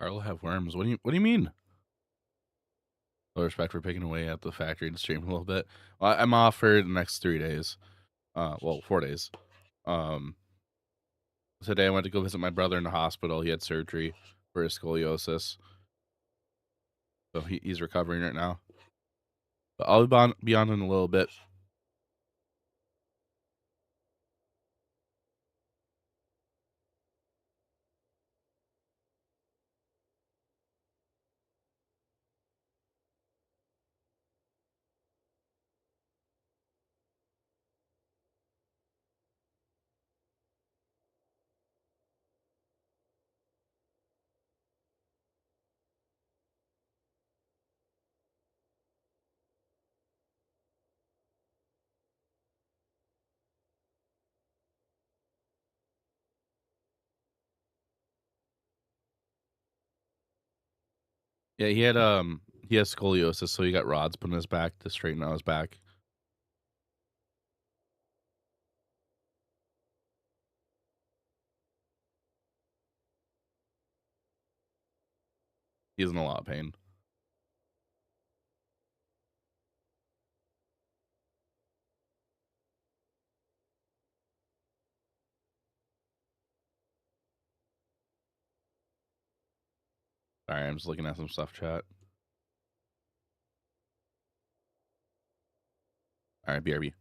Carl have worms. What do you mean? Low respect for picking away at the factory and stream a little bit. Well, I'm off for the next 3 days. Well, 4 days. Um, Today I went to go visit my brother in the hospital. He had surgery for his scoliosis, so he's recovering right now. But I'll be on in a little bit. Yeah, he has scoliosis, so he got rods put in his back to straighten out his back. He's in a lot of pain. Sorry, I'm just looking at some stuff, chat. All right, BRB.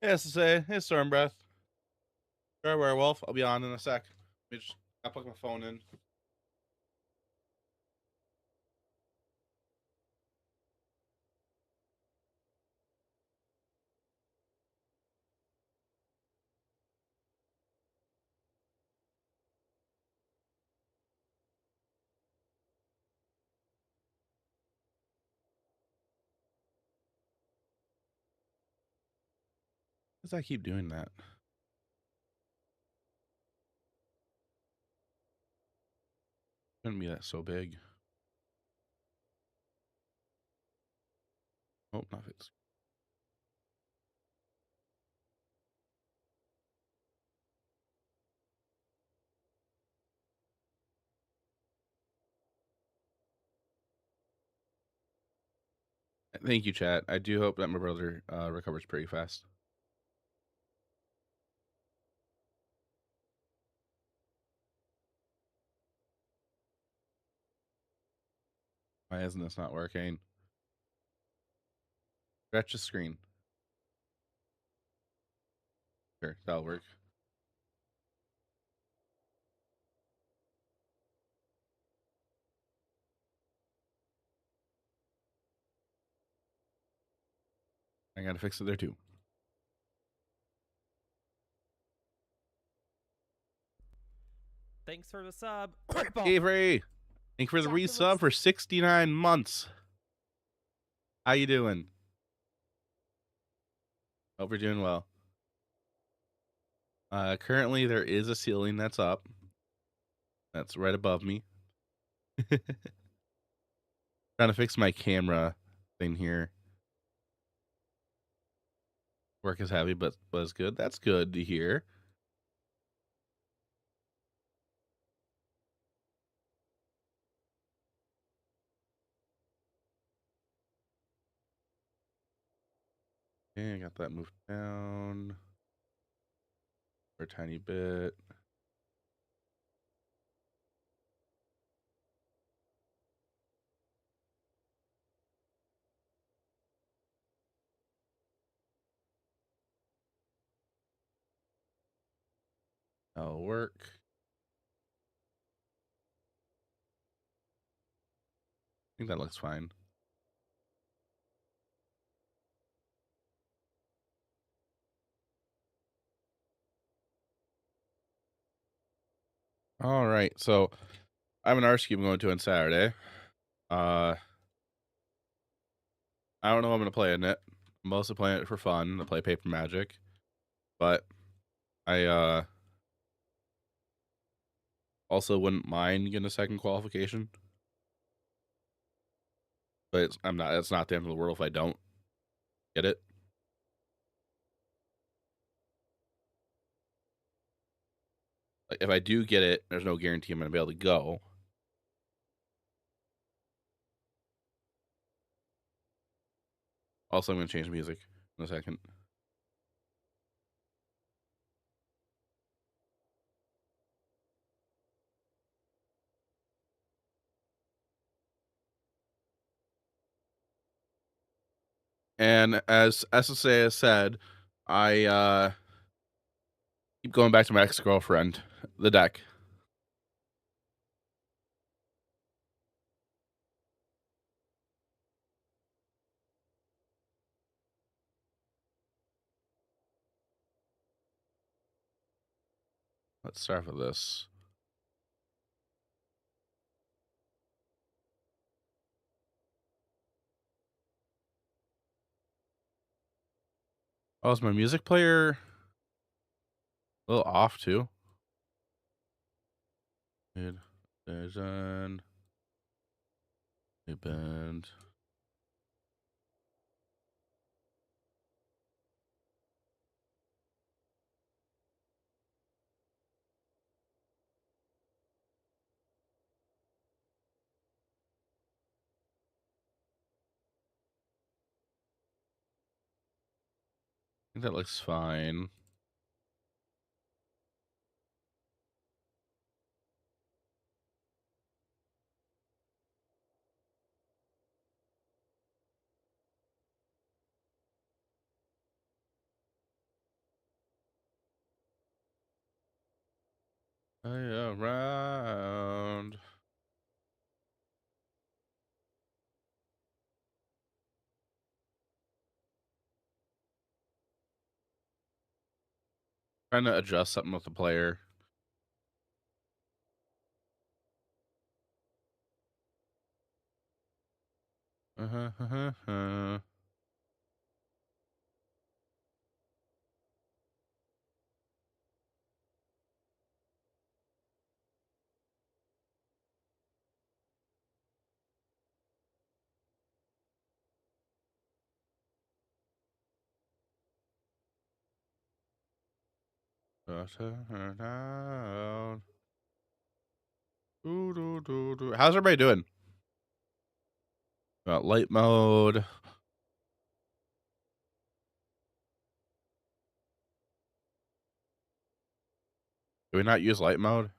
Yes, to say, hey, Storm Breath. Sure, Werewolf. I'll be on in a sec. Let me just, I'll plug my phone in. Why does I keep doing that? Shouldn't be that so big. Oh, not fixed. Thank you, chat. I do hope that my brother recovers pretty fast. Why isn't this not working? Stretch the screen. Sure, that'll work. I gotta fix it there too. Thanks for the sub. Avery, thank you for the resub for 69 months. How you doing? Hope you're doing well. Currently there is a ceiling that's up. That's right above me. Trying to fix my camera thing here. Work is heavy, but it's good. That's good to hear. Okay, I got that moved down for a tiny bit. That'll work. I think that looks fine. All right, so I have an RCQ I'm going to on Saturday. I don't know if I'm gonna play in it. I'm mostly playing it for fun to play Paper Magic, but I also wouldn't mind getting a second qualification. But I'm not. It's not the end of the world if I don't get it. Like if I do get it, there's no guarantee I'm gonna be able to go. Also, I'm gonna change music in a second. And as SSA has said, I keep going back to my ex-girlfriend, the deck. Let's start with this. Oh, is my music player a little off too? There's an band. I think that looks fine. around. Trying to adjust something with the player. Down. How's everybody doing? Light mode. Do we not use light mode?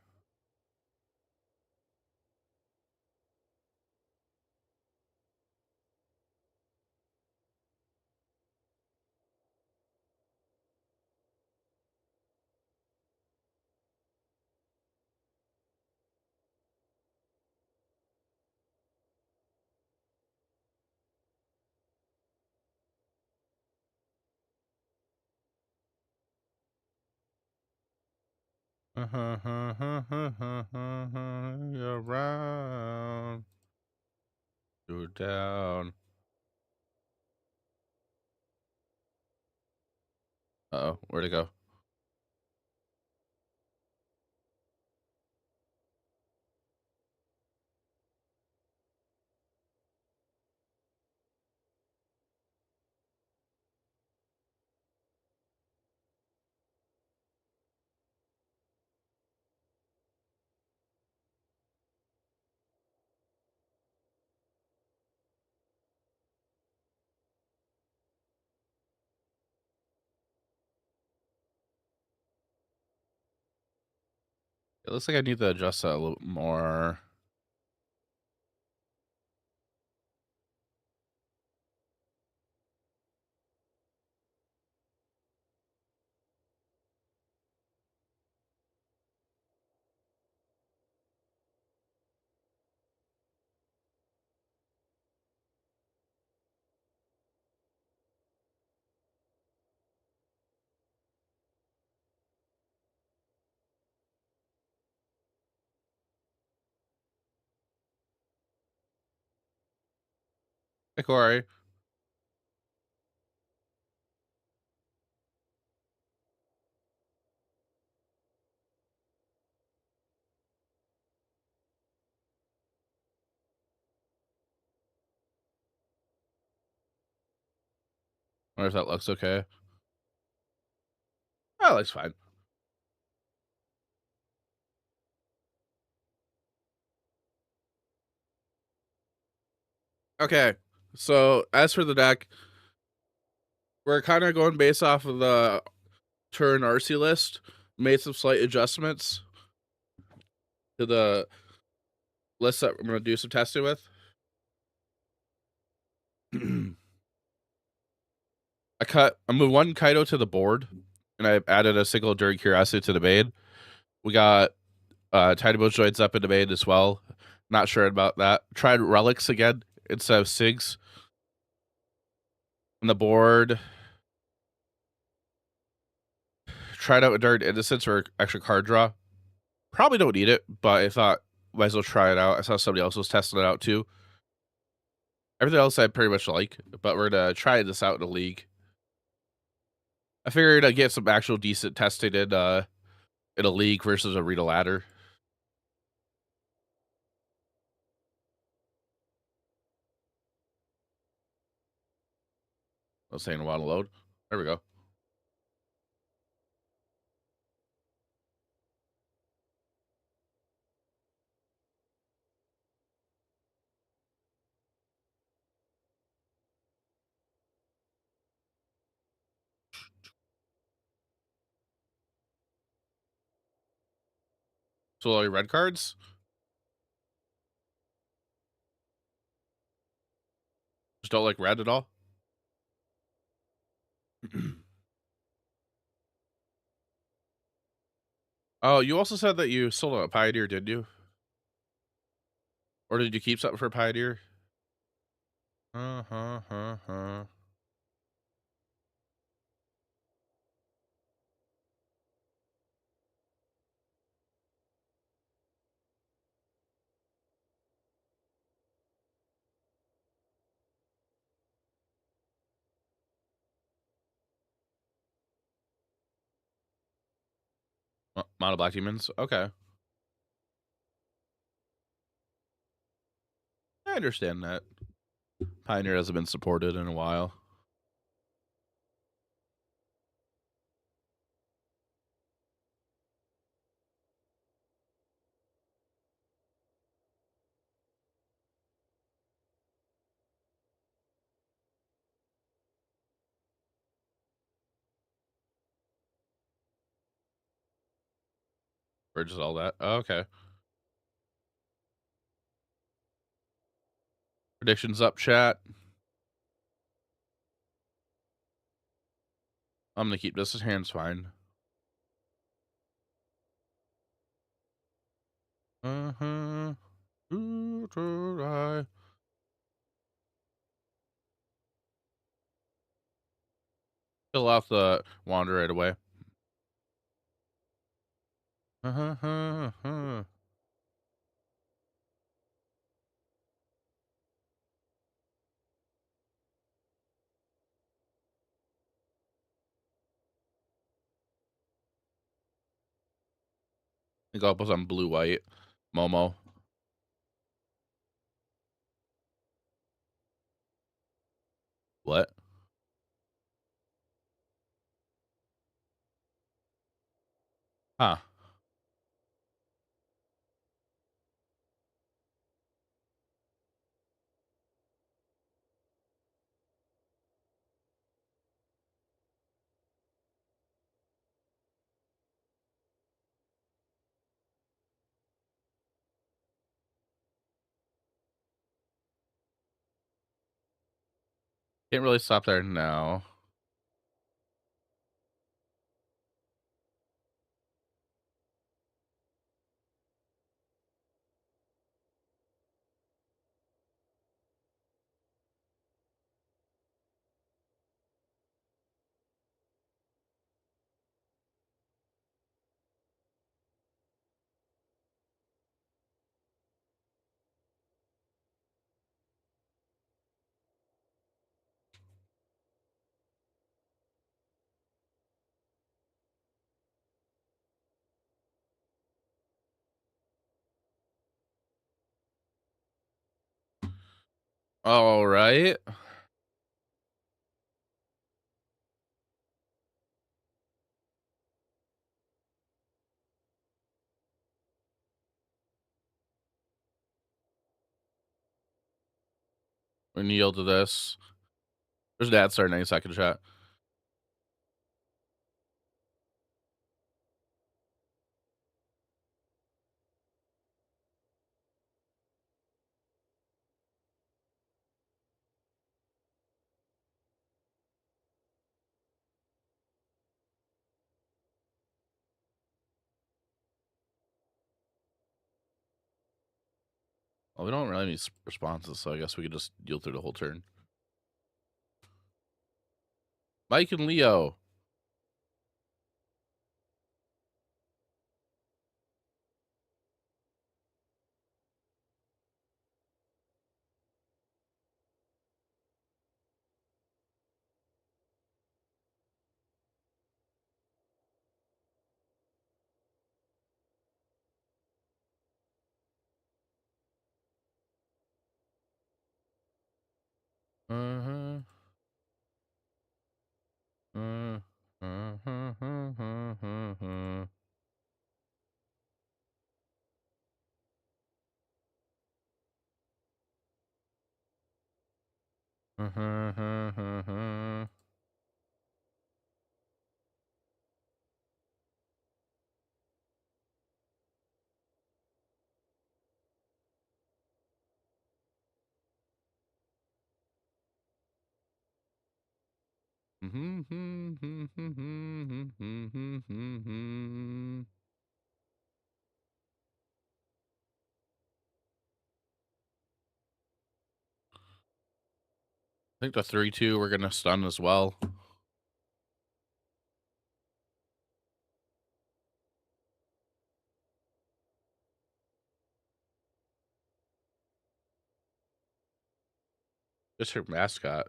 Around. Go down. Uh-oh, where'd it go? It looks like I need to adjust that a little more. Hey, Corey. Wonder if that looks okay. Oh, that looks fine. Okay, so as for the deck, we're kind of going based off of the turn RC list. Made some slight adjustments to the list that I'm going to do some testing with. I moved one Kaido to the board, and I added a single Enduring Curiosity to the main. We got Tiny Boat Droids up in the main as well. Not sure about that. Tried Relics again instead of Sigs on the board. Tried out Enduring Innocence for extra card draw. Probably don't need it, but I thought might as well try it out. I saw somebody else was testing it out too. Everything else I pretty much like, but we're gonna try this out in a league. I figured I'd get some actual decent testing in a league versus Arena Ladder. I was saying I want to load. There we go. So all your red cards. Just don't like red at all. Oh, you also said that you sold a Pioneer, did you? Or did you keep something for Pioneer? Uh-huh. Mono Black Demons? Okay. I understand that. Pioneer hasn't been supported in a while. Or just all that. Oh, okay. Predictions up, chat. I'm gonna keep this. His hand's fine. Uh-huh. Ooh, try. Fill out the wander right away. Uh-huh. I think I'll put on blue-white. Momo. What? Huh. Can't really stop there now. All right. We kneel to this. There's dad starting any second, chat. Well, we don't really have any responses, so I guess we could just deal through the whole turn. Mike and Leo. Uh-huh. Uh-huh. Uh-huh. I think the 3/2 we're gonna stun as well. Just her mascot.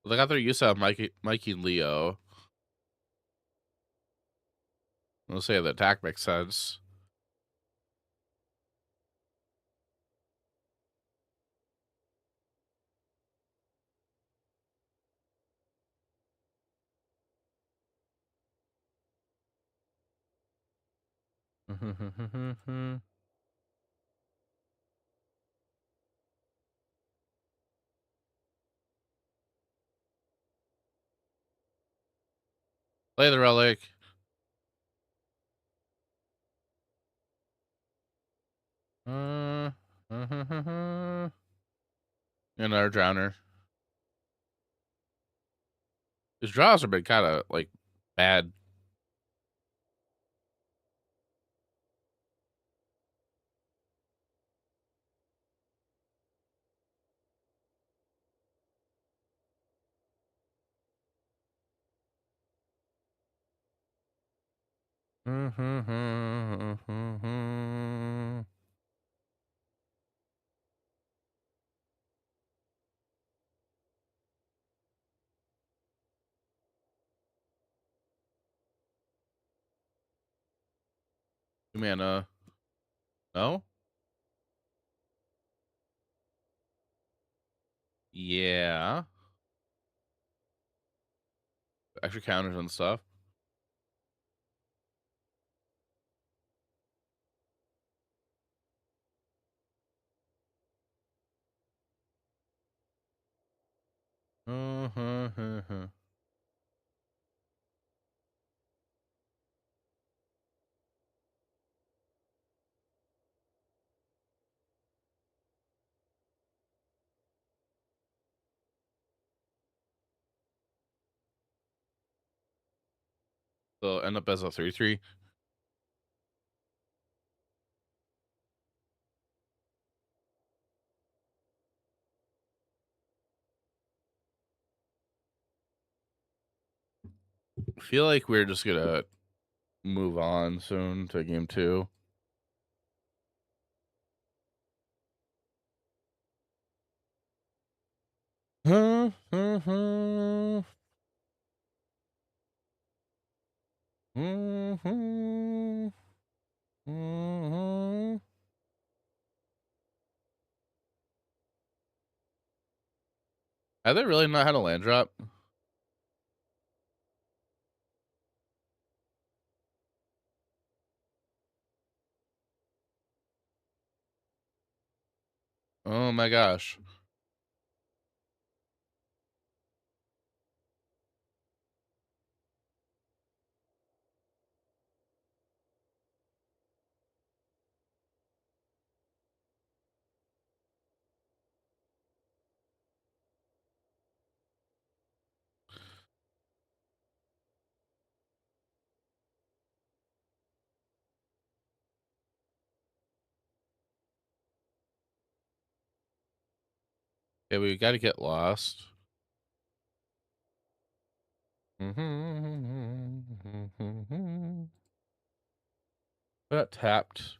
They got their use out of Mikey and Leo. We'll say the attack makes sense. Play the relic. And our drowner. His draws have been kind of like bad. Mana. No? Yeah. Extra counters and stuff. So end up as a 3/3. I feel like we're just gonna move on soon to game 2. Have they really not had a land drop? Oh my gosh. Yeah, we gotta get lost. Got tapped.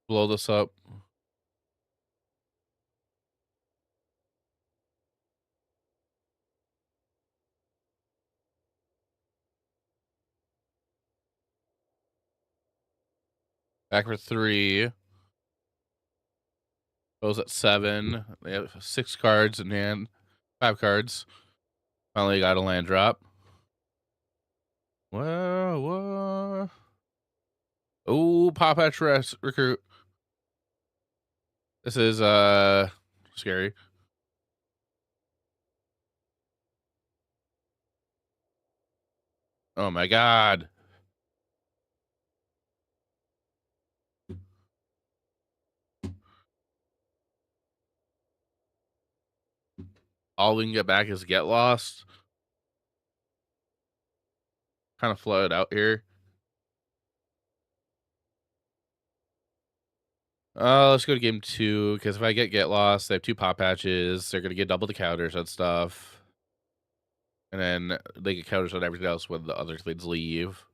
Blow this up. Back for 3. Goes at 7. They have 6 cards in hand. 5 cards. Finally got a land drop. Well, what? Oh, Pop Hatch Recruit. This is scary. Oh my god. All we can get back is Get Lost. Kind of flooded out here. Let's go to game 2, because if I Get Lost, they have 2 Pop Patches. They're going to get double the counters and stuff. And then they get counters on everything else when the other things leave.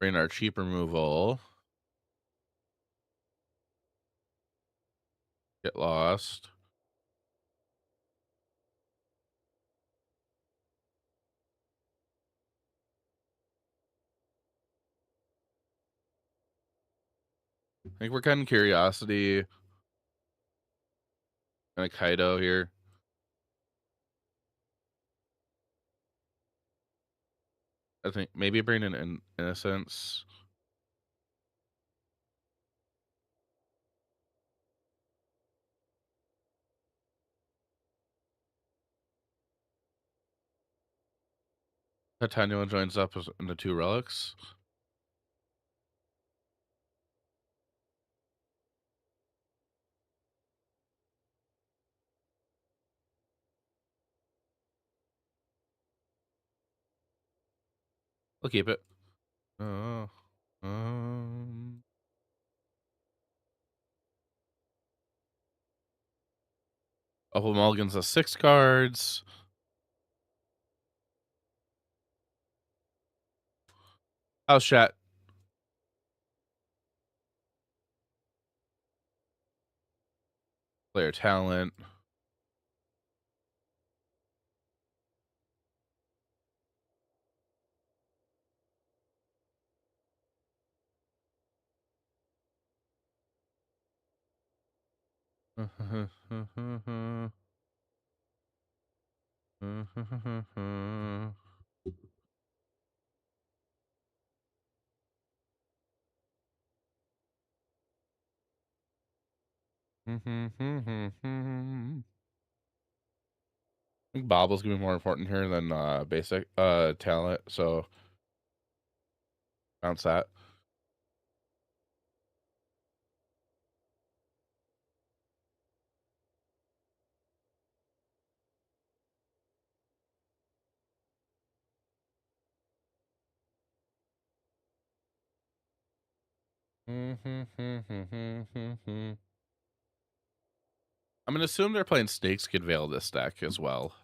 Bring our cheap removal. Get Lost. I think we're cutting Curiosity and a Kaido here. I think maybe bring in Innocence. Titanium joins up in the 2 relics. We'll keep it. Oh, Opal Mulligan's has 6 cards. House chat. Player talent. I think Baubles gonna be more important here than basic talent, so bounce that. I'm gonna assume they're playing Snakeskin Veil this deck as well.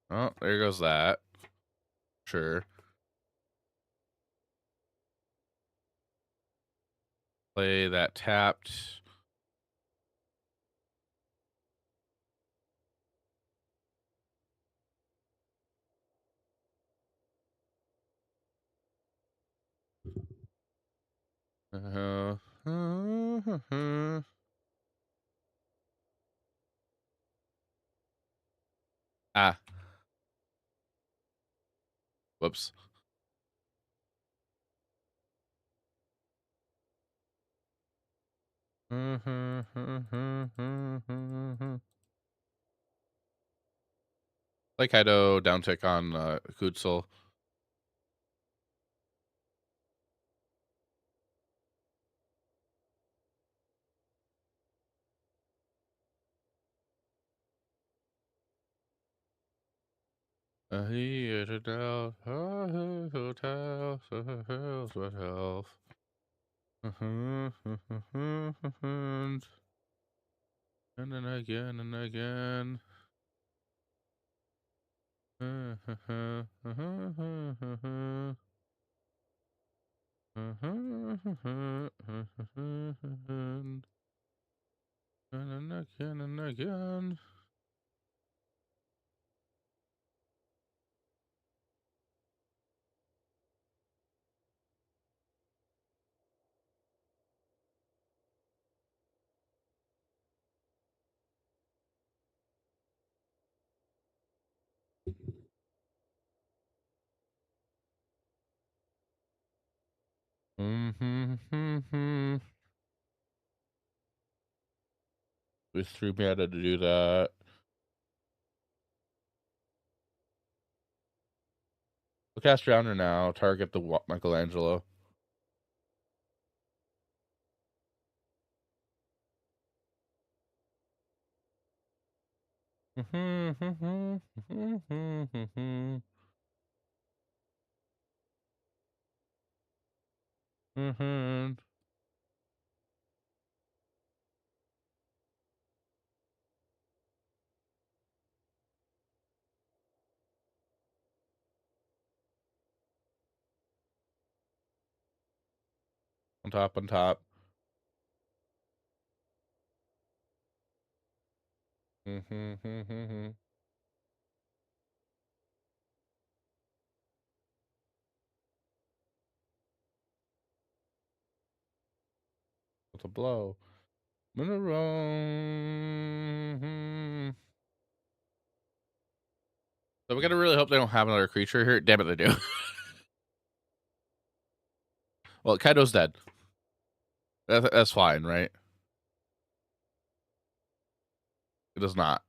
Oh, there goes that. Sure. Play that tapped. Ah, whoops. Like Kaido down tick on Kutzel. Here to doubt, hotel, what health. And then again and again. And again and again. This threw me out to do that. We'll cast Rounder now. Target the Michelangelo. On top, on top. With a blow. Mineral. So we gotta really hope they don't have another creature here. Damn it, they do. Well, Kaido's dead. That's fine, right? It does not.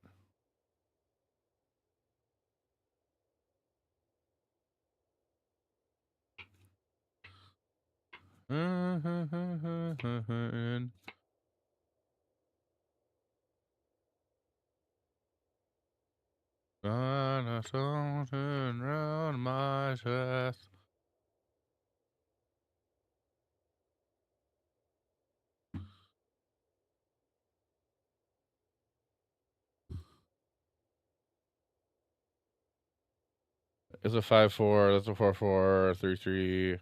Something round my chest. It's a 5/4. That's a 4/4. 3/3.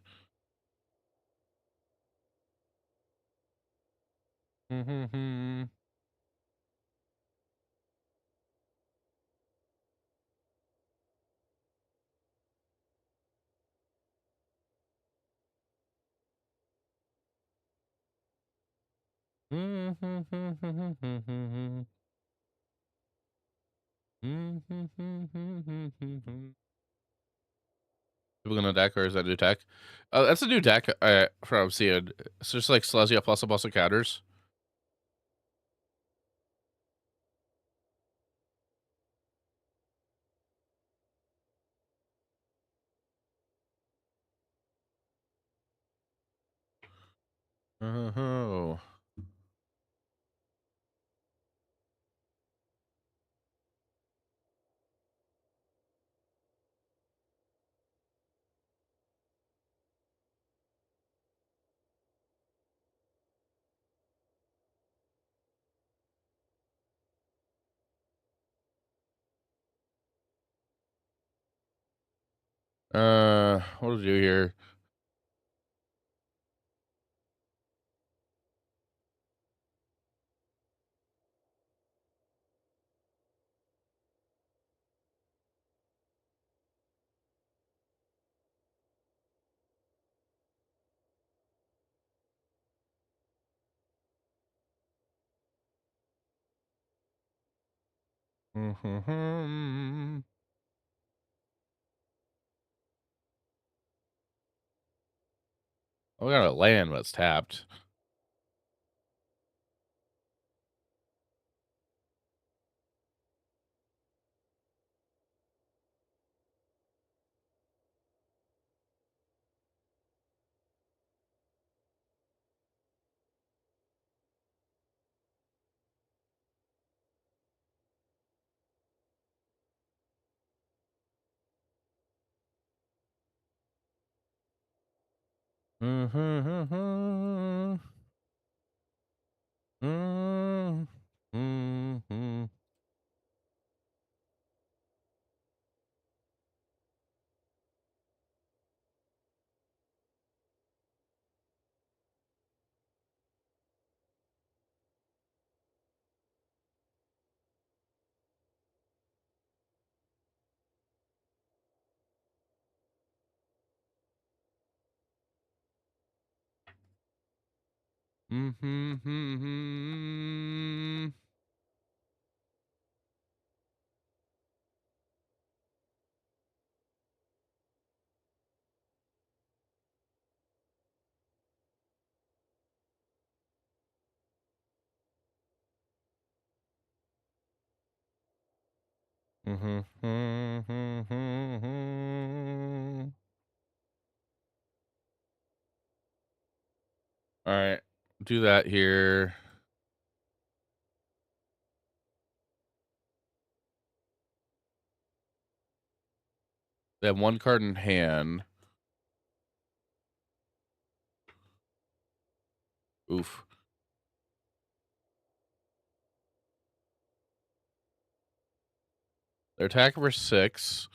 People gonna deck, or is that a new deck? That's a new deck. From what I'm seeing, it's just like Silesia plus a bunch of counters. Oh. What do we do here? Oh, we got a land that's tapped. Mm-hmm. All right, do that here. They have one card in hand. Oof. They're attacking for 6.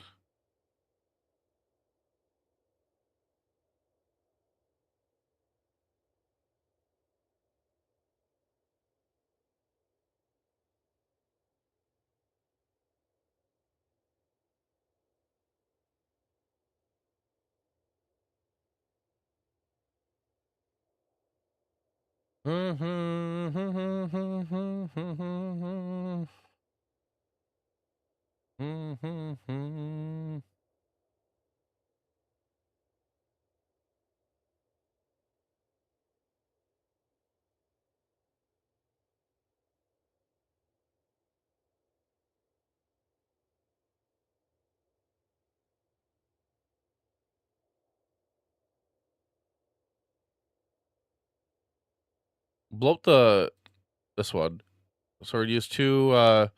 Blow up this one. So we use 2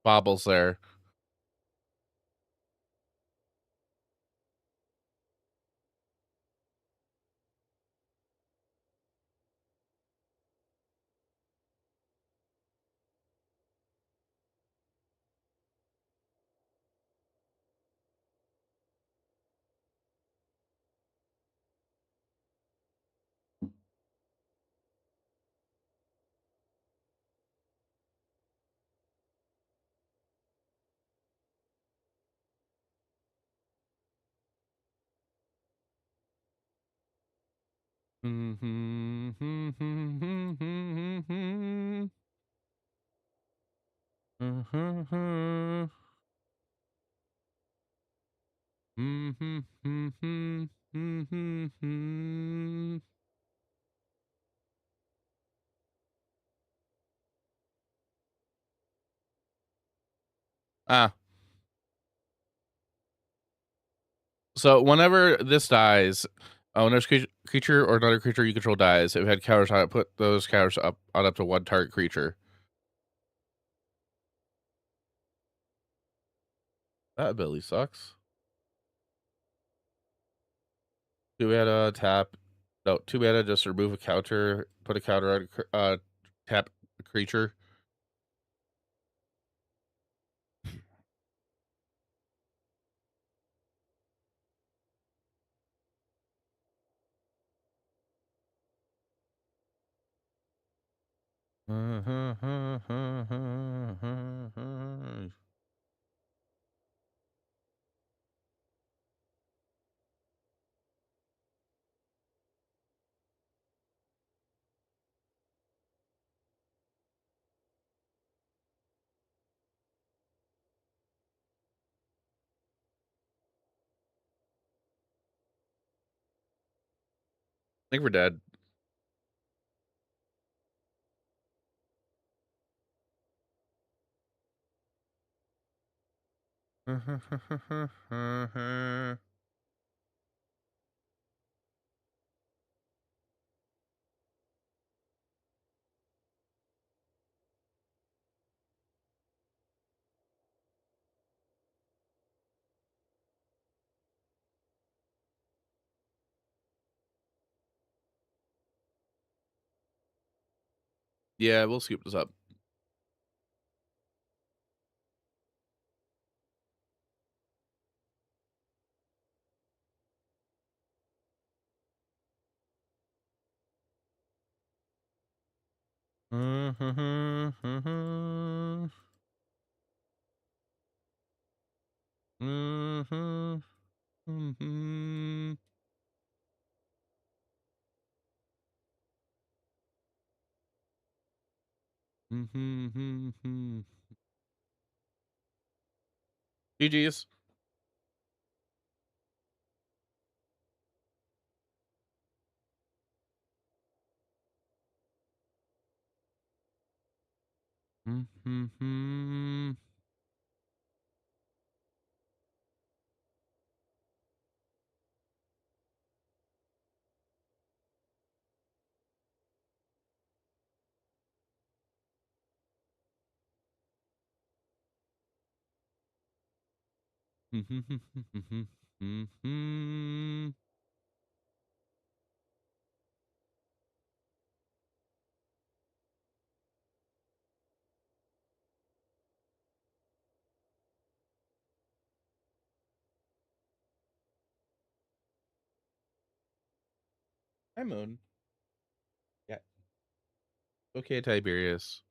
baubles there. Ah. So whenever this dies, whenever creature or another creature you control dies, if it had counters on it, put those counters up to 1 target creature. That ability sucks. 2 mana tap. No, 2 mana just remove a counter, put a counter on tap a creature. I think we're dead. Yeah, we'll scoop this up. GG's. Hi, Moon. Yeah. Okay, Tiberius.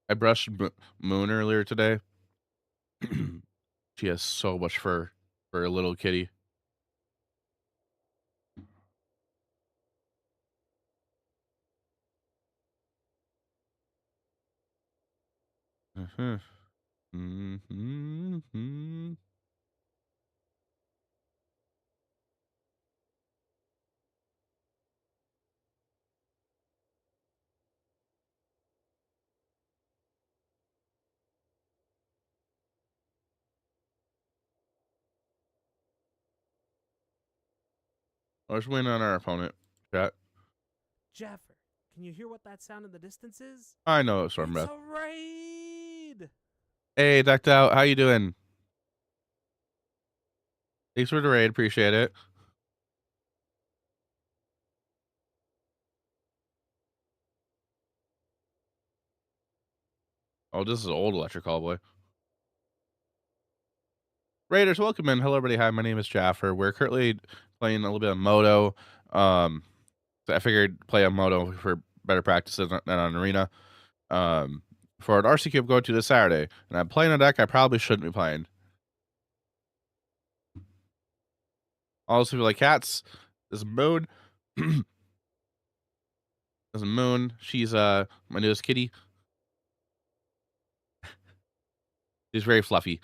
I brushed Moon earlier today. She has so much fur for a little kitty. Let's win on our opponent. Chat. Jaffer, can you hear what that sound in the distance is? I know, Storm It's Breath. a raid! Hey, Decked Out, how you doing? Thanks for the raid, appreciate it. Oh, this is old Electric Callboy. Raiders, welcome in. Hello, everybody. Hi, my name is Jaffer. We're currently playing a little bit of Moto. So I figured play on Moto for better practice than on Arena. For an RCQ I'm going to this Saturday, and I'm playing a deck I probably shouldn't be playing. Also, like cats, this is Moon. This is Moon. She's my newest kitty. She's very fluffy.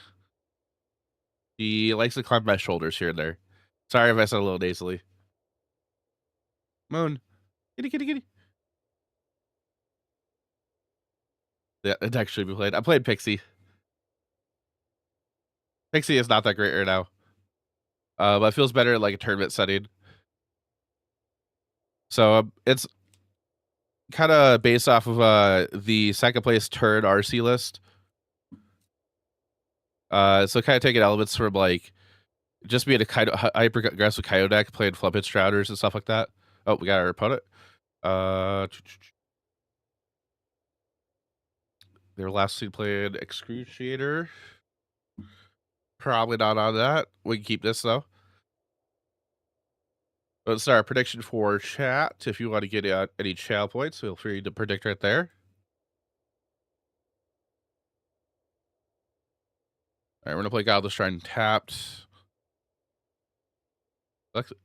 She likes to climb my shoulders here and there. Sorry if I said a little nasally. Moon, kitty, kitty, kitty. Yeah, the deck should be played. I played Pixie. Pixie is not that great right now. But it feels better like a tournament setting. So it's kind of based off of the second place turd RC list. So kind of taking elements from like just being a hyper aggressive Kaido deck, playing flip pitch Strouders and stuff like that. Oh, we got our opponent. They were last played Excruciator. Probably not on that. We can keep this though. Let's start our prediction for chat. If you want to get any channel points, feel free to predict right there. All right, we're gonna play Godless Shrine tapped.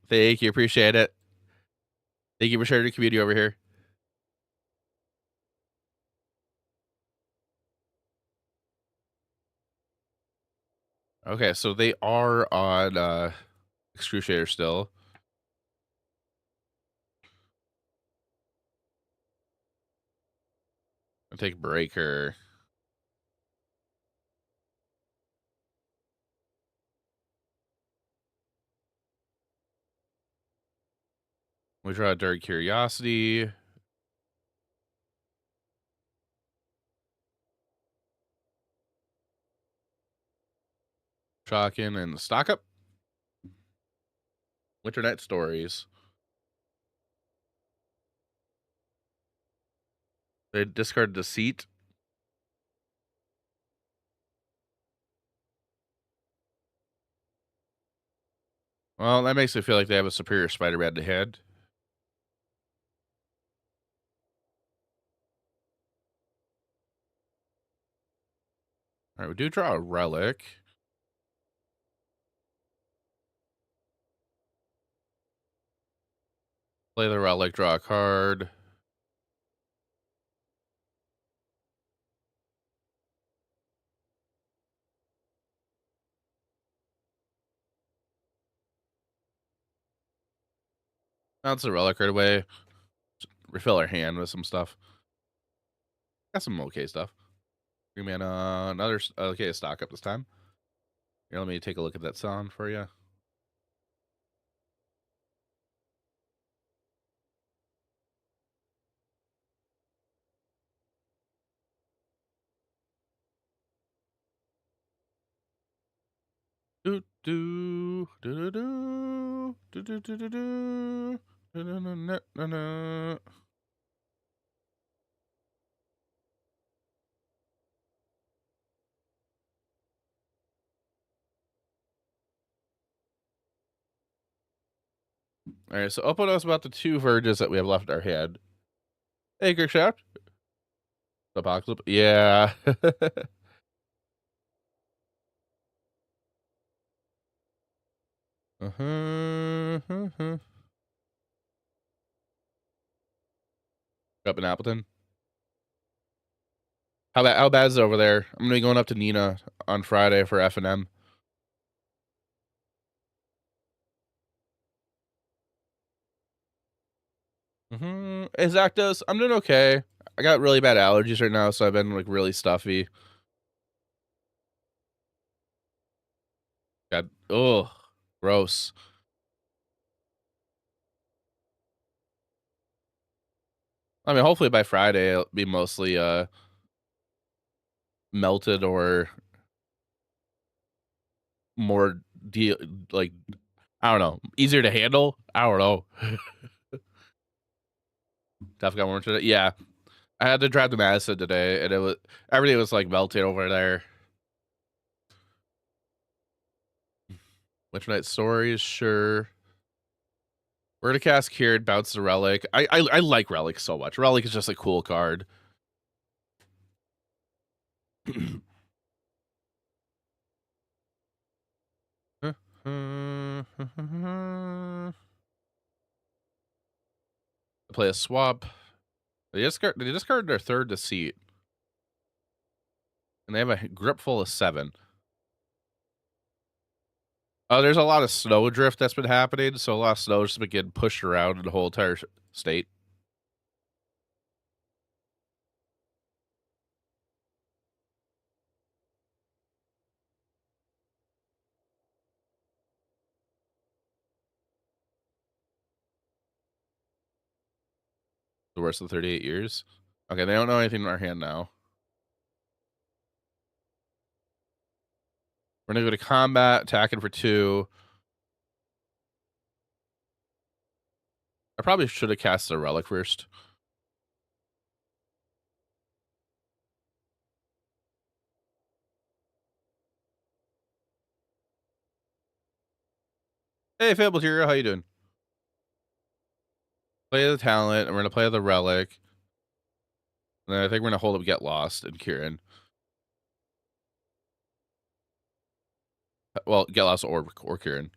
Thank you, appreciate it. Thank you for sharing the community over here. Okay, so they are on Excruciator still. I'll take Breaker. We draw Dirty Curiosity. Shocking and Stock Up. Winter Night Stories. They discard Deceit. Well, that makes me feel like they have a superior Spider-Man to hand. Alright, we do draw a relic. Play the relic, draw a card. Bounce the relic right away. Refill our hand with some stuff. Got some okay stuff. Green mana, another okay stock up this time. Here, let me take a look at that sound for you. Do do do do do do do do do do. Na, na, na, na, na. All right, so up on us about the 2 verges that we have left in our hand. Hey, Shaft. The box loop. Yeah. uh-huh. Up in Appleton. How bad is it over there? I'm gonna be going up to Nina on Friday for F&M. Exactos, I'm doing okay. I got really bad allergies right now, so I've been like really stuffy. God, oh, gross. I mean, hopefully by Friday it'll be mostly melted or more like I don't know, easier to handle. I don't know. Tough got more today. Yeah, I had to drive to Madison today, and everything was like melted over there. Winter Night Stories, sure. We're gonna cast Cured, bounce the Relic. I like Relic so much. Relic is just a cool card. Play a swap. They discard their 3rd Deceit. And they have a grip full of 7. There's a lot of snow drift that's been happening, so a lot of snow has been getting pushed around in the whole entire state. The worst of the 38 years. Okay, they don't know anything in our hand now. We're gonna go to combat, attacking for 2. I probably should have cast the Relic first. Hey, Fable Hero, how you doing? Play the Talent, and we're gonna play the Relic. And then I think we're gonna hold up Get Lost and Kieran. Well, Get Lost or Kieran.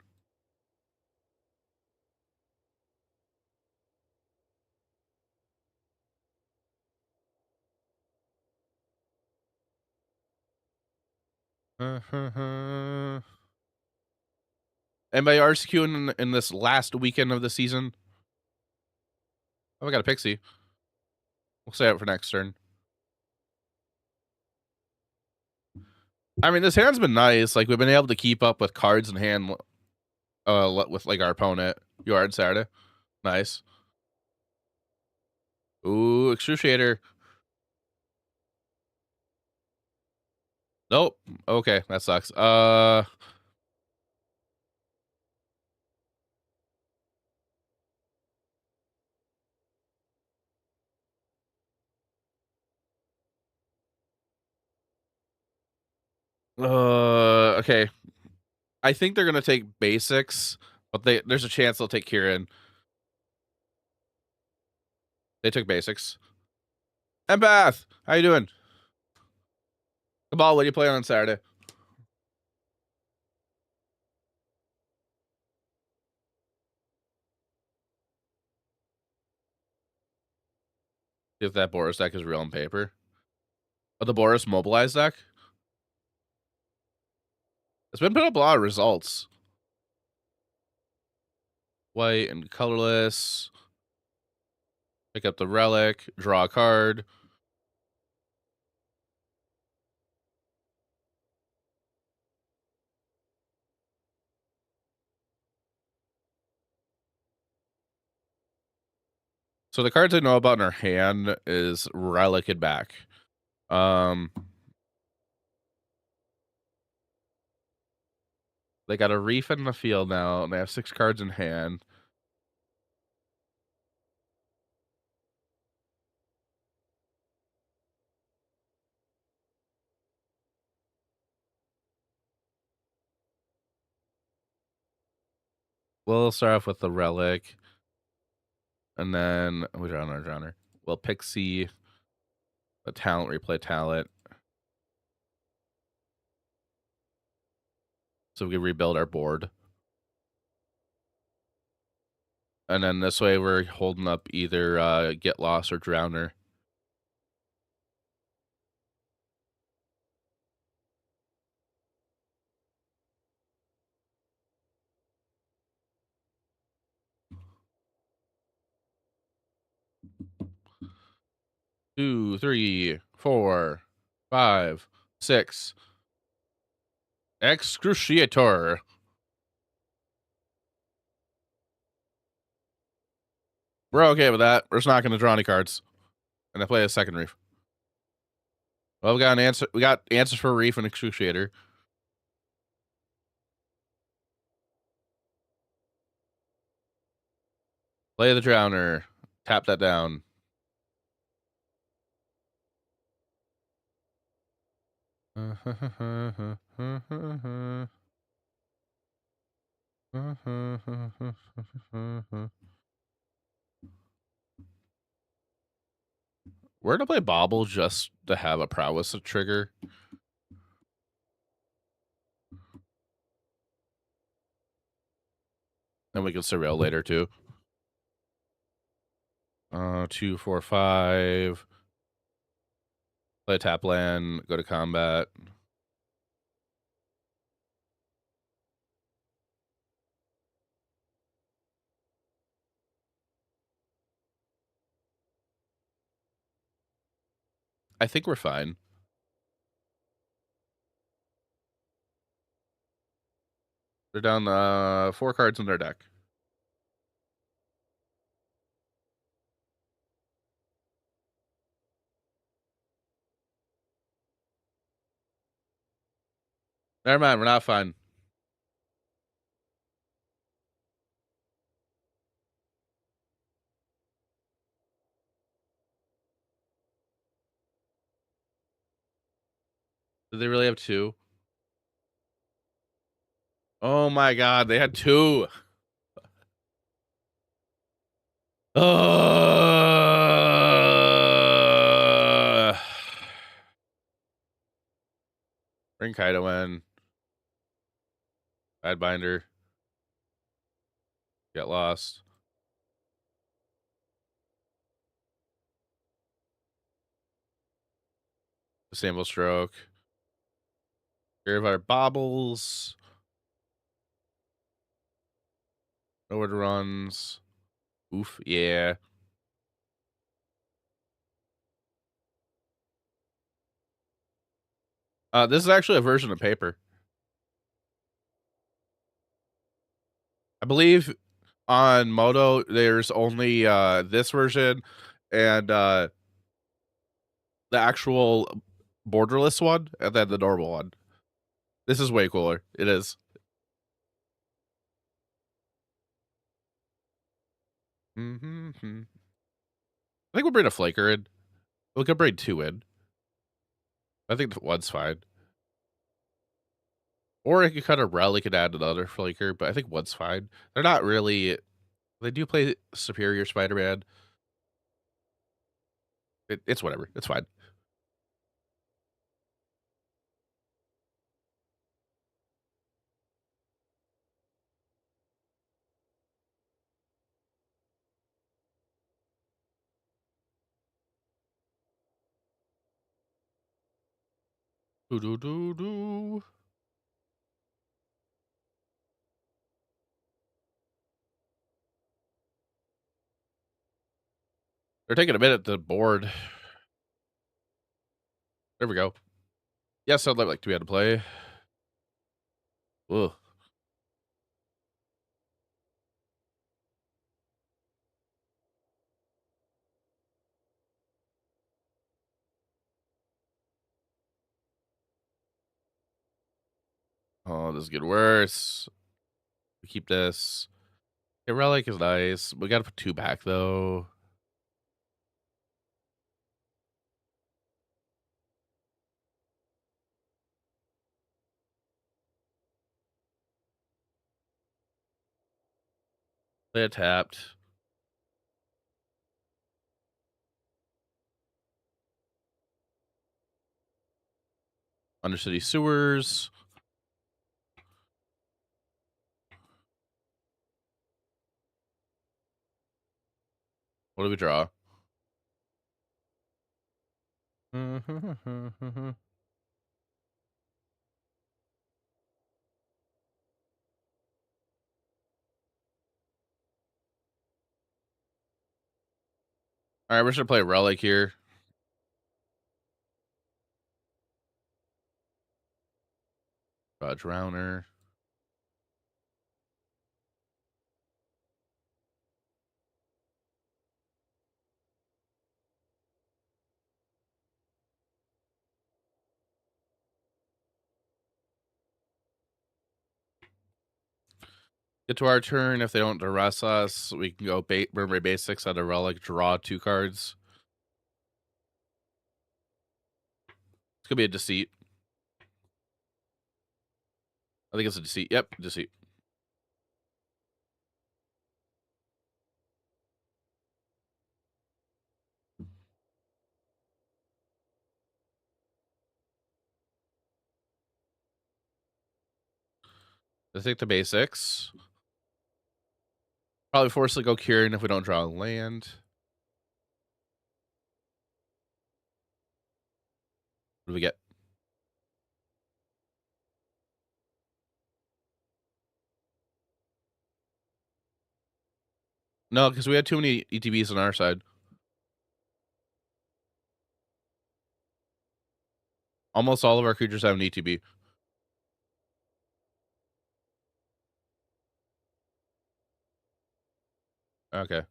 Anybody RCQ in this last weekend of the season? Oh, I got a Pixie. We'll save it for next turn. I mean, this hand's been nice. Like, we've been able to keep up with cards in hand with, like, our opponent. You are on Saturday. Nice. Ooh, Excruciator. Nope. Okay, that sucks. Okay. I think they're gonna take basics, But there's a chance they'll take Kieran. They took basics. Empath! How you doing? Cabal, what are you playing on Saturday? If that Boris deck is real on paper. Oh, the Boris mobilized deck? It's been putting up a lot of results. White and colorless. Pick up the relic. Draw a card. So the cards I know about in our hand is Relic and back. They got a Reef in the field now, and they have 6 cards in hand. We'll start off with the Relic. And then we drowner. Well, Pixie, a talent, replay talent. So we can rebuild our board. And then this way we're holding up either Get Lost or Drowner. Two, 3, 4, 5, 6. Excruciator. We're okay with that. We're just not going to draw any cards. And I play a second Reef. Well, we got an answer. We got answers for Reef and Excruciator. Play the Drowner. Tap that down. We're gonna play Baubles just to have a prowess trigger. And we can surveil later too. 2, 4, 5. Play tap land, go to combat. I think we're fine. They're down 4 cards in their deck. Never mind, we're not fine. Did they really have 2? Oh my god, they had 2. Bring Kaido in. Binder. Get Lost. Sample Stroke. Here of our Baubles. Nowhere runs. Oof, yeah. This is actually a version of paper. I believe on Moto there's only this version and the actual borderless one, and then the normal one. This is way cooler. It is. I think we'll bring a flaker in. We could bring 2 in. I think one's fine. Or I could cut a relic and add another flaker, but I think one's fine. They're not really. They do play superior Spider-Man. It's whatever. It's fine. Do do do do. They're taking a minute to board. There we go. Yes, I'd like to be able to play. Ugh. Oh, this is getting worse. We keep this. Okay, relic is nice. We gotta put 2 back though. They had tapped. Undercity sewers. What do we draw? Alright, we're just gonna play relic here. Drowner. Get to our turn. If they don't duress us, we can go Burn Basics out of relic, draw 2 cards. It's gonna be a deceit. I think it's a deceit. Yep, deceit. Let's take the basics. Probably force to go Curing if we don't draw a land. What do we get? No, because we had too many ETBs on our side. Almost all of our creatures have an ETB. Okay.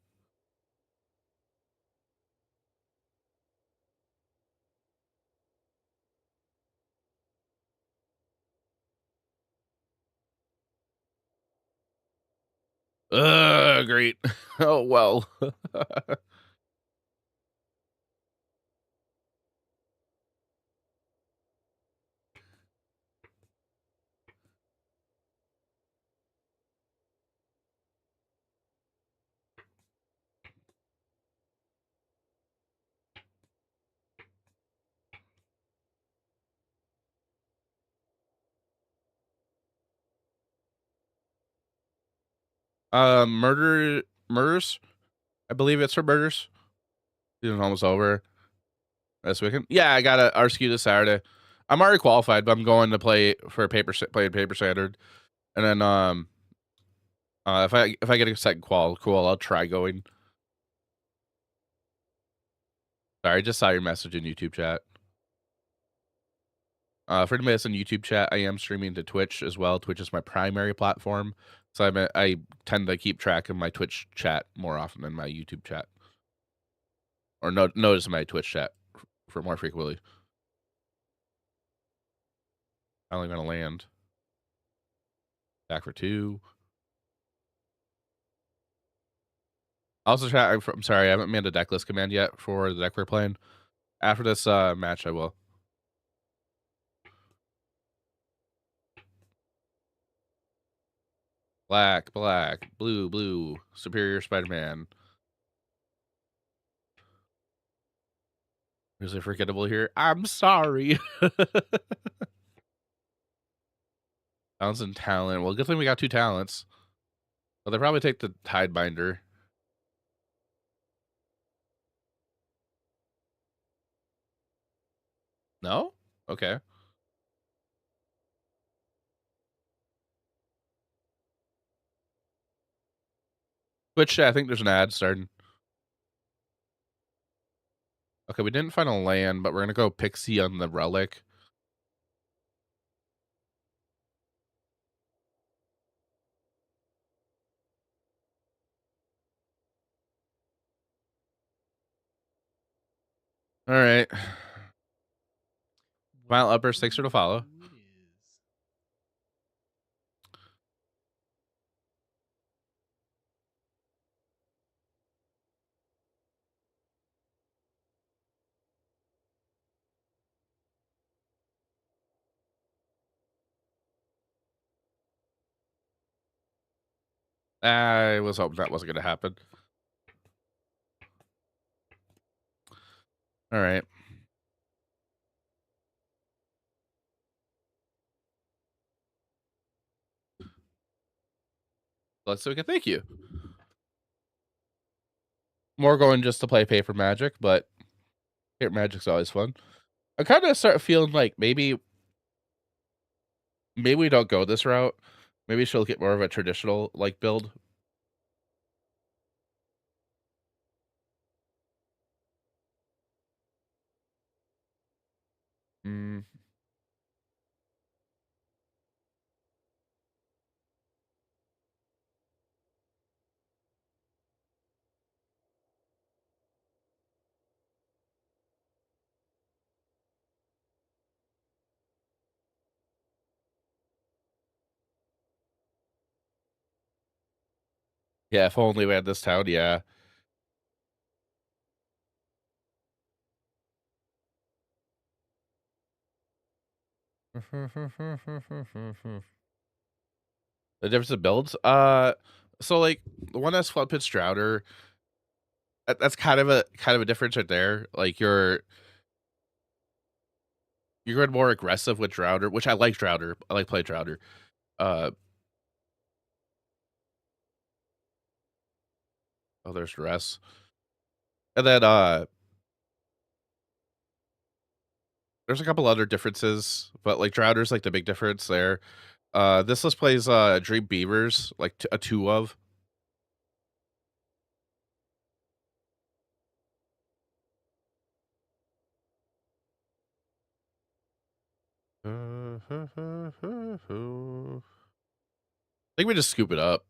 Great. Oh, well. Murders. I believe it's for murders. Season's almost over. This weekend. Yeah, I got a RCQ this Saturday. I'm already qualified, but I'm going to play for paper standard, and then if I get a second qual, cool. I'll try going. Sorry, I just saw your message in YouTube chat. For anybody that's in YouTube chat, I am streaming to Twitch as well. Twitch is my primary platform, so I tend to keep track of my Twitch chat more often than my YouTube chat, or notice my Twitch chat for more frequently. Finally gonna land. Back for 2. Also, chat. I'm sorry, I haven't made a deck list command yet for the deck we're playing. After this match, I will. Black, black, blue, blue. Superior Spider-Man. Is it forgettable here? I'm sorry. Talents and talent. Well, good thing we got 2 talents. But they probably take the Tidebinder. No? Okay. Which I think there's an ad starting. Okay, we didn't find a land, but we're gonna go Pixie on the Relic. All right. Final uppers, thanks for the follow. It is. I was hoping that wasn't gonna happen. All right. Let's do it. Thank you. More going just to play paper magic, but paper magic's always fun. I kind of start feeling like maybe we don't go this route. Maybe she'll get more of a traditional like build. Mm. Yeah, if only we had this town. Yeah. The difference in builds. So like the one that's Flood Pitch Drowner. That's kind of a difference right there. Like you're going more aggressive with Drowner, which I like Drowner. I like play Drowner. Uh, oh, there's Dress. And then there's a couple other differences, but like Drowner's like the big difference there. This list plays Dream Beavers, like a 2 of. I think we just scoop it up.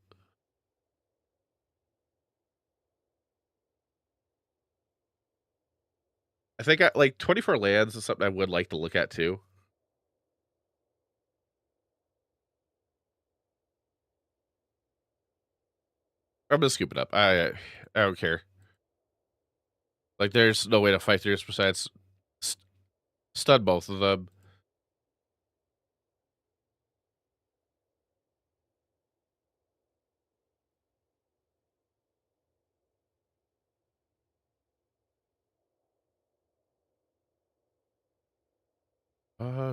I think like 24 lands is something I would like to look at too. I'm gonna scoop it up. I don't care. Like there's no way to fight through this besides stun both of them.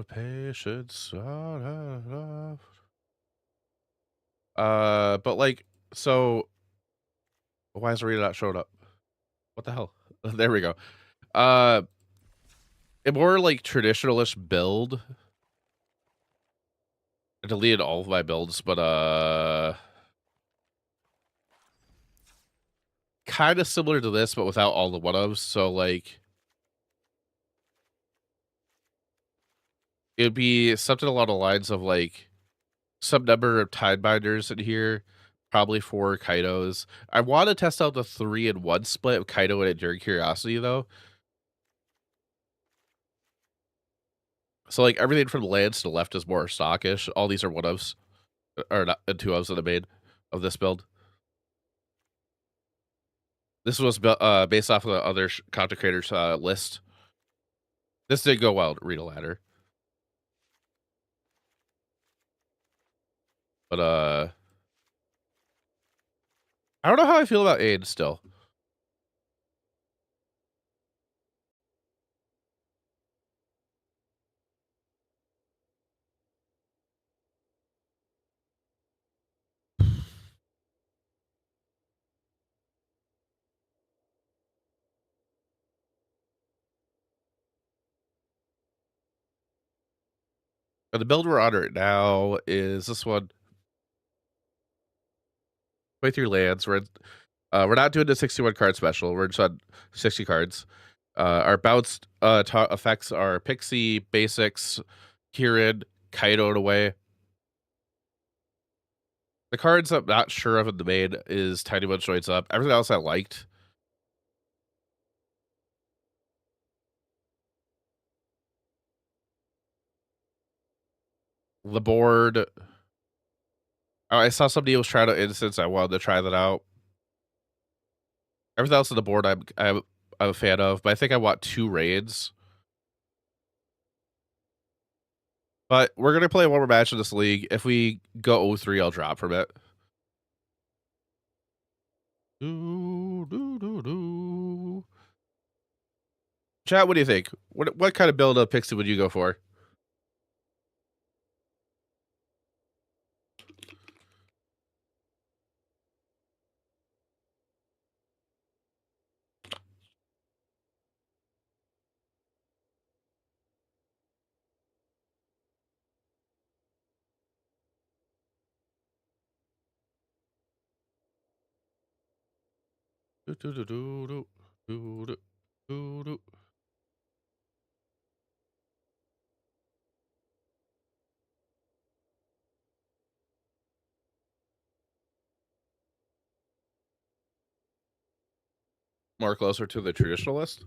Patience. But like, so why is Arena not showing up? What the hell? There we go. A more like traditionalist build. I deleted all of my builds, but kind of similar to this, but without all the one-ofs. So like, it'd be something along the lines of like some number of Tidebinders in here, probably 4 Kaidos. I want to test out the 3-in-1 split of Kaido and Enduring Curiosity though. So like everything from the lands to the left is more stockish. All these are one-ofs, or not, and 2-ofs that I made of this build. This was based off of the other content creators list. This did go well to Arena Ladder. But I don't know how I feel about Aid still. But the build we're on right now is this one. Play through lands. We're not doing the 61 card special. We're just on 60 cards. Our bounce effects are Pixie, Basics, Kieran, Kaido away. The cards I'm not sure of in the main is Tiny One Joins Up. Everything else I liked. The board. I saw somebody was trying to instance. I wanted to try that out. Everything else on the board I'm a fan of, but I think I want 2 raids. But we're gonna play one more match in this league. If we go 0-3, I'll drop from it. Chat, what do you think? What kind of build up Pixie would you go for? More closer to the traditionalist?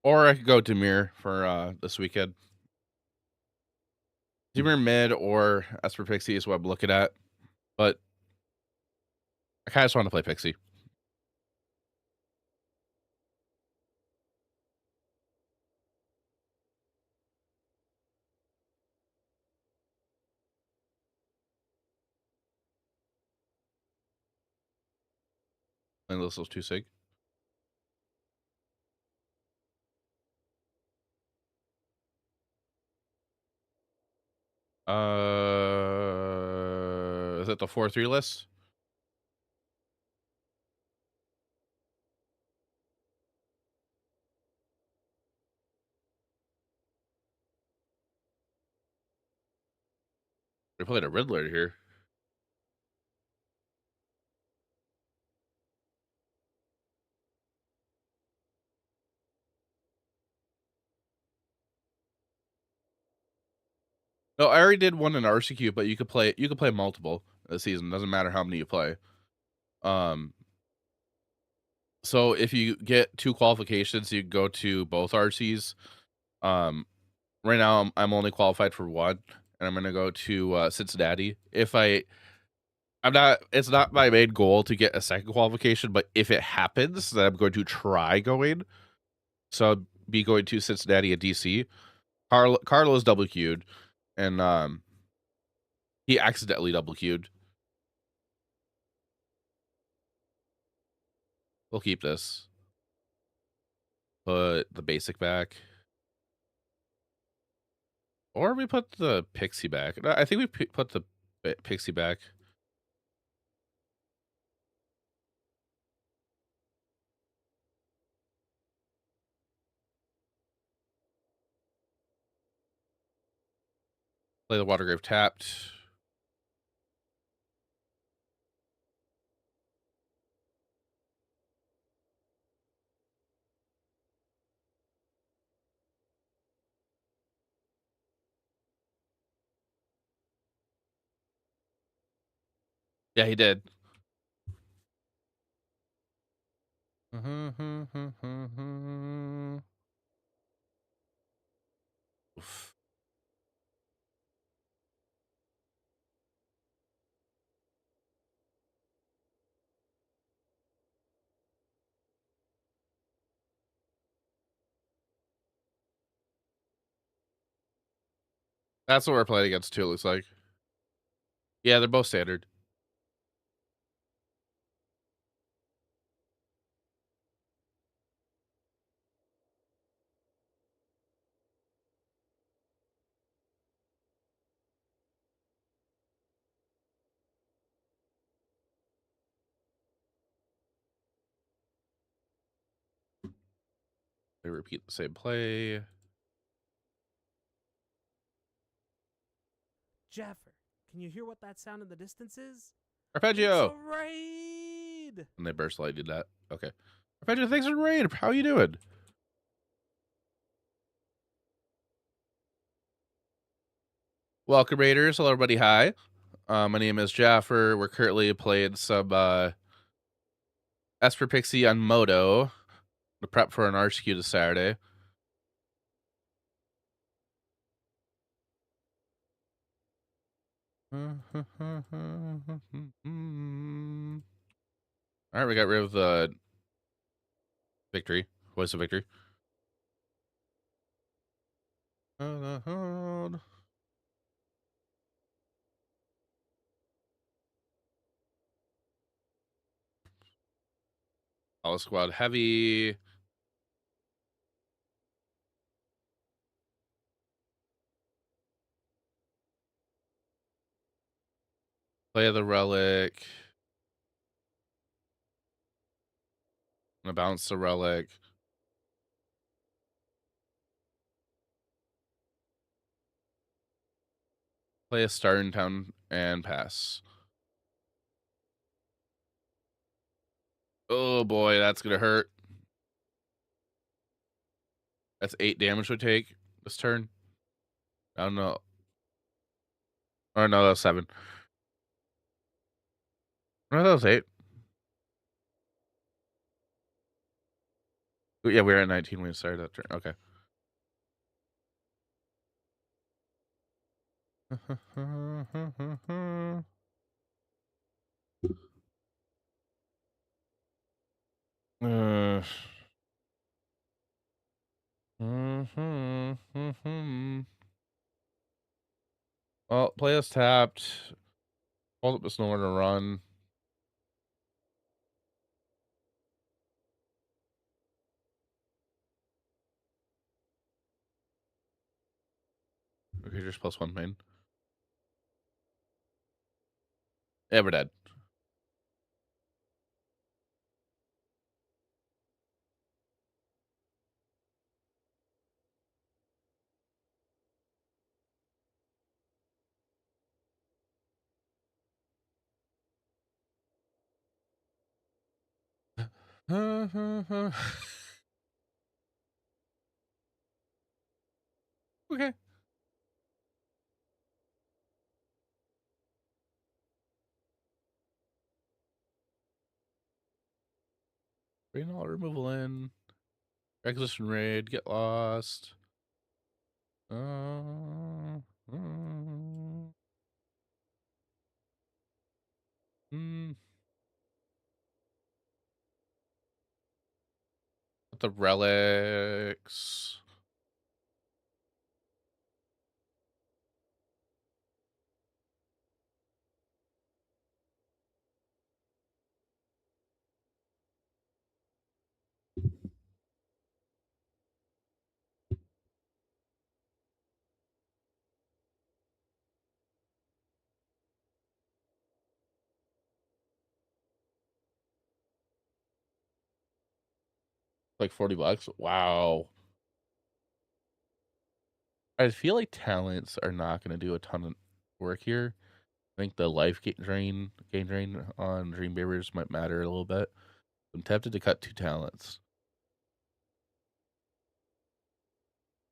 Or I could go Demir for this weekend. Demir mid or Esper Pixie is what I'm looking at. But I kind of just want to play Pixie. And this was 2 sig. Is it the 4-3 list? We played a Riddler here. No, I already did one in RCQ, but you could play multiple this season. Doesn't matter how many you play. So if you get 2 qualifications, you go to both RCs. Right now I'm only qualified for 1, and I'm gonna go to Cincinnati. It's not my main goal to get a second qualification, but if it happens, then I'm going to try going. So I'll be going to Cincinnati and DC. Carlo's double queued, and he accidentally double queued. We'll keep this. Put the basic back. Or we put the Pixie back. No, I think we put the Pixie back. Play the Watergrave tapped. Yeah, he did. Oof. That's what we're playing against too, it looks like. Yeah, they're both standard. They repeat the same play. Jaffer, can you hear what that sound in the distance is? It's a Arpeggio! raid! And they burst light did that. Okay. Arpeggio, thanks for the raid. How you doing? Welcome, Raiders. Hello, everybody. Hi. My name is Jaffer. We're currently playing some Esper Pixie on Moto to prep for an RCQ this Saturday. All right, we got rid of the victory. Voice of victory. All squad heavy. Play the relic. I'm gonna bounce the relic. Play a star in town and pass. Oh boy, that's gonna hurt. That's 8 damage we take this turn. I don't know. Oh no, that was 7. No, that was 8. Yeah, we were at 19 when we started that turn. Okay. uh, well, play us tapped. Hold up the snowman to run. Okay, just +1 main. Yeah, we're dead. Okay. Bring all removal in. Requisition raid. Get lost. Uh, the relics. Like $40. Wow. I feel like talents are not going to do a ton of work here. I think the life gain drain on Dream Beavers might matter a little bit. I'm tempted to cut 2 talents.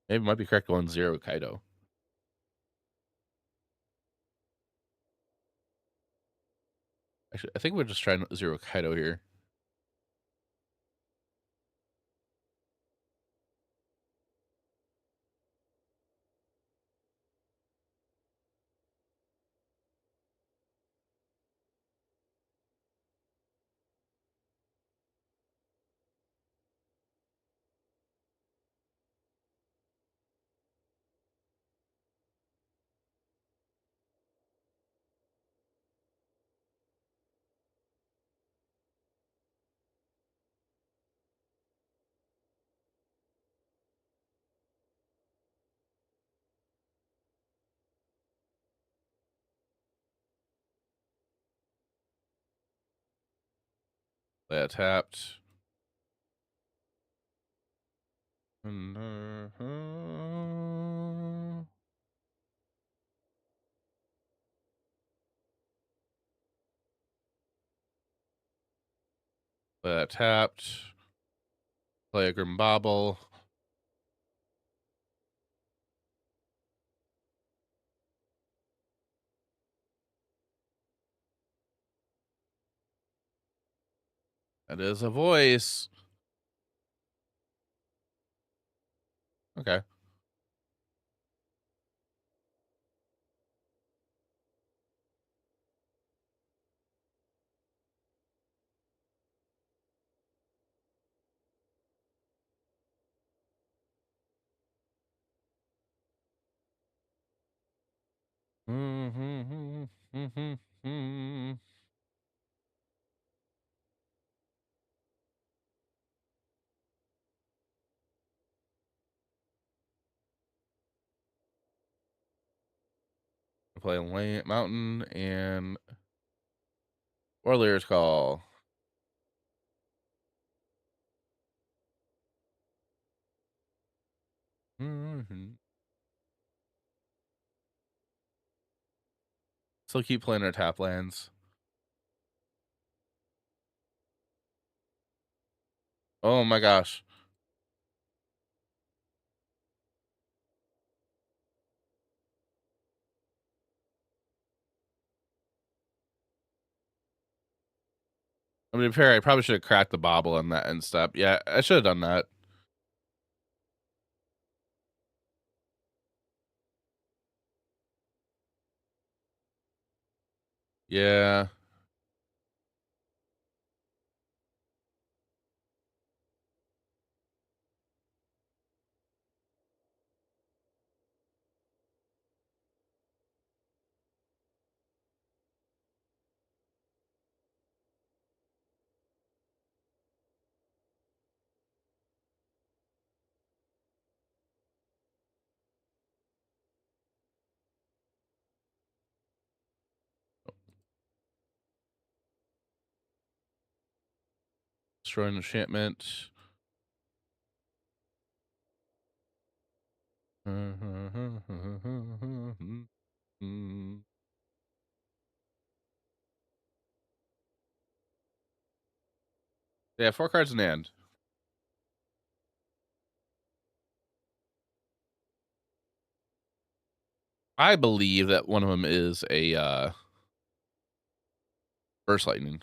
Maybe it might be correct going 0 Kaido. Actually, I think we're just trying zero Kaido here. That tapped. That tapped. Play a Grim Bauble. That is a voice. Okay. Play Mountain and Warrior's Call. Still keep playing our tap lands. Oh my gosh. I mean, fair, I probably should have cracked the Bauble on that end step. Yeah, I should have done that. Yeah. Destroying enchantment. Yeah, 4 cards in hand. I believe that one of them is a Burst Lightning.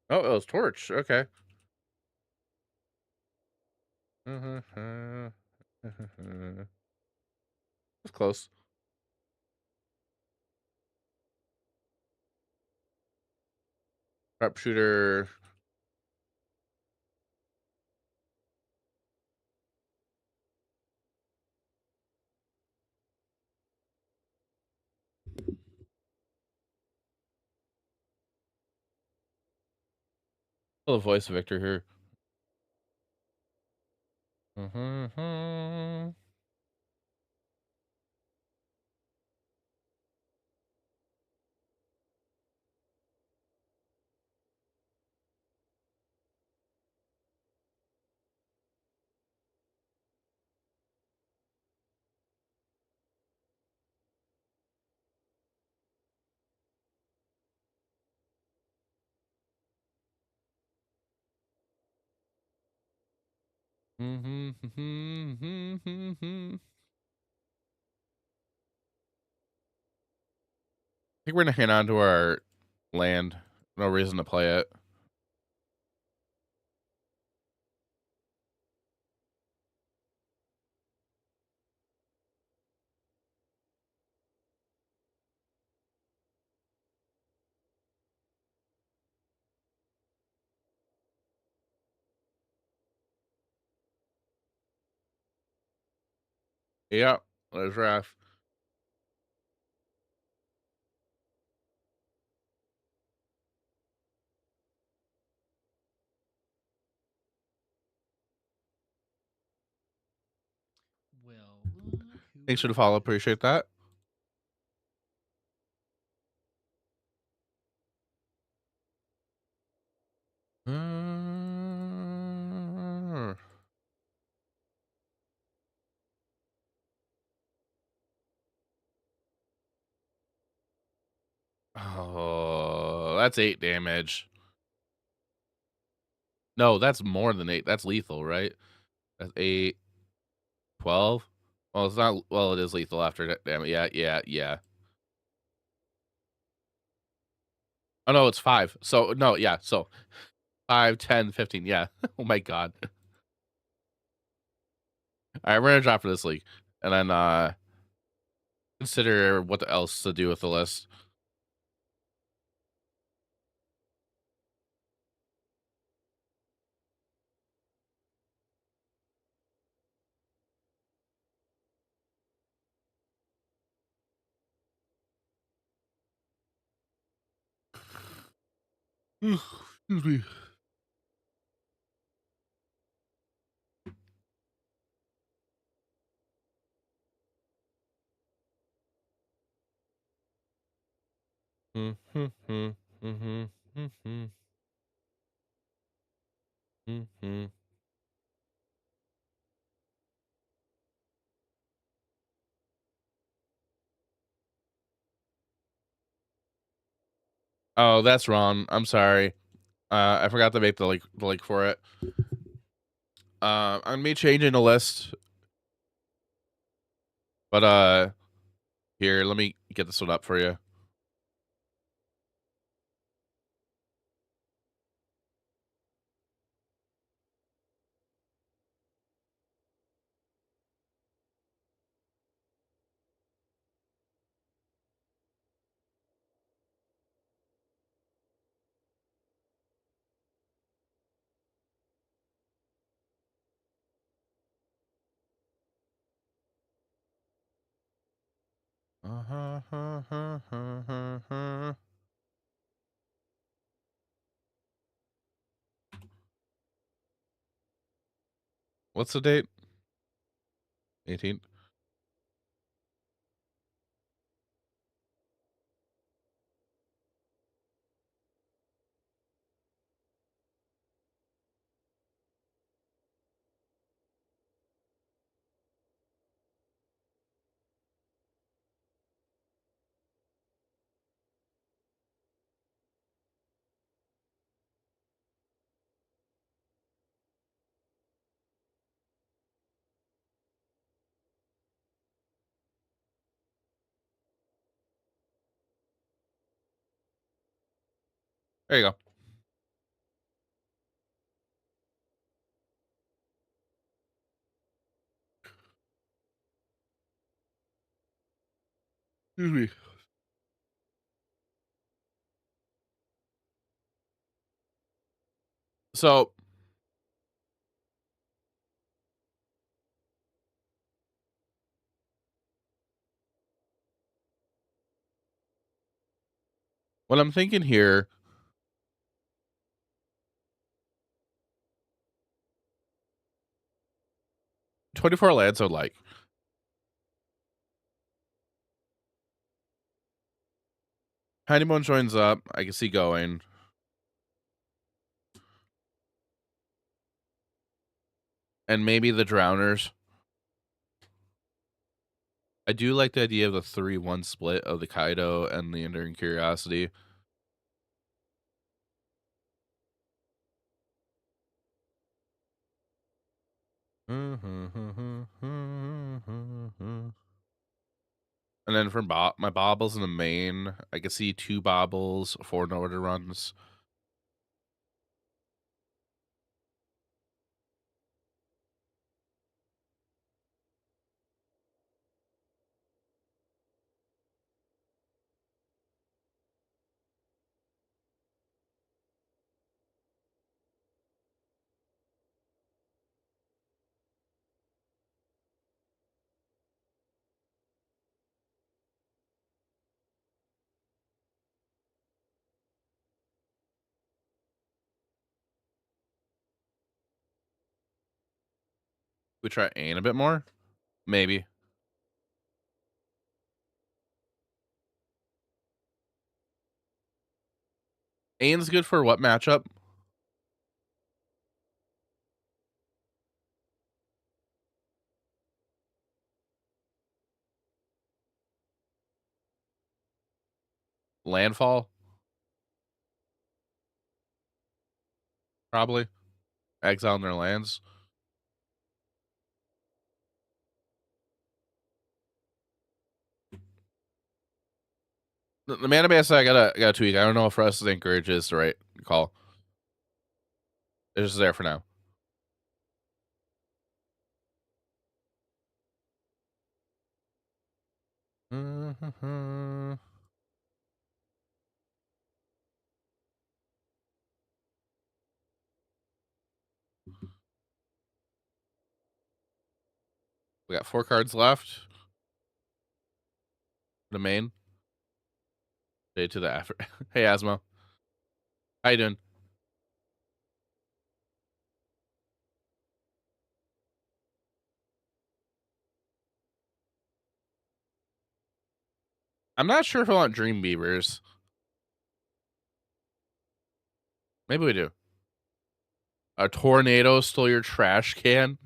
Oh, it was Torch. Okay. That's close. Sharpshooter. Oh, the voice of Victor here. think we're gonna hang on to our land. No reason to play it. Yeah, there's Raph. Well, look who Thanks for the it follow. is. Appreciate that. Oh, that's 8 damage. No, that's more than 8. That's lethal, right? That's 8, 12. Well, it's not. Well, it is lethal after that. Damn it. Yeah. Oh no, it's 5. So no, yeah. So 5, 10, 15. Yeah. Oh my god. All right, we're gonna drop for this league, and then consider what else to do with the list. Excuse me. Oh, that's wrong. I'm sorry. I forgot to make the link for it. I'm me changing the list, but here, let me get this one up for you. What's the date? 18th. There you go. Excuse me. So what I'm thinking here, 24 lands I would like. Honeymoon joins up. I can see going. And maybe the Drowners. I do like the idea of the 3-1 split of the Kaido and the Enduring Curiosity. And then from my baubles in the main, I can see 2 baubles, 4 no-order runs. We try Ain a bit more? Maybe. Ain's good for what matchup? Landfall? Probably. Exiling their lands. The mana base I gotta tweak. I don't know if Restless Anchorage is the right call. It's just there for now. We got 4 cards left. The main. Day to the effort. Hey, Asmo. How you doing? I'm not sure if I want Dream Beavers. Maybe we do. A tornado stole your trash can.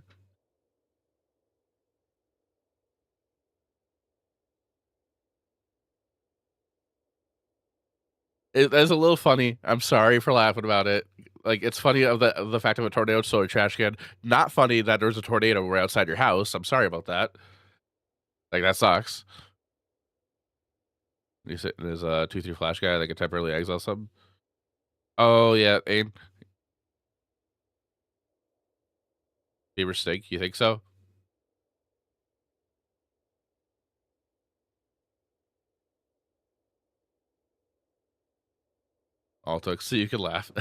That's a little funny. I'm sorry for laughing about it. Like, it's funny of the fact of a tornado stole your trash can. Not funny that there's a tornado right outside your house. I'm sorry about that. Like, that sucks. You sit in his 2/3 flash guy that can temporarily exile something. Oh yeah, Aim. Beaver Stink. You think so? All it took so you could laugh.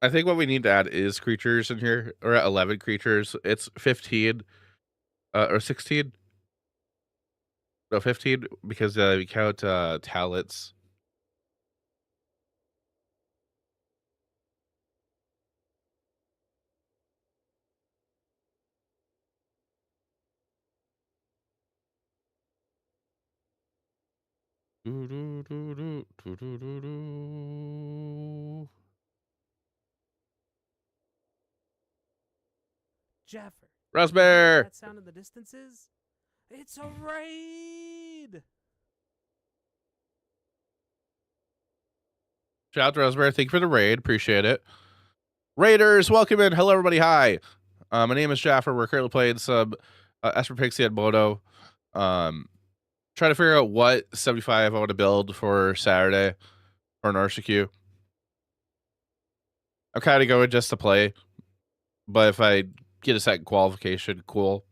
I think what we need to add is creatures in here. We're at 11 creatures. It's 15 or 16. No, 15 because we count talents. Jaffer. Raspberry! That sound in the distance is? It's a raid! Shout out to Raspberry. Thank you for the raid. Appreciate it. Raiders, welcome in. Hello, everybody. Hi. My name is Jaffer. We're currently playing some Esper Pixie and Moto. Trying to figure out what 75 I want to build for Saturday for an RCQ. I'm kind of going just to play, but if I get a second qualification, cool.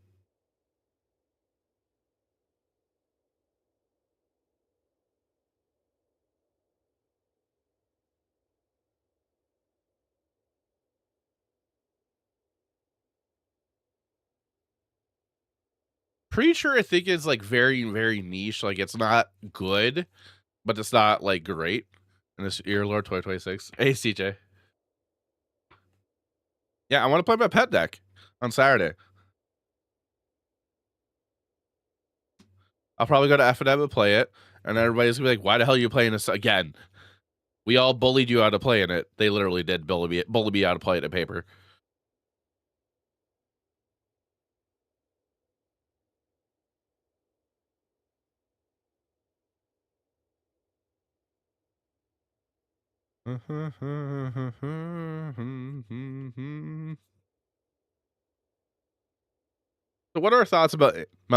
Pretty sure I think it's like very, very niche. Like it's not good, but it's not like great. And this year, Lord 2026. Hey, CJ. Yeah, I want to play my pet deck on Saturday. I'll probably go to FNM and play it, and everybody's gonna be like, "Why the hell are you playing this again?" We all bullied you out of playing it. They literally did bully me out of playing it paper. So what are our thoughts about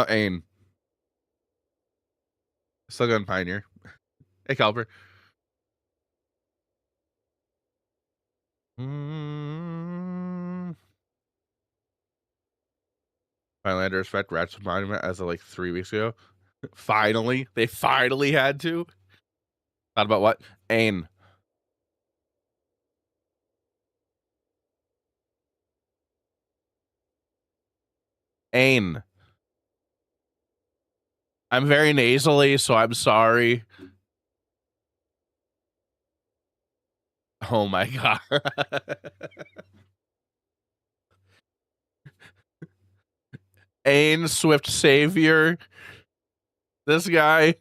Ain? Still going Pioneer. Hey, Calper. Finally respect Ratchet Monument as of like 3 weeks ago. Finally. They finally had to. Thought about what? Ain. Ain. I'm very nasally, so I'm sorry. Oh my god. Ain Swift Savior. This guy.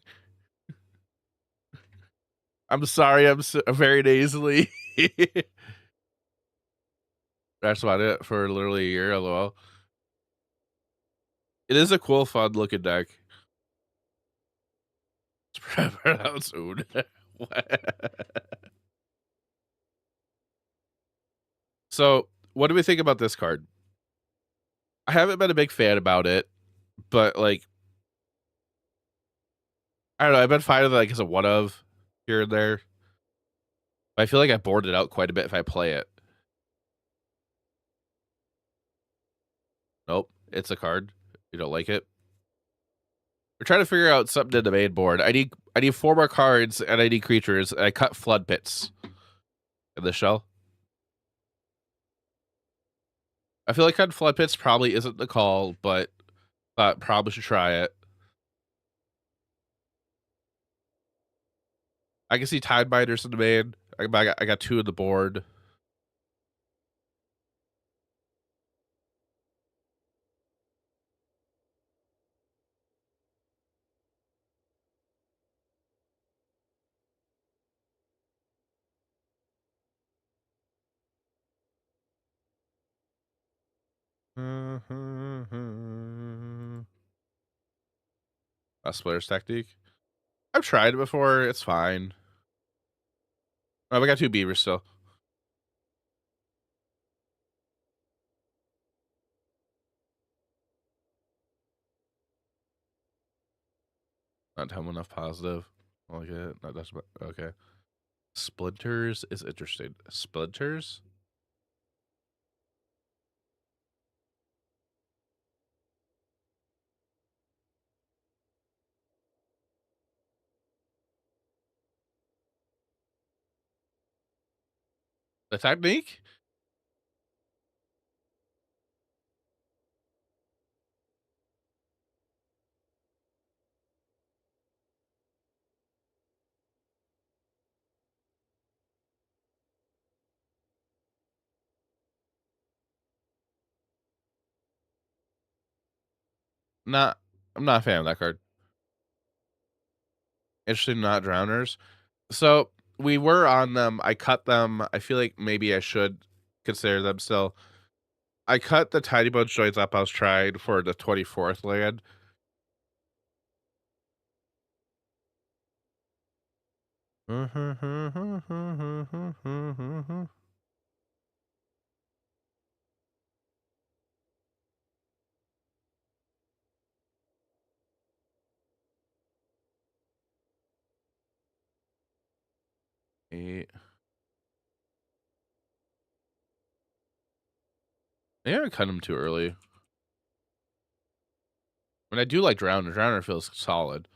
I'm sorry, I'm very nasally. That's about it for literally a year, lol. It is a cool, fun looking deck. It's pronounced Ood. So, what do we think about this card? I haven't been a big fan about it, but like, I don't know. I've been fine with it like as a one of here and there. But I feel like I board it out quite a bit if I play it. Nope, it's a card. You don't like it? We're trying to figure out something in the main board. I need 4 more cards and I need creatures. And I cut Flood Pits in the shell. I feel like cutting Flood Pits probably isn't the call, but thought probably should try it. I can see Tidebinders in the main. I got 2 in the board. A splitter's technique. I've tried it before. It's fine. Oh, we got 2 beavers still. Not home enough positive. I like it. Not that's okay. Splinters is interesting. Splinters? The technique? Not. I'm not a fan of that card. Interesting, not drowners. So we were on them. I cut them. I feel like maybe I should consider them still. I cut the Tiny Bones joints up I was trying for the 24th land. Eight. Maybe I cut them too early. But I do like Drowner. Drowner feels solid.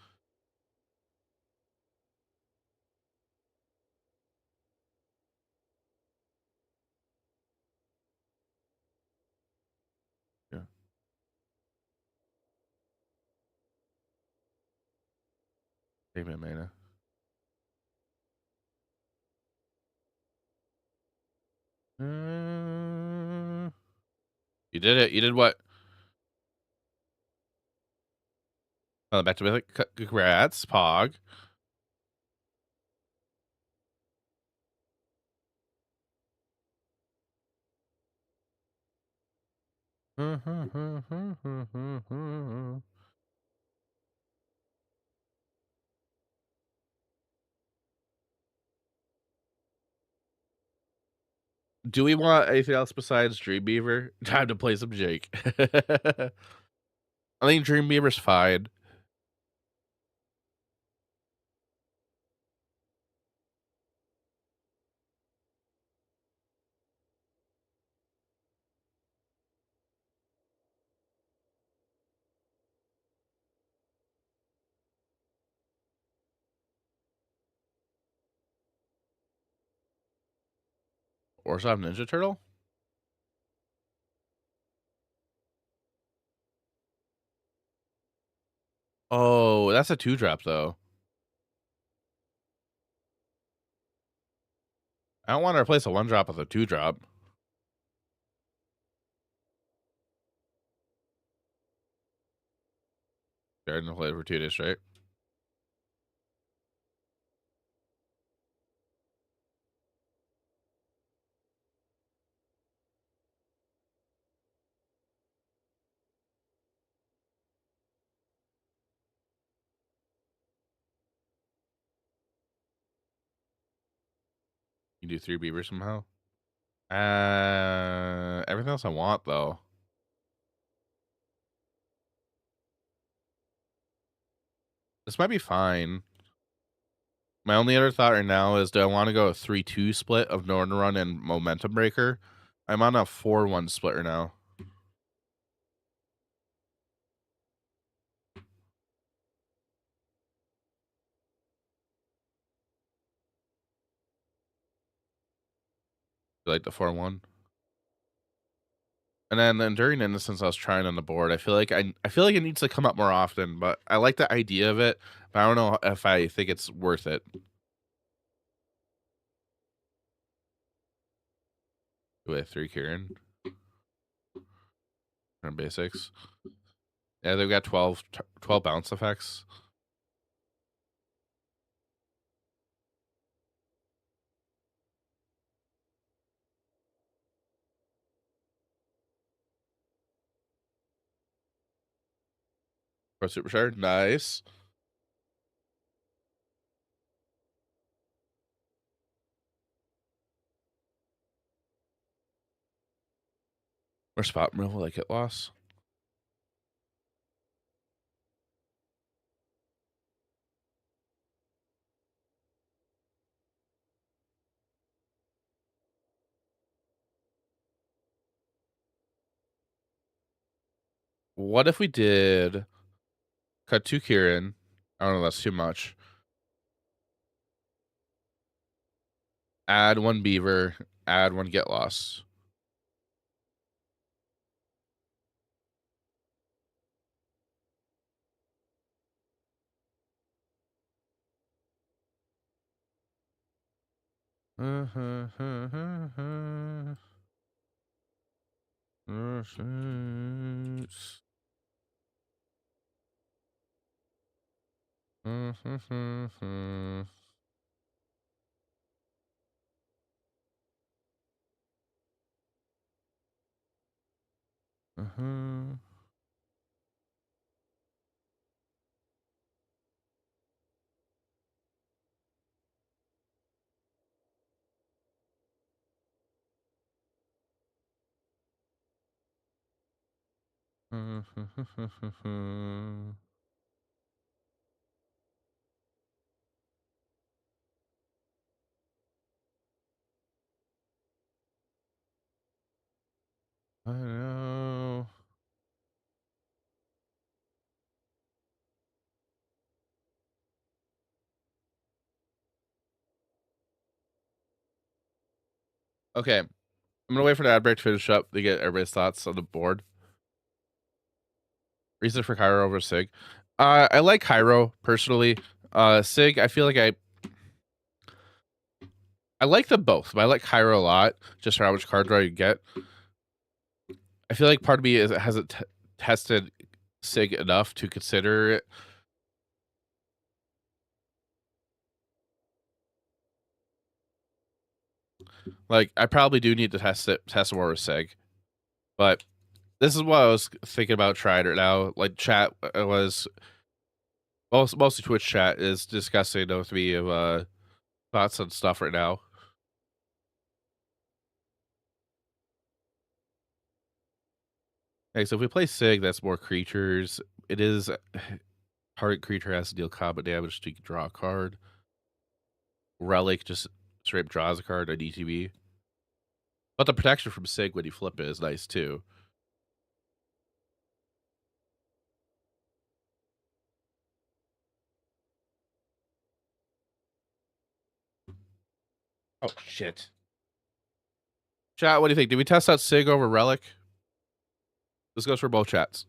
Yeah. Take my mana. You did it. You did what? Oh, back to mythic. Congrats, Pog. Do we want anything else besides Dreamweaver? Time to play some Jake. I think Dreamweaver's fine. Or some Ninja Turtle? Oh, that's a 2-drop though. I don't want to replace a 1-drop with a 2-drop. They're gonna play for 2 days straight. You do 3 beavers somehow. Everything else I want though. This might be fine. My only other thought right now is, do I want to go a 3-2 split of Northern Run and Momentum Breaker? I'm on a 4-1 split right now. You like the 4-1? And then Enduring Innocence I was trying on the board. I feel like it needs to come up more often, but I like the idea of it, but I don't know if I think it's worth it. Do I have 3 Kieran? And basics. Yeah, they've got 12 bounce effects. For Supercharge, nice. Or spot removal, like hit loss. What if we did cut 2 Kieran? I don't know, that's too much. Add 1 Beaver, add 1 Get Loss. I know. Okay, I'm gonna wait for the ad break to finish up to get everybody's thoughts on the board. Reason for Cairo over Sig. I like Cairo personally. Sig, I feel like I like them both, but I like Cairo a lot just for how much card draw you get. I feel like part of me hasn't tested Sig enough to consider it. Like, I probably do need to test more with Sig, but this is what I was thinking about trying right now. Like, chat was mostly Twitch chat is discussing with me of thoughts on stuff right now. Okay, so if we play Sig, that's more creatures. It is target creature has to deal combat damage to draw a card. Relic just straight up draws a card on ETB. But the protection from Sig when you flip it is nice too. Oh shit. Chat, what do you think? Did we test out Sig over Relic? This goes for both chats.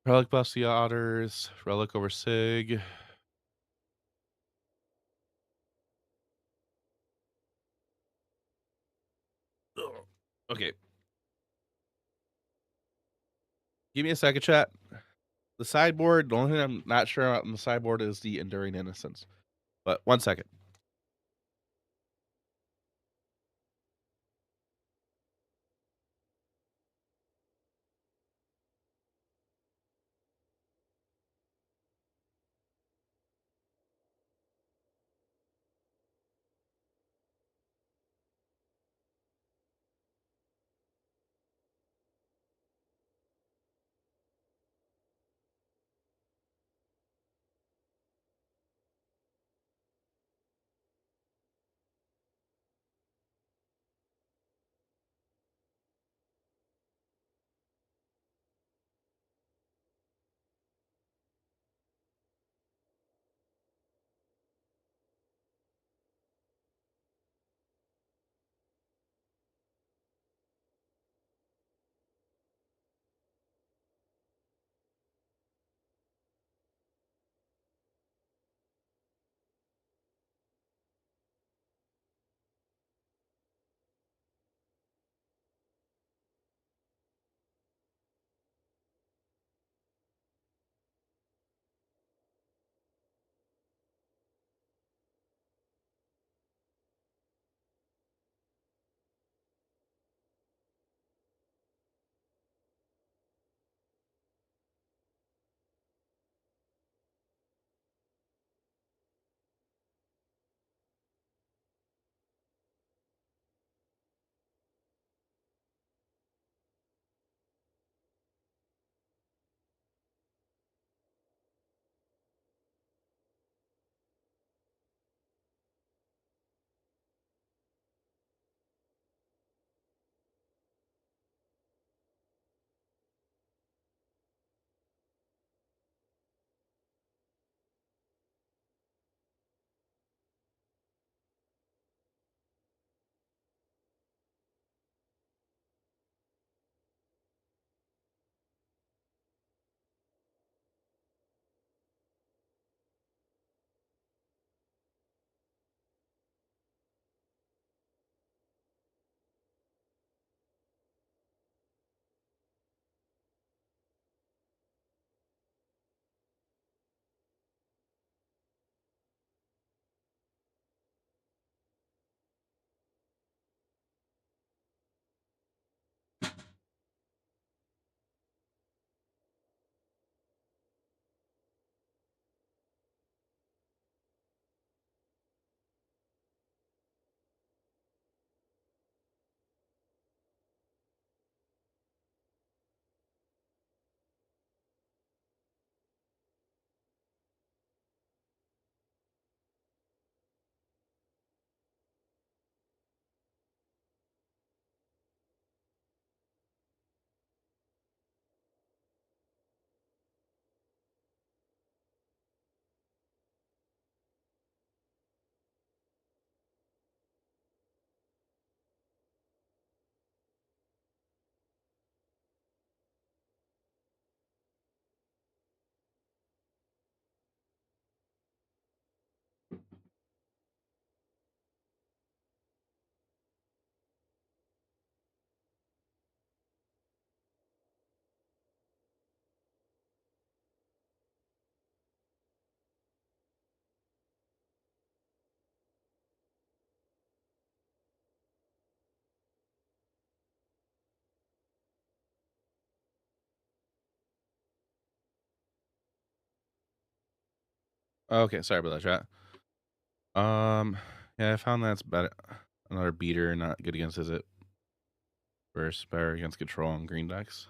Relic buffs the otters. Relic over Sig. Ugh. Okay. Give me a second, chat. The sideboard, the only thing I'm not sure about on the sideboard is the Enduring Innocence. But 1 second. Okay, sorry about that, chat. Yeah, I found that's better. Another beater, not good against is it? Versus better against control and green decks.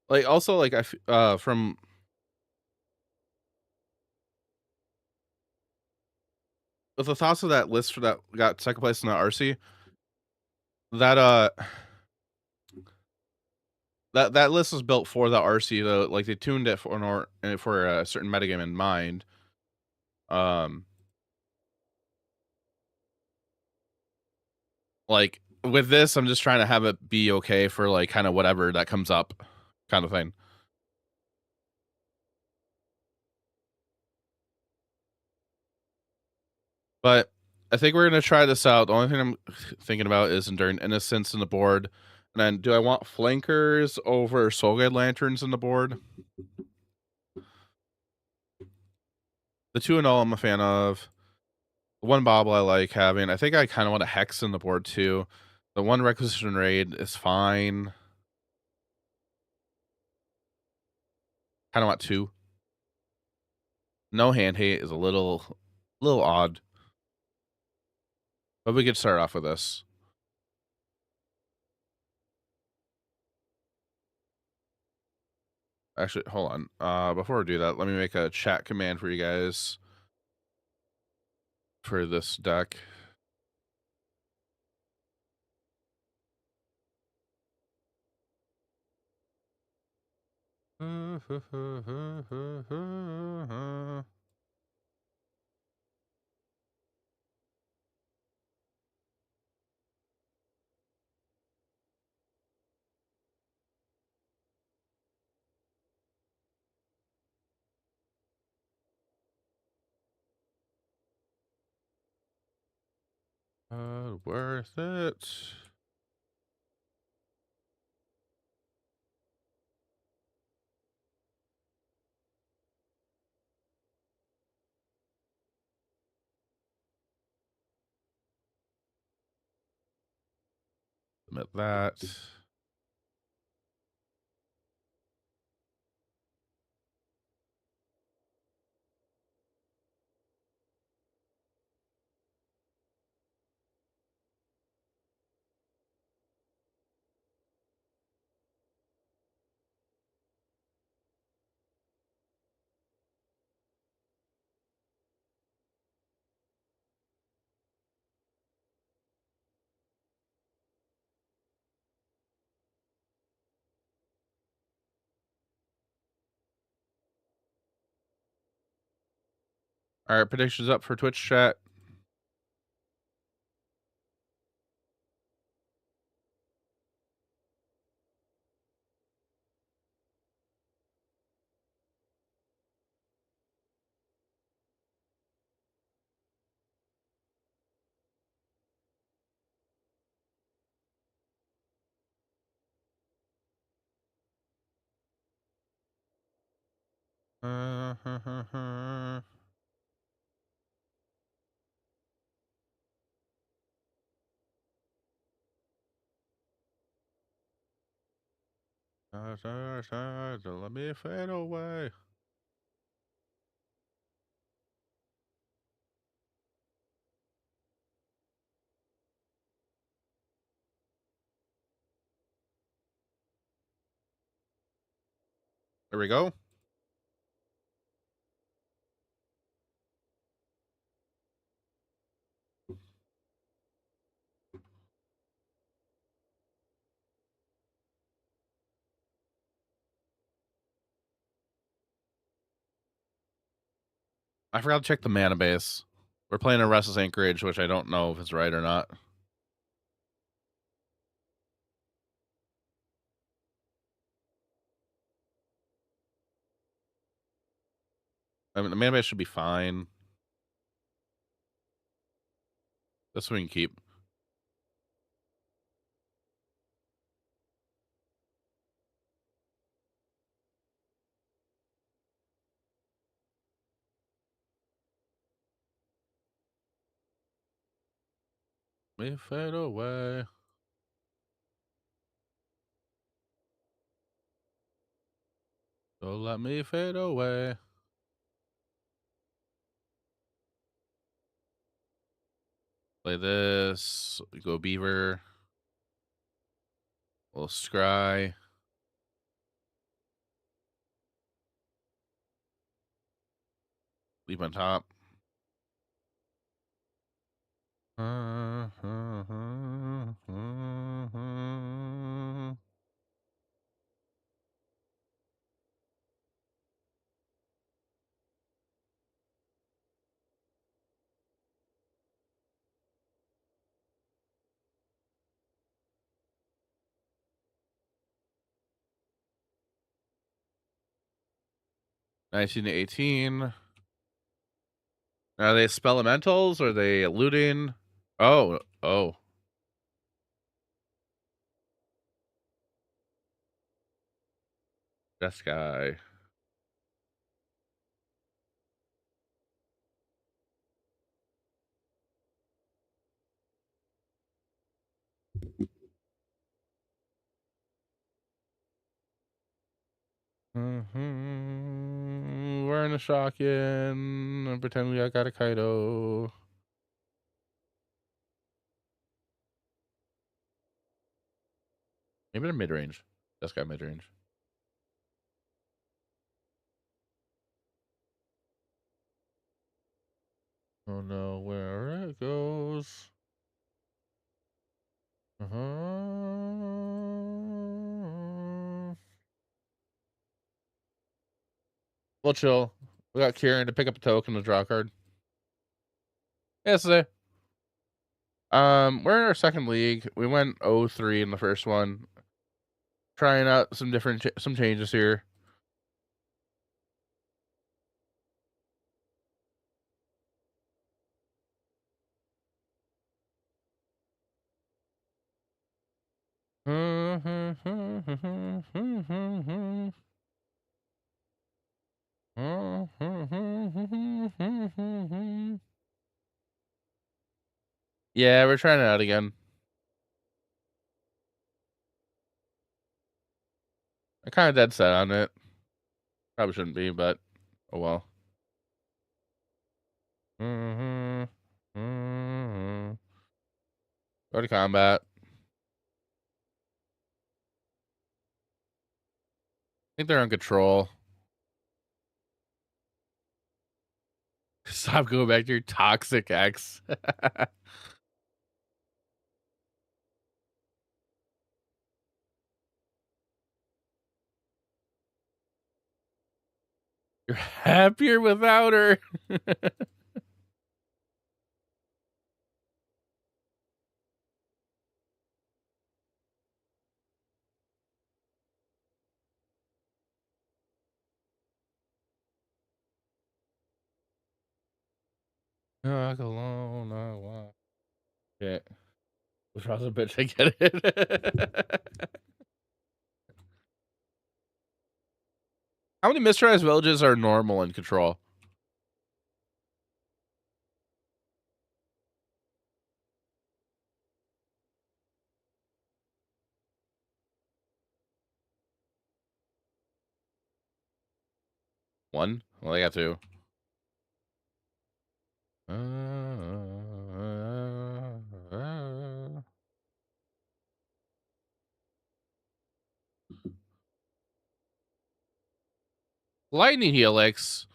Like also like from with the thoughts of that list for that got second place in the RC, that that list was built for the RC though. Like they tuned it for a certain metagame in mind. Like with this, I'm just trying to have it be okay for like kind of whatever that comes up, kind of thing. But I think we're gonna try this out. The only thing I'm thinking about is Enduring Innocence in the board. And then do I want flankers over Soul Guide Lanterns in the board? The 2 and all I'm a fan of. The 1 Bauble I like having. I think I kind of want a Hex in the board too. The 1 Requisition Raid is fine. Kind of want 2. No Hand Hate is a little odd. But we could start off with this. Actually, hold on. Before we do that, let me make a chat command for you guys for this deck. Worth it. Submit that. All right, predictions up for Twitch chat. Let me fade away. There we go. I forgot to check the mana base. We're playing a Restless Anchorage, which I don't know if it's right or not. I mean, the mana base should be fine. This we can keep. Let me fade away. So let me fade away. Play this. Go Beaver. Little Scry. Leap on top. 19 to 18. Are they spelementals? Are they looting? Oh. This guy. We're in a shotgun and pretend we got a Kaido. Maybe they're mid range. This guy mid range. Oh no, where it goes. We'll chill. We got Kieran to pick up a token to draw a card. Yesterday. We're in our second league. We went 0-3 in the first one. Trying out some different some changes here. Yeah, we're trying it out again. I kind of dead set on it. Probably shouldn't be, but oh well. Go to combat. I think they're on control. Stop going back to your toxic ex. You're happier without her. Walk alone, I walk. Shit. Which was a bitch, I get it. How many mistrized villages are normal in control? One? Well, I got two. Lightning Helix.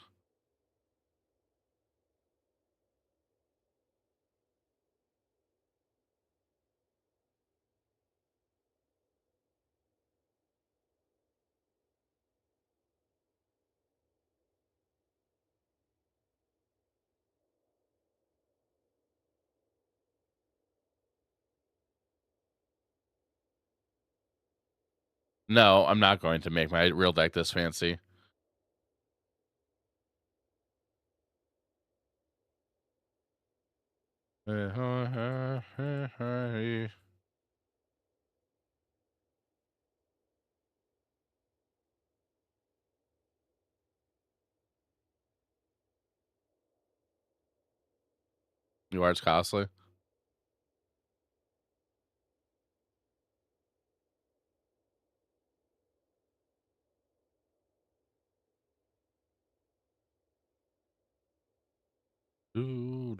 No, I'm not going to make my real deck this fancy. You are, it's costly. Do.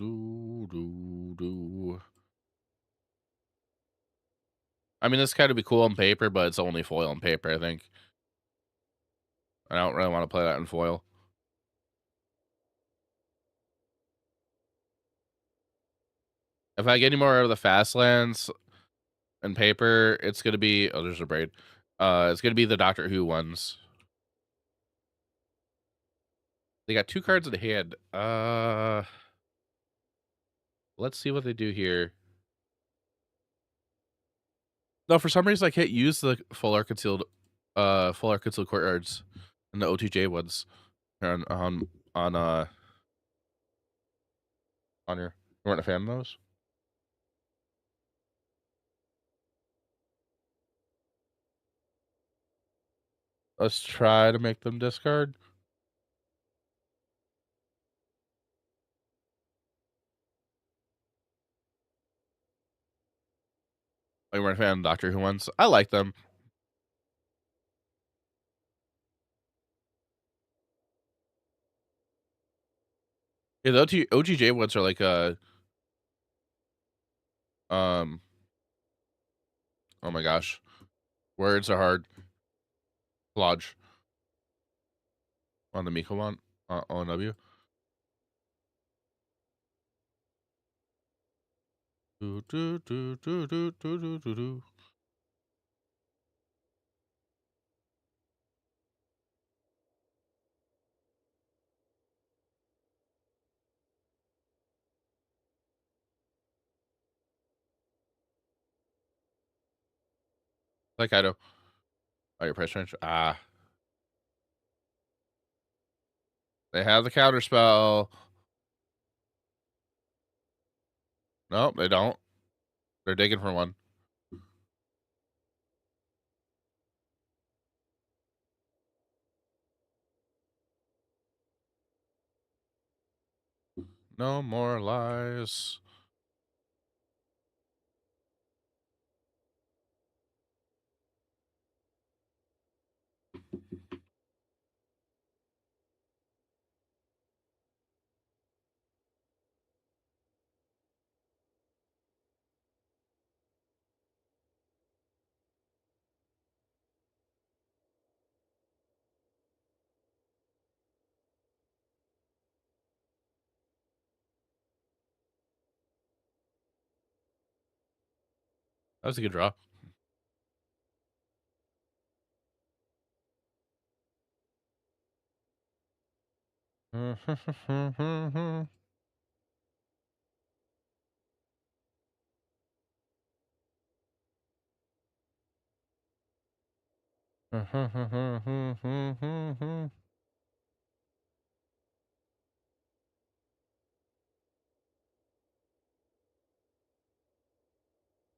I mean, this kind of be cool on paper, but it's only foil on paper, I think. I don't really want to play that in foil. If I get any more out of the fast lands and paper, it's gonna be there's a braid. It's gonna be the Doctor Who ones. They got 2 cards in the hand. Let's see what they do here. No, for some reason I can't use the full art concealed courtyards and the OTJ ones on your. You weren't a fan of those? Let's try to make them discard. You weren't a fan of Doctor Who ones? I like them. Yeah, the OTJ ones are like oh my gosh. Words are hard. Lodge on the Miko one. ONW. Do. Like I do. Oh, your price range? Ah. They have the counter spell. Nope, they don't. They're digging for one. No more lies. That was a good draw.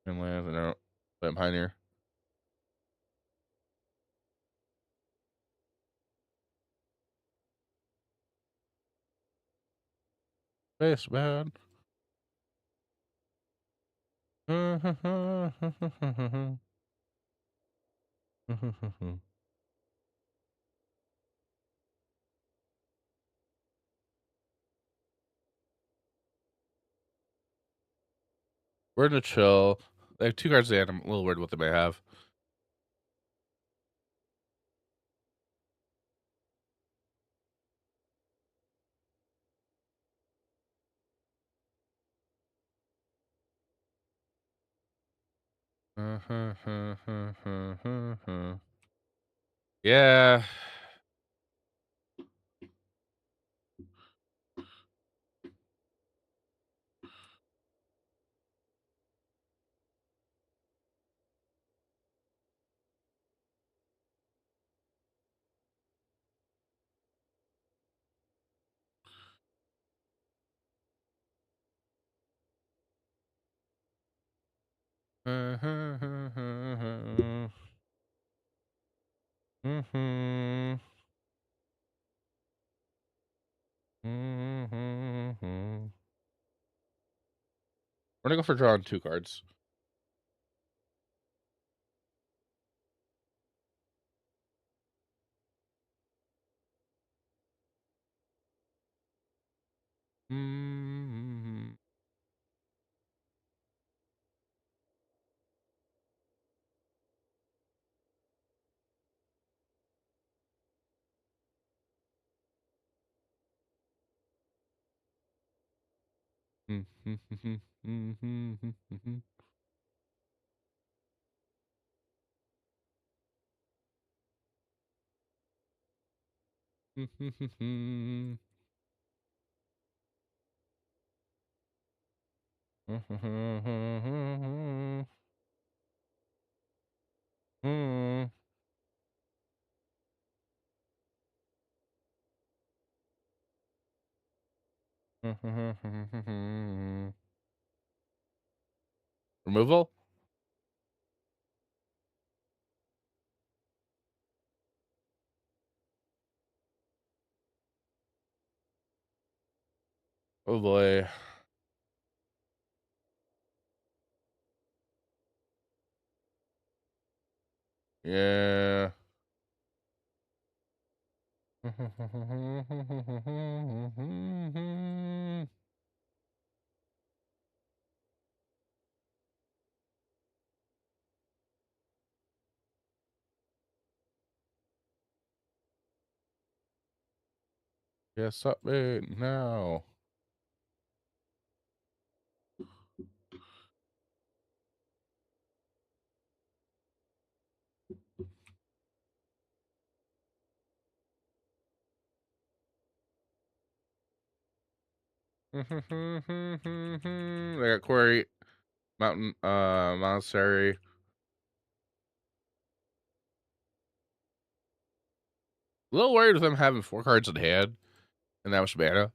And lands, I don't. But I'm Pioneer. Face bad. We're gonna chill. They have 2 cards in the hand. I'm a little worried what they may have. Yeah. We're gonna go for drawing 2 cards. Mm-hmm. Removal? Oh boy. Yeah. Yes, up it now. They got Quarry, Mountain, Monastery. A little worried with them having 4 cards in hand and that much mana.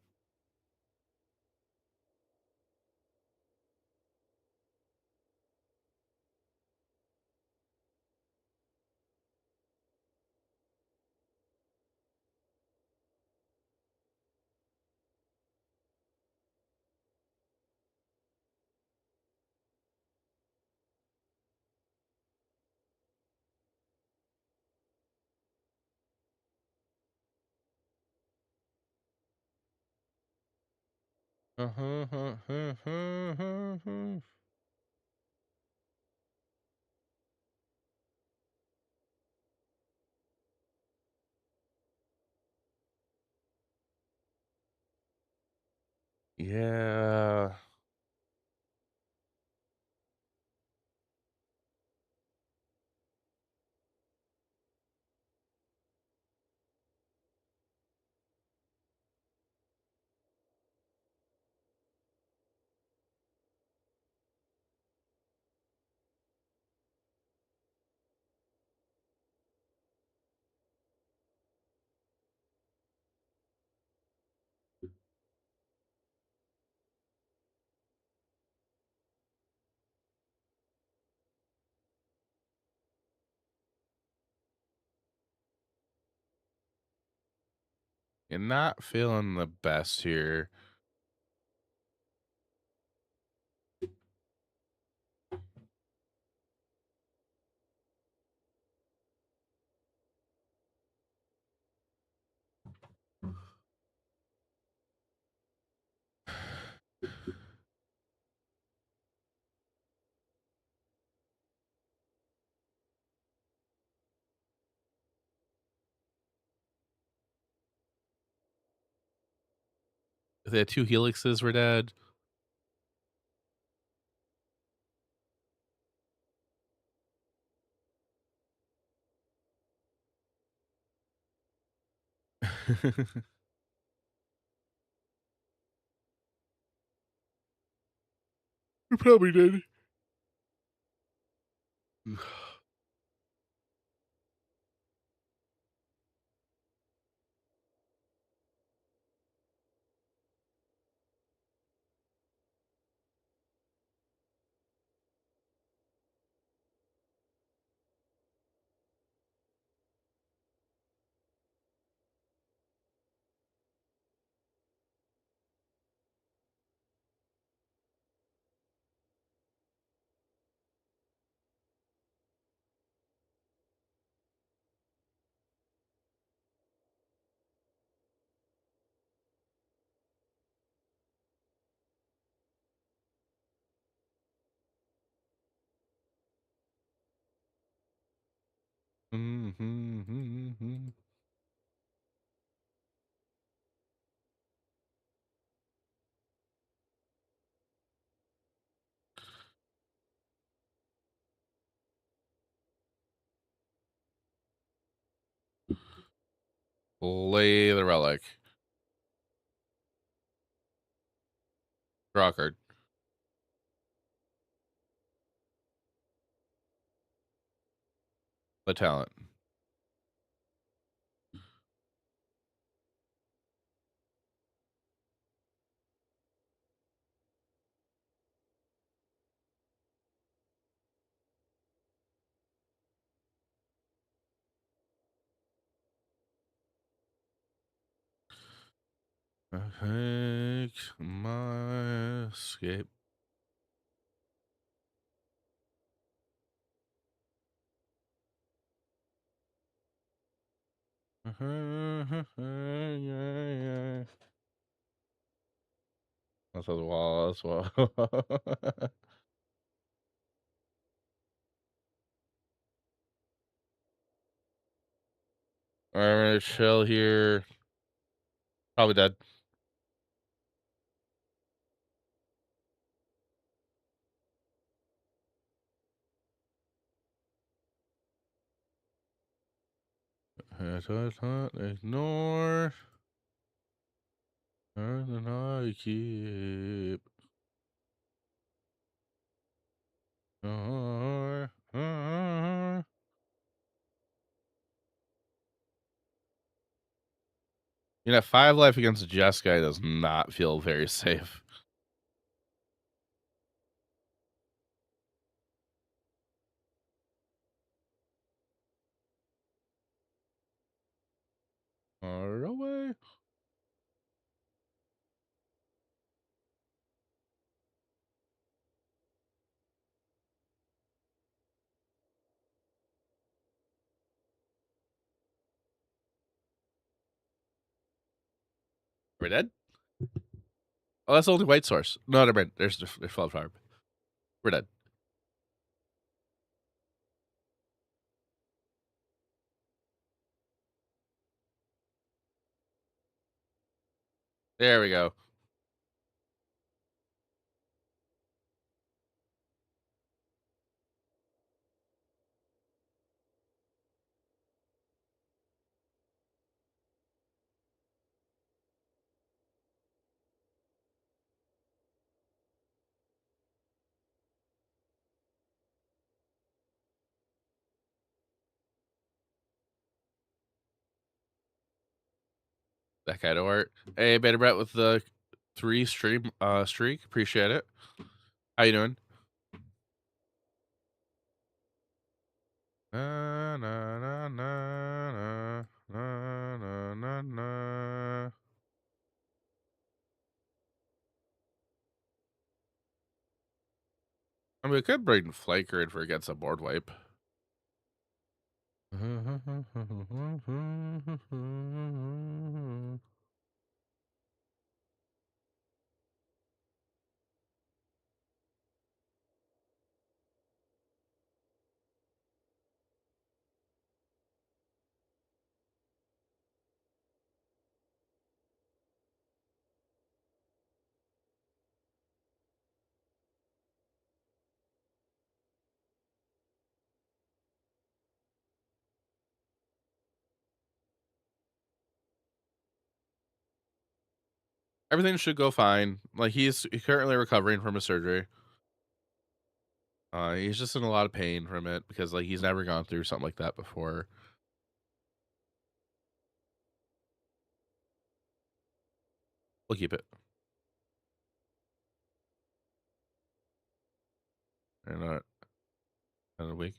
Yeah. You're not feeling the best here. If they had 2 helixes, we're dead. We probably did. Play the relic. Draw a card. The talent. Take my escape. That's a wall. That's wall. I'm gonna chill here. Probably dead. Ignore. And I keep. You know, 5 life against a Jess guy does not feel very safe. Far away. We're dead? Oh, that's the only white source. No, never mind. There's Flood Farm. We're dead. There we go. That kind of art. Hey, Beta Brett with the 3 stream streak. Appreciate it. How you doing? Na, na, na, na, na, na, na, na. I mean, we could bring Flanker in for against a board wipe. Everything should go fine. Like he's currently recovering from a surgery. He's just in a lot of pain from it because like he's never gone through something like that before. We'll keep it. And not a week.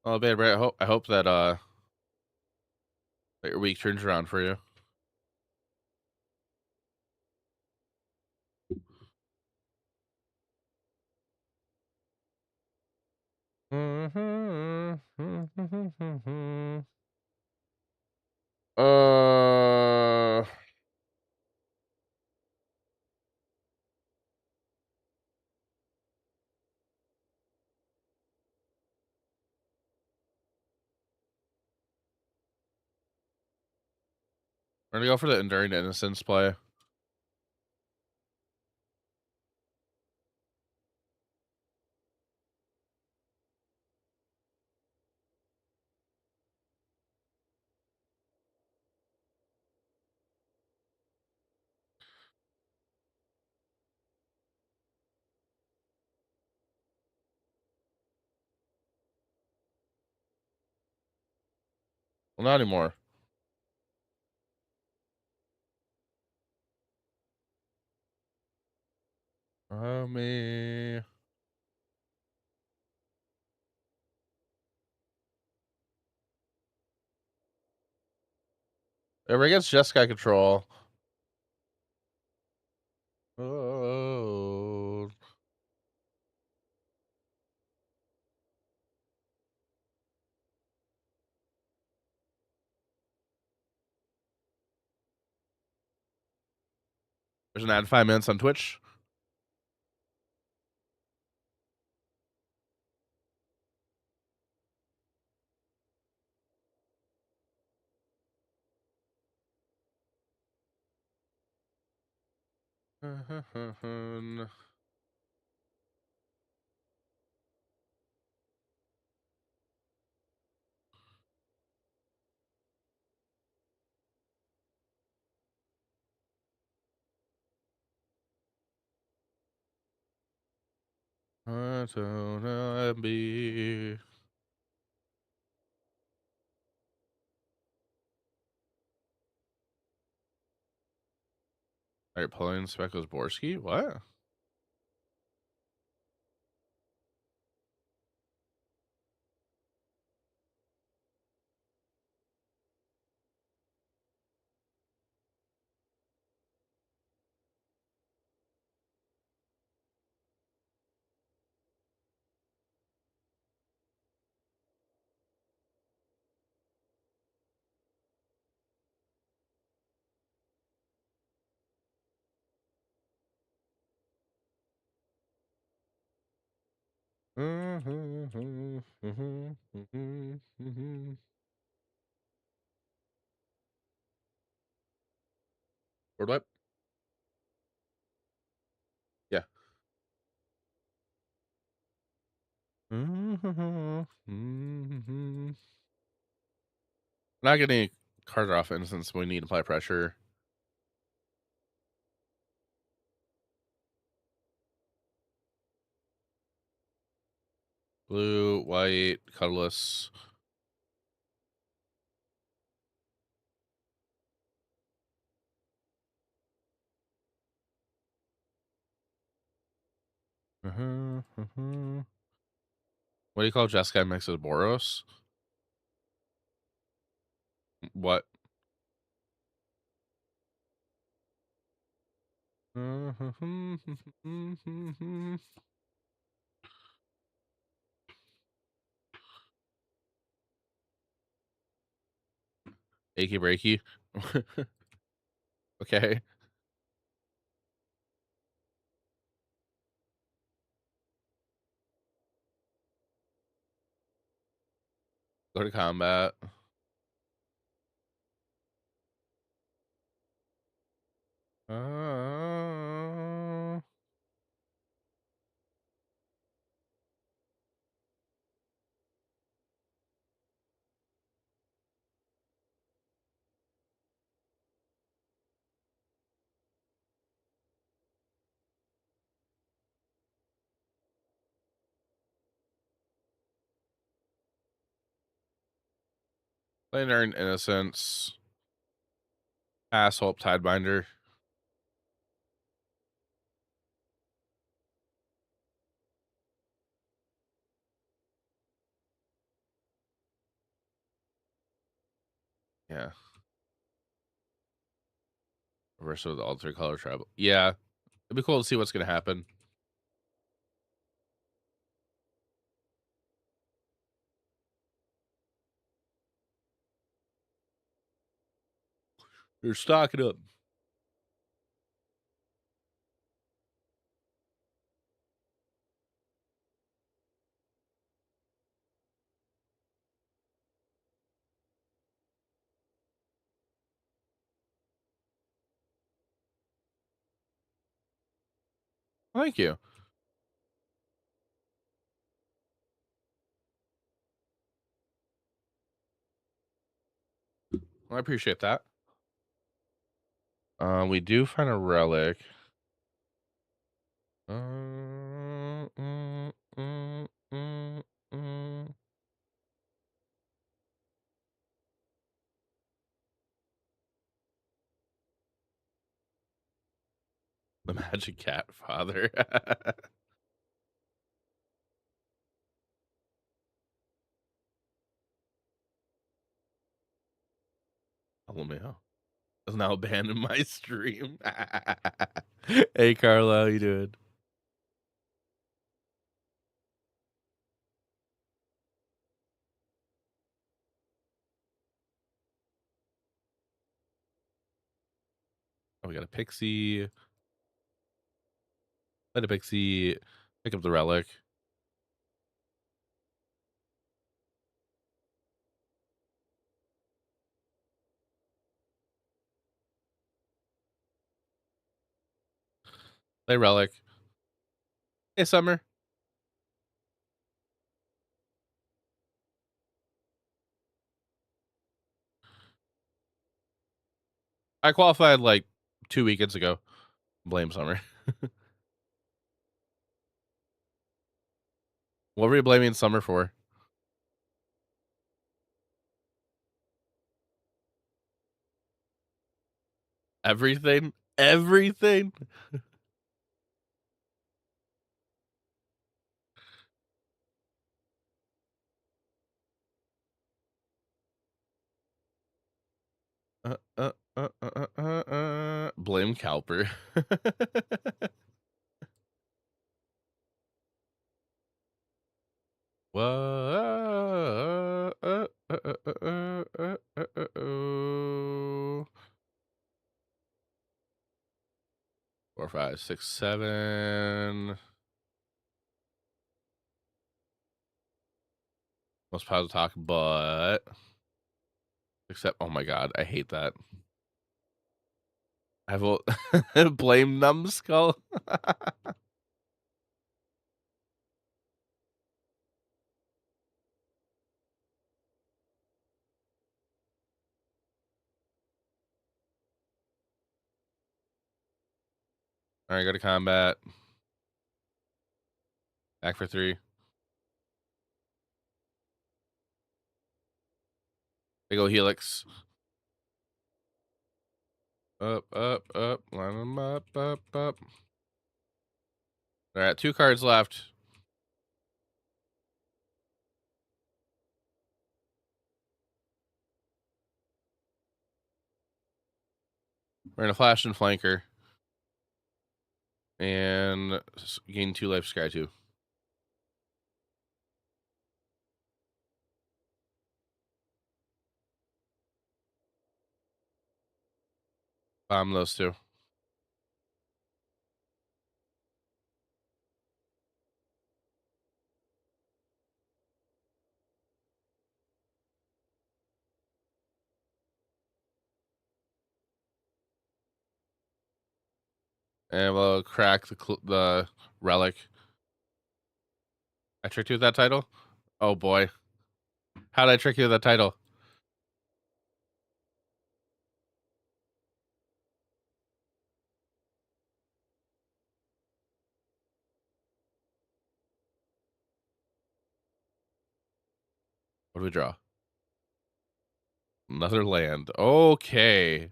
Oh, bad, Brett. I hope that that your week turns around for you. We're gonna go for the Enduring Innocence play. Well, not anymore. Me. Ever against Jeskai control. Oh. There's an ad 5 minutes on Twitch. I don't know, be. Are you pulling Speckles Borski? What? Or what? Yeah. Not getting any card off instance. We need to apply pressure. Blue, white, colorless. What do you call Jeskai mix with Boros? What? Achy breaky. Okay. Go to combat. Playing Earn Innocence. Pass Hope Tidebinder. Yeah. Reverse with Alter Color Tribal. Yeah. It'd be cool to see what's going to happen. They're stocking up. Thank you. Well, I appreciate that. We do find a relic. Mm, mm, mm, mm, mm. The magic cat father. LMAO. Has now abandoned my stream. Hey, Carla, how you doing? Oh, we got a pixie. Let a pixie pick up the relic. Play relic. Hey, Summer. I qualified like 2 weekends ago. Blame Summer. What were you blaming Summer for? Everything? Everything? Blame Cowper. Whoa. 4, 5, 6, 7. Most positive talk, but except, oh my god, I hate that. I will blame Numbskull. All right, go to combat. Back for 3. Big ol' Helix. Up, up, up. Line them up, up, up. All right, 2 cards left. We're gonna flash and flanker. And gain 2 life, Sky 2. Bomb those 2. And we'll crack the relic. I tricked you with that title? Oh boy. How did I trick you with that title? What do we draw? Another land. Okay.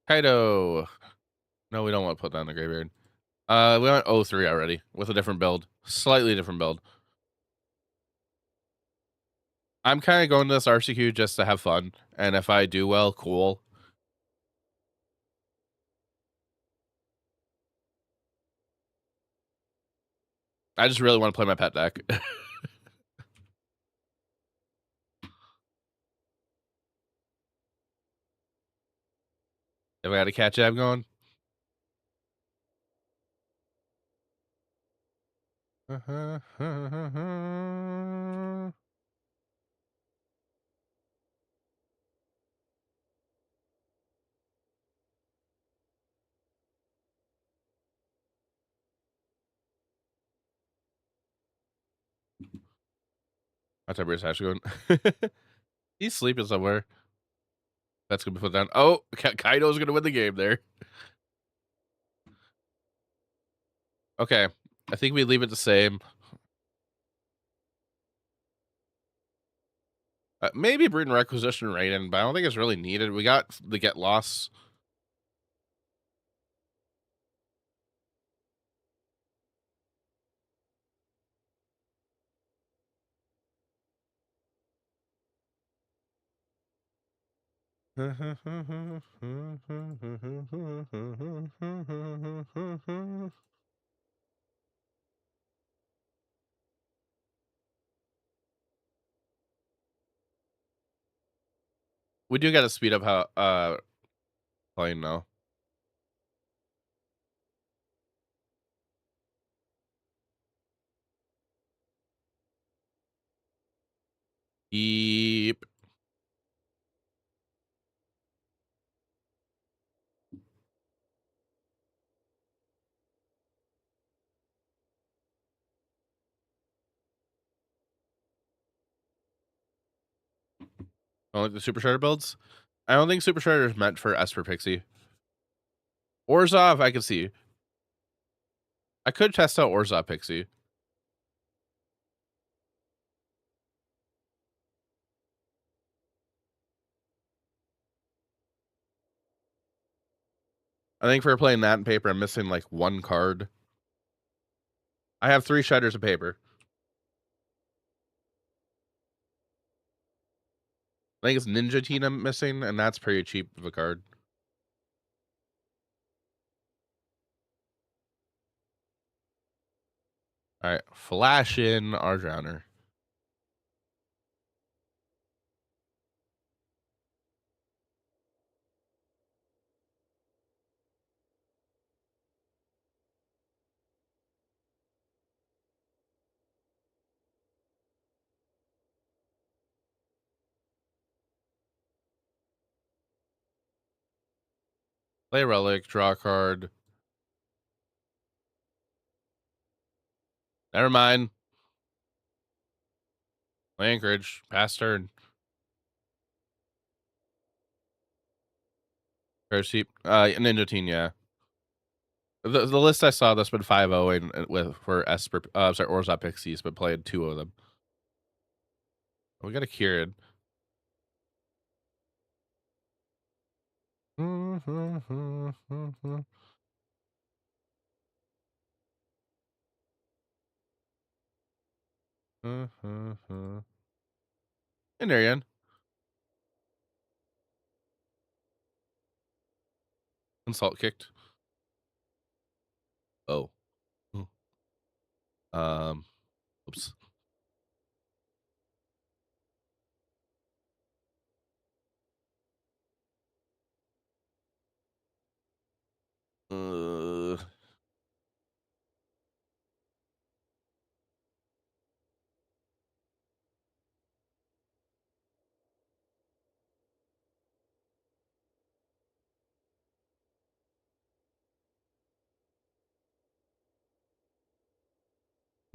Kaido. No, we don't want to put that in the graveyard. We went 0-3 already with a different build. Slightly different build. I'm kind of going to this RCQ just to have fun. And if I do well, cool. I just really want to play my pet deck. If I got a cat jab going. That's how Bruce actually going. He's sleeping somewhere. That's gonna be put down. Oh, Kaido's gonna win the game there. Okay, I think we leave it the same. Maybe bring Requisition right in, but I don't think it's really needed. We got the Get Lost. We do gotta speed up how playing now. Yep. I like the Super Shredder builds. I don't think Super Shredder is meant for Esper Pixie. Orzhov, I could see. I could test out Orzhov Pixie. I think for playing that in paper, I'm missing like one card. I have 3 Shredders of paper. I think it's Ninja Teen I'm missing, and that's pretty cheap of a card. All right, flash in our Drowner. Play Relic, draw a card. Never mind. Play Anchorage, pass turn. Cheap. Ninja Teen, yeah. The list I saw that's been 5-0 and with for Esper, sorry, Orzhov Pixies, but played 2 of them. We got a Kieran. And Arian. Consult kicked. Oh. Oops.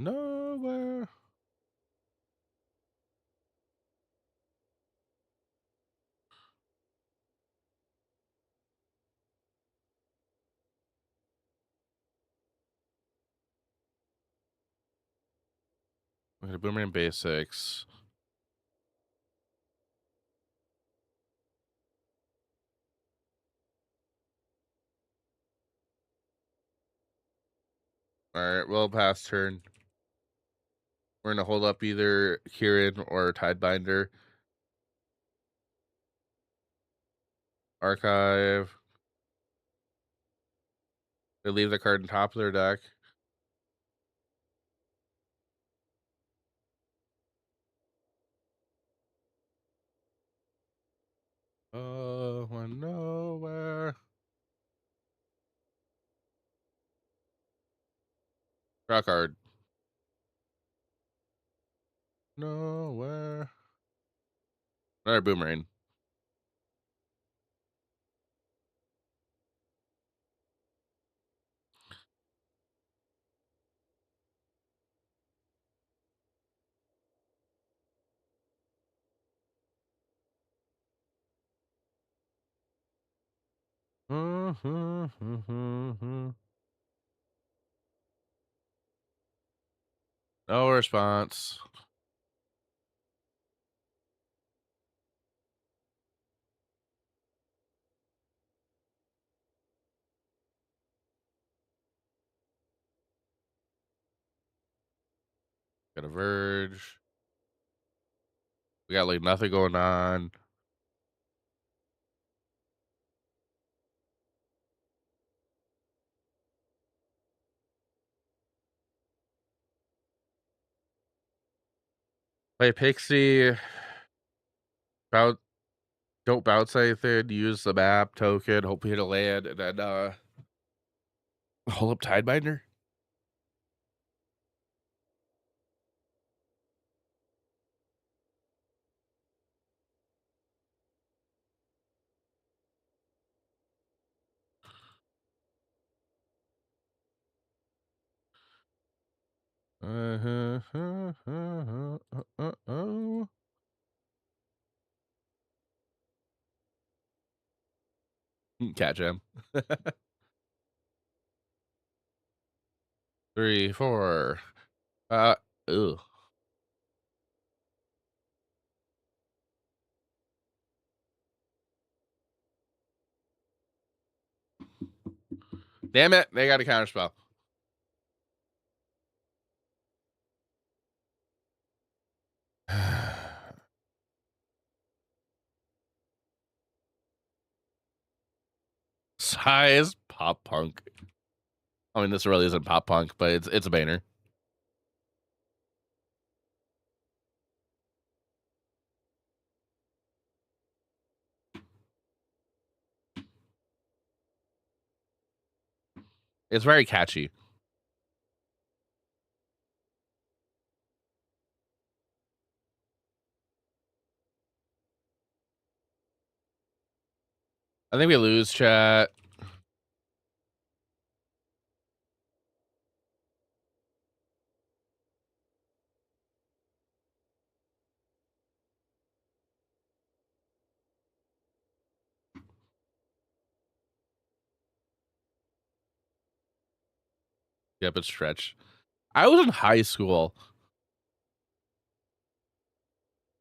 Nowhere. Okay, Boomerang Basics. All right, well, pass turn. We're gonna hold up either Kieran or Tidebinder. Archive. They leave the card on top of their deck. Went nowhere. Draw card. Nowhere. Another Boomerang. No response. Got a Verge. We got like nothing going on. Play Pixie. Bounce, don't bounce anything. Use the map token. Hope we hit a land, and then hold up Tidebinder. Catch him. 3, 4. Ugh. Damn it! They got a counterspell. Size pop punk. I mean, this really isn't pop punk, but it's a banner. It's very catchy. I think we lose, chat. Yep, it's stretch. I was in high school.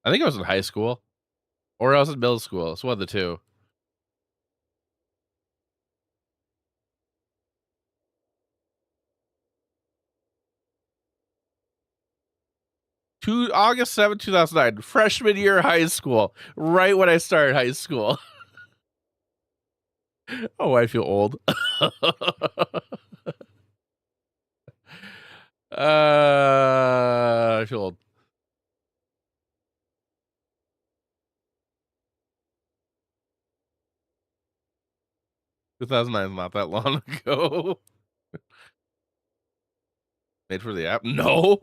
I think I was in high school. Or I was in middle school. It's one of the two. August 7th, 2009. Freshman year of high school. Right when I started high school. Oh, I feel old. I feel old. Two 2009 is not that long ago. Made for the app? No.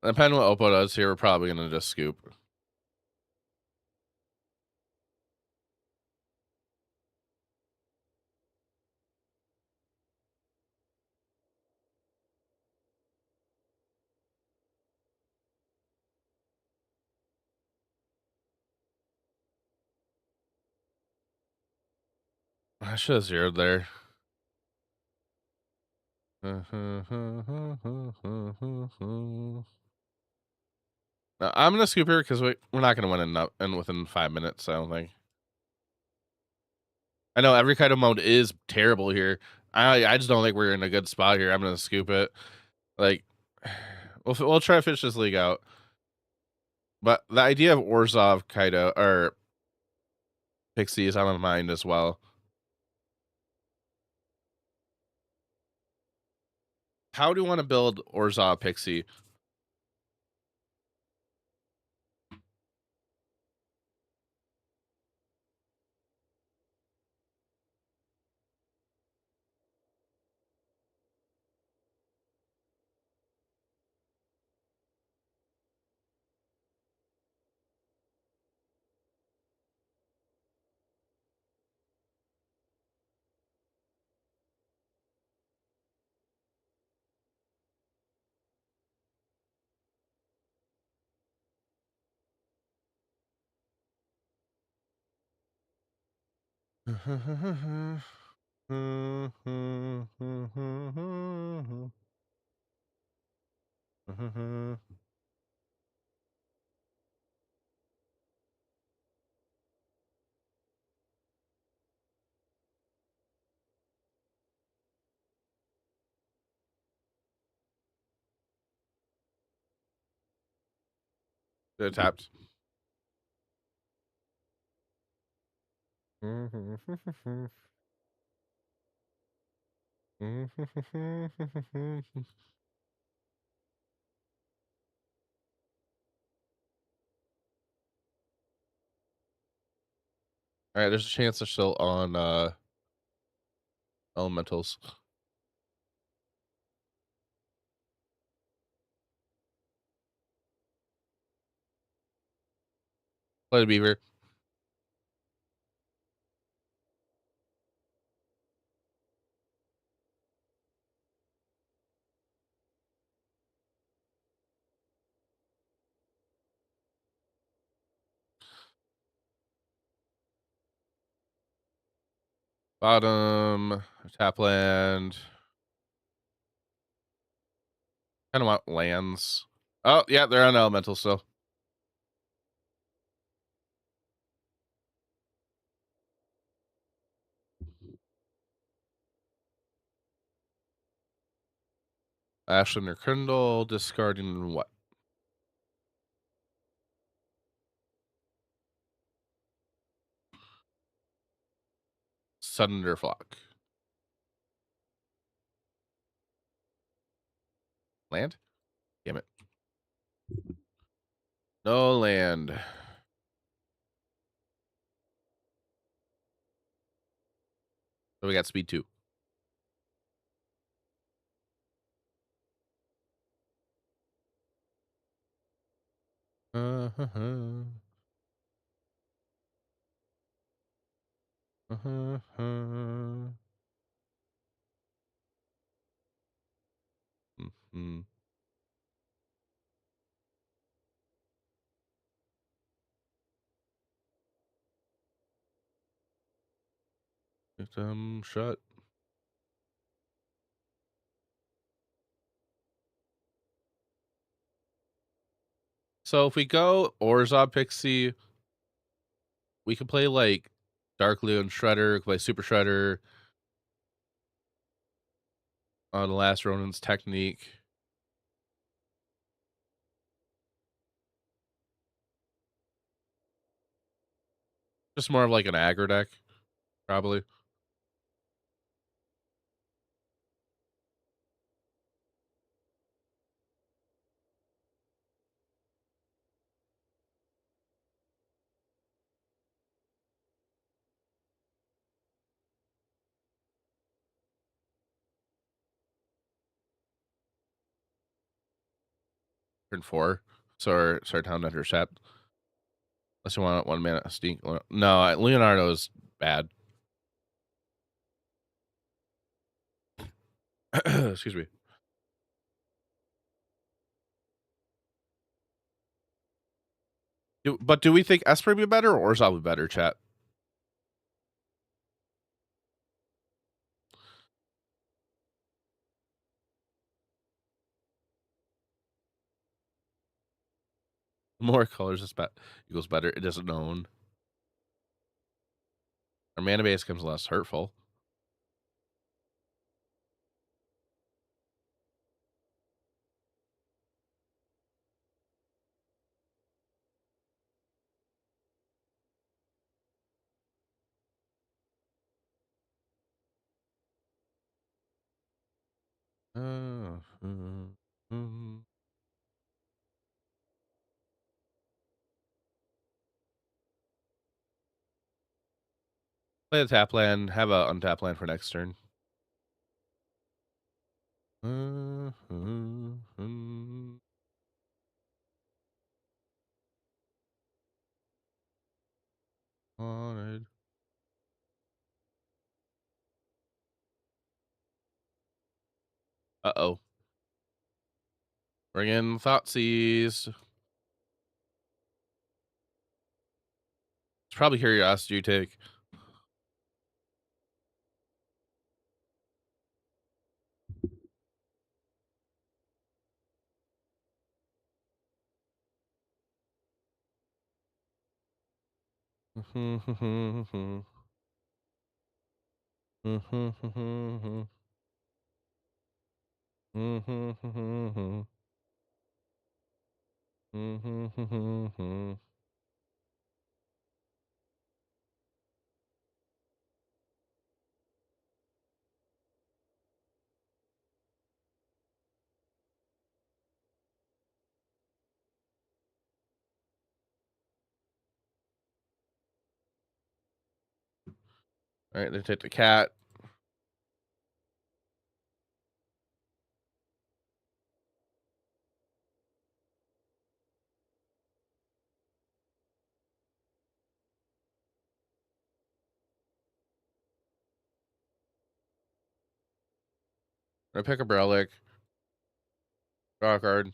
Depending on what Oppo does here, we're probably gonna just scoop. I should have zeroed there. No, I'm gonna scoop here because we're not gonna win in within 5 minutes. I don't think. I know every kind of mode is terrible here. I just don't think we're in a good spot here. I'm gonna scoop it. Like, we'll try to finish this league out. But the idea of Orzhov Kaido or Pixie is on my mind as well. How do you want to build Orzhov Pixie? They're tapped. All right, there's a chance they're still on elementals. Play the beaver. Bottom tap land. Kind of want lands. Oh yeah, they're on elemental still. Ashland or Krindle, discarding what? Thunderflock. Land? Damn it. No land. So we got speed 2. Uh-huh. Uh-huh. Mm-hmm. Get them shut. So if we go Orzhov Pixie, we could play like Dark Loon Shredder, we could play Super Shredder, the last Ronin's Technique. Just more of like an aggro deck, probably. Turn 4. So start down under set. Unless you want 1 mana stink. No, Leonardo is bad. Excuse me. But do we think Esper would be better or Orzhov would be better, chat? More colors is equals better. It doesn't own. Our mana base becomes less hurtful. Play the tap land. Have a untap land for next turn. Wanted. Uh-oh. Bring in Thoughtseize. It's probably Curiosity take. All right, they take the cat. I pick a Relic. Draw a card.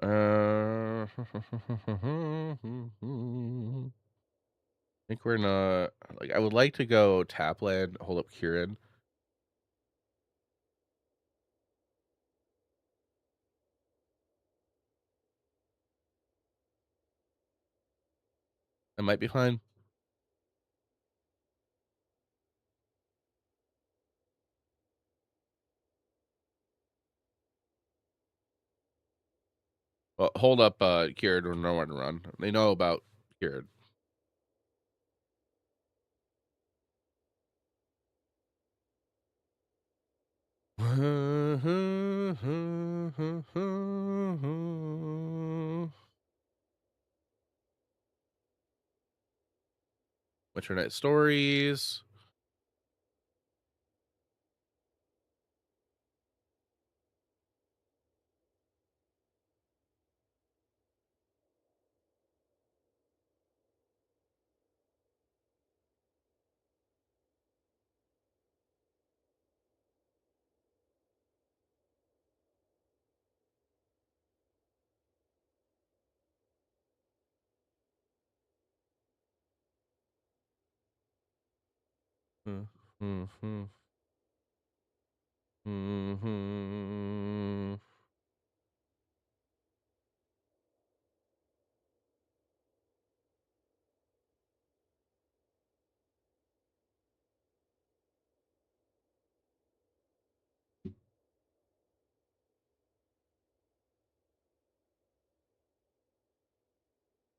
I think we're not like I would like to go tap land, hold up Kieran. That might be fine. Well, hold up Kieran when no one run. They know about Kieran. Winter Night Stories.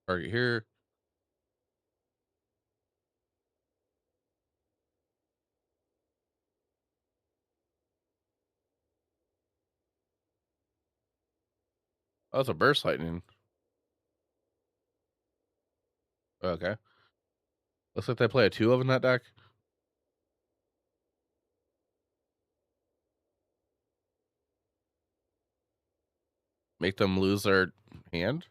Target here. Oh, it's a burst lightning. Okay. Looks like they play a 2 of in that deck. Make them lose their hand.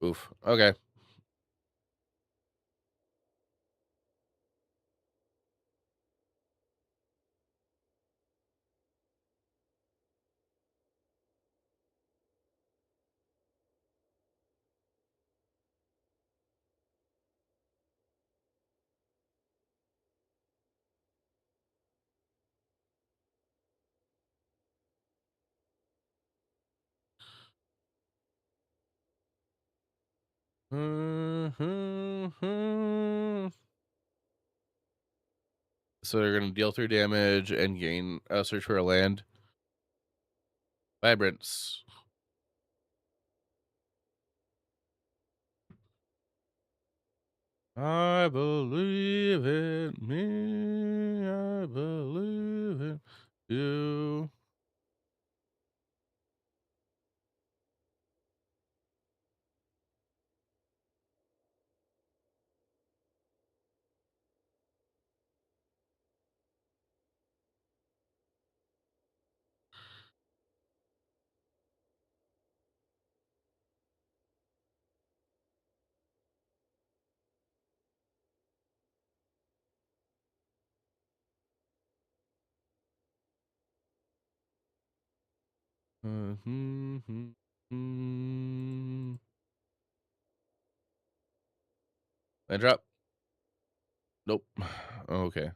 Oof. Okay. So they're gonna deal 3 damage and gain search for a land. Vibrance. I believe in me. I believe in you. I drop. Nope. Okay.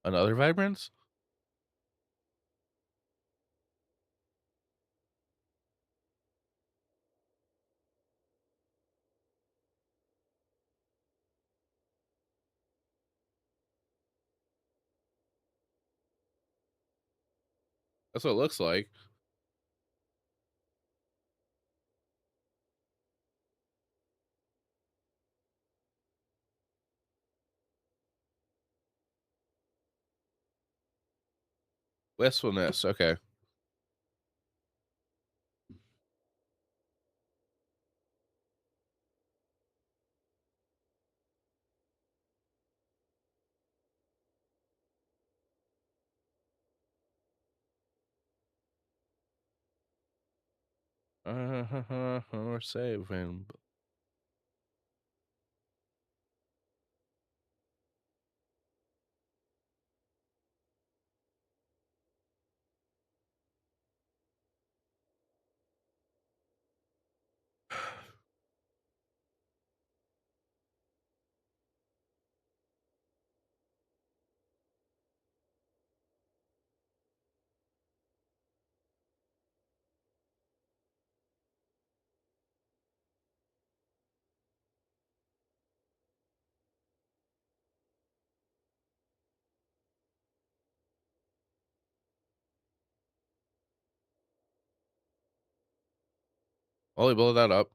Another vibrance? That's what it looks like. Wistfulness. Okay. We're saving. Only blow that up.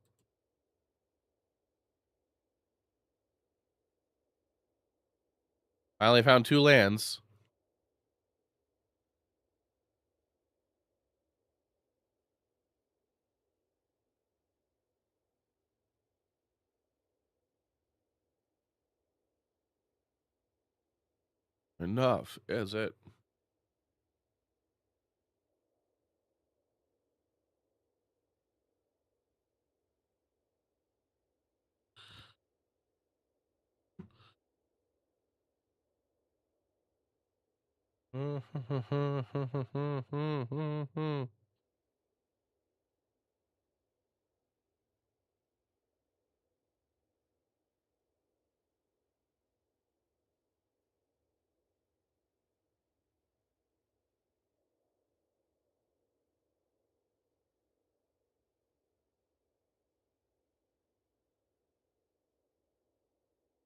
I only found 2 lands. Enough, is it?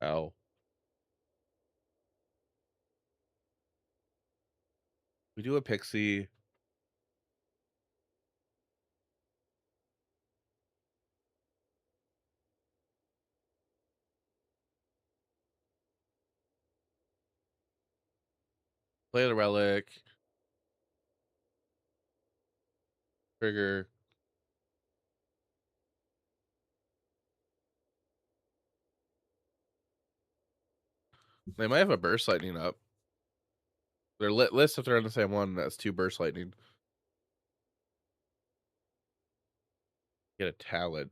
Ow. We do a pixie. Play the relic. Trigger. They might have a burst lightning up. They're list if they're on the same one. That's 2 burst lightning. Get a talent.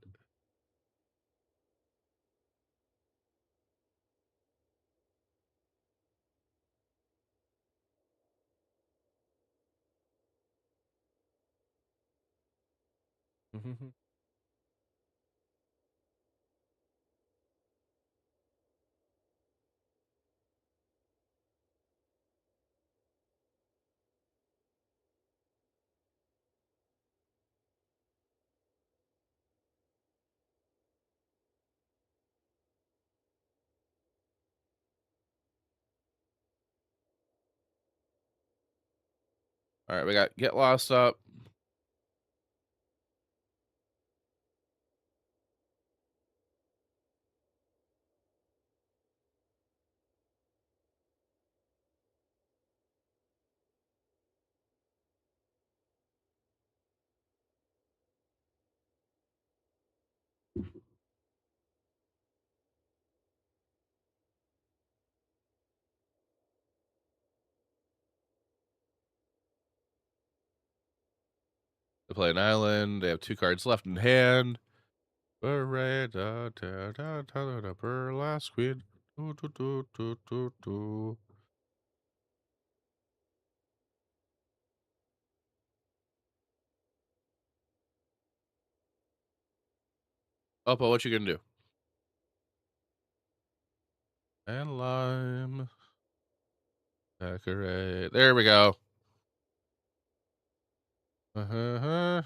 All right, we got Get Lost up. They play an island. They have 2 cards left in hand. Parade, da, da, da, da, da, burlesque queen. Do, do, do, do, do, do. Oppo, what you gonna do? And lime. Decorate. There we go. No.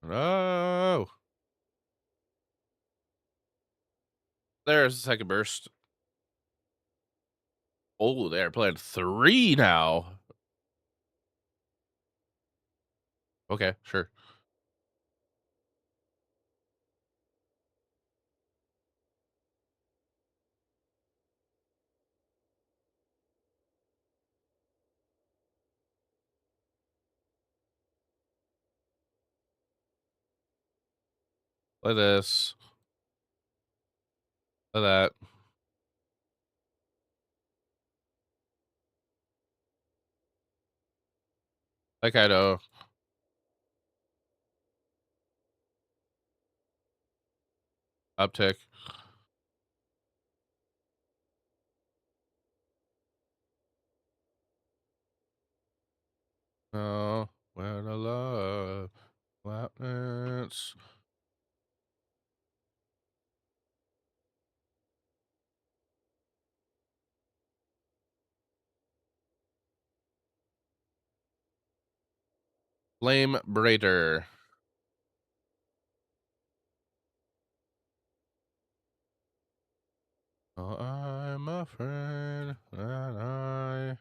No. There's the second burst. Oh, they're playing 3 now. Okay, sure. Play this. Play that. Like I know. Uptick. Oh, where the love. Flatness. Flame Braider. Oh, I'm a friend that I.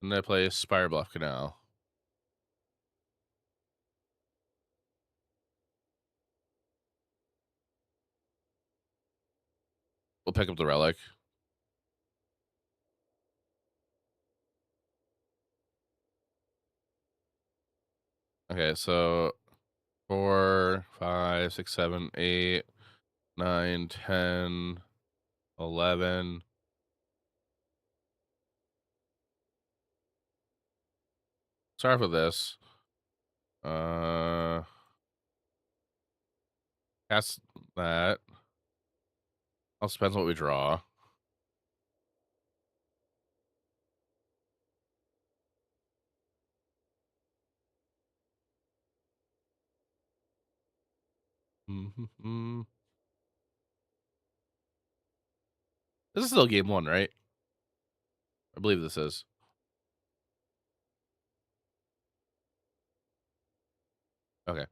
And I play Spire Bluff Canal. We'll pick up the relic. Okay, so 4, 5, 6, 7, 8, 9, 10, 11. Start with this. Cast that. All depends what we draw. Mm-hmm. This is still game 1, right? I believe this is. Okay.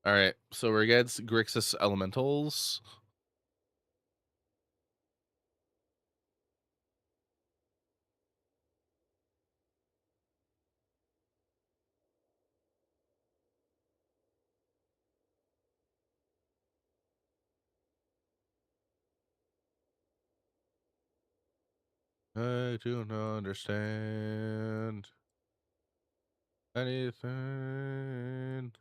All right. So we're against Grixis Elementals. I do not understand anything.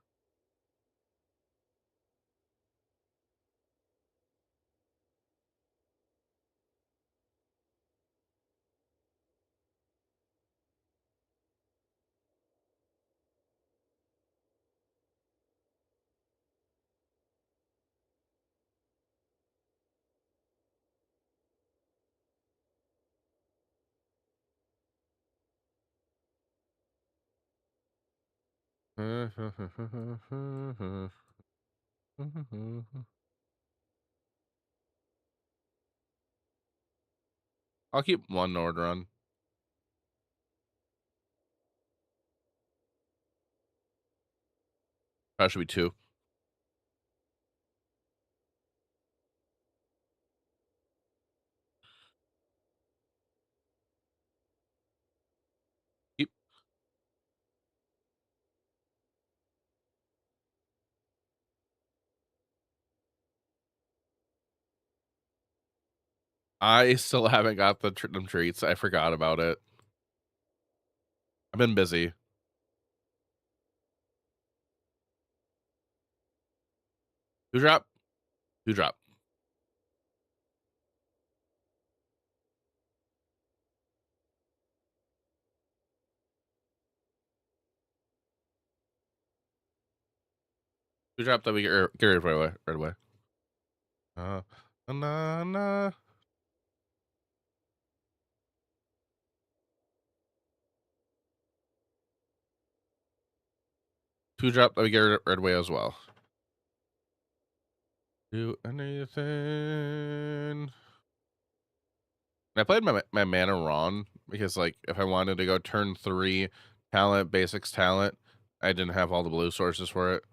I'll keep 1 Nord run. Probably should be 2. Keep. I still haven't got them treats. I forgot about it. I've been busy. Two drop. Two drop. Two drop that we get rid of right away. Right away. Na na. Two drop that we get rid away as well. Do anything. I played my mana Ron because, like, if I wanted to go turn 3 talent, basics talent, I didn't have all the blue sources for it.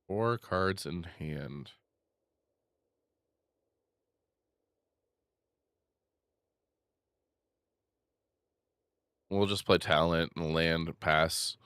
Four cards in hand. We'll just play talent and land pass.